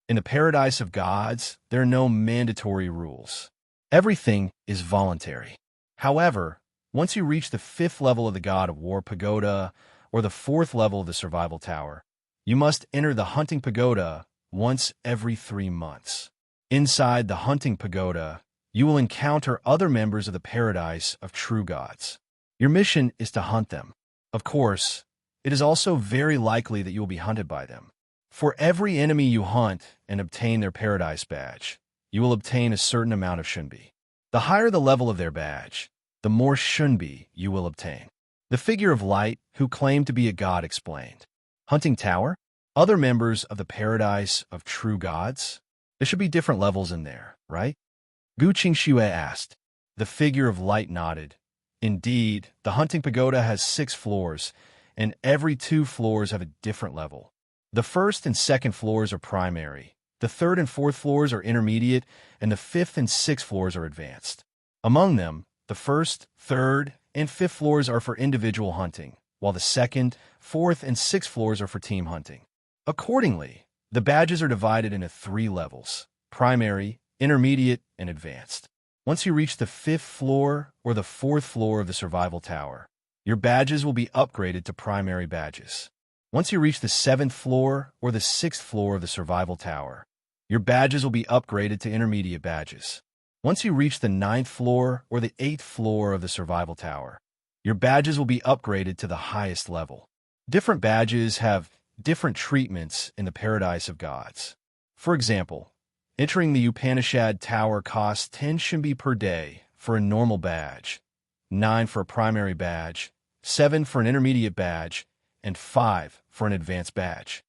In the paradise of gods, there are no mandatory rules. Everything is voluntary. However, once you reach the 5th level of the God of War Pagoda or the 4th level of the Survival Tower, you must enter the Hunting Pagoda once every 3 months. Inside the Hunting Pagoda, you will encounter other members of the paradise of true gods. Your mission is to hunt them. Of course, it is also very likely that you will be hunted by them. For every enemy you hunt and obtain their paradise badge, you will obtain a certain amount of Shunbi. The higher the level of their badge, the more Shunbi you will obtain. The figure of light, who claimed to be a god, explained. Hunting Tower? Other members of the paradise of true gods? There should be different levels in there, right? Gu Qingxue asked. The figure of light nodded. Indeed, the Hunting Pagoda has 6 floors, and every 2 floors have a different level. The 1st and 2nd floors are primary, the 3rd and 4th floors are intermediate, and the 5th and 6th floors are advanced. Among them, the 1st, 3rd, and 5th floors are for individual hunting, while the 2nd, 4th, and 6th floors are for team hunting. Accordingly, the badges are divided into 3 levels: primary, intermediate, and advanced. Once you reach the 5th floor or the 4th floor of the survival tower, your badges will be upgraded to primary badges. Once you reach the 7th floor or the 6th floor of the survival tower, your badges will be upgraded to intermediate badges. Once you reach the 9th floor or the 8th floor of the survival tower, your badges will be upgraded to the highest level. Different badges have different treatments in the Paradise of Gods. For example, entering the Upanishad Tower costs 10 Shimbi per day for a normal badge, 9 for a primary badge, 7 for an intermediate badge, and 5 for an advanced badge.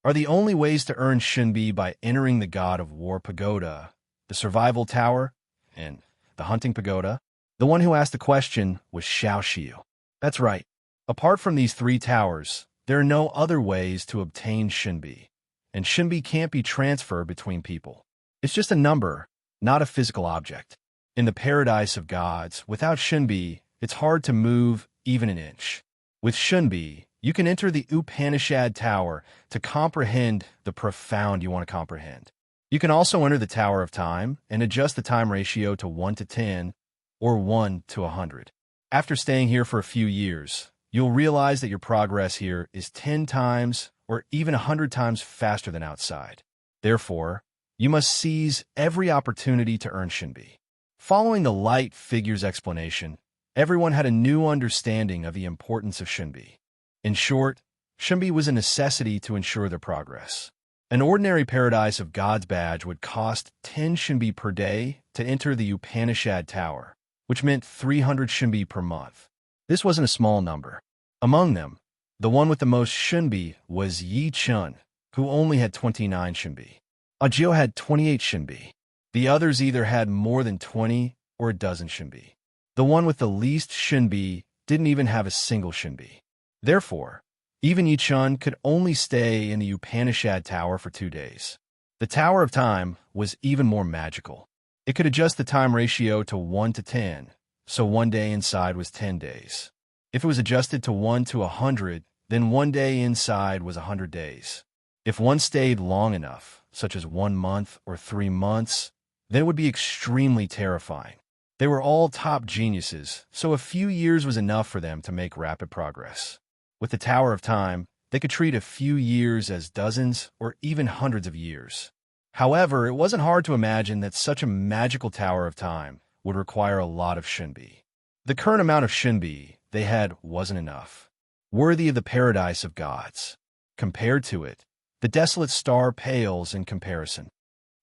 Are the only ways to earn Shimbi by entering the God of War Pagoda, the Survival Tower, and the Hunting Pagoda? The one who asked the question was Xiaoxiu. That's right. Apart from these 3 towers, there are no other ways to obtain Shimbi, and Shimbi can't be transferred between people. It's just a number, not a physical object. In the Paradise of Gods, without Shimbi, it's hard to move even an inch. With Shimbi, you can enter the Upanishad Tower to comprehend the profound you want to comprehend. You can also enter the Tower of Time and adjust the time ratio to 1 to 10 or 1 to 100. After staying here for a few years, you'll realize that your progress here is 10 times or even 100 times faster than outside. Therefore, you must seize every opportunity to earn Shimbi. Following the light figure's explanation, everyone had a new understanding of the importance of Shimbi. In short, Shimbi was a necessity to ensure their progress. An ordinary Paradise of Gods badge would cost 10 Shimbi per day to enter the Upanishad Tower, which meant 300 Shimbi per month. This wasn't a small number. Among them, the one with the most Shimbi was Yi Chun, who only had 29 Shimbi. Ajio had 28 Shimbi. The others either had more than 20 or a dozen Shimbi. The one with the least Shimbi didn't even have a single Shimbi. Therefore, even Yi Chun could only stay in the Upanishad Tower for 2 days. The Tower of Time was even more magical. It could adjust the time ratio to 1 to 10, so 1 day inside was 10 days. If it was adjusted to 1 to 100, then 1 day inside was 100 days. If one stayed long enough, such as 1 month or 3 months, then it would be extremely terrifying. They were all top geniuses, so a few years was enough for them to make rapid progress. With the Tower of Time, they could treat a few years as dozens or even hundreds of years. However, it wasn't hard to imagine that such a magical Tower of Time would require a lot of Shimbi. The current amount of Shimbi they had wasn't enough, worthy of the Paradise of Gods. Compared to it, the desolate star pales in comparison.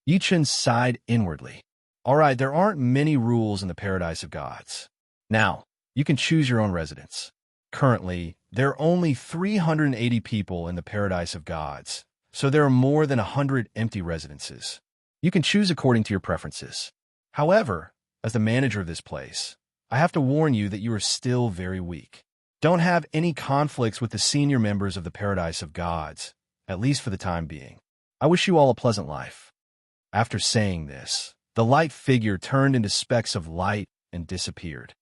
Yi Chun sighed inwardly. All right, there aren't many rules in the Paradise of Gods. Now, you can choose your own residence. Currently, there are only 380 people in the Paradise of Gods, so there are more than 100 empty residences. You can choose according to your preferences. However, as the manager of this place, I have to warn you that you are still very weak. Don't have any conflicts with the senior members of the Paradise of Gods, at least for the time being. I wish you all a pleasant life. After saying this, the light figure turned into specks of light and disappeared.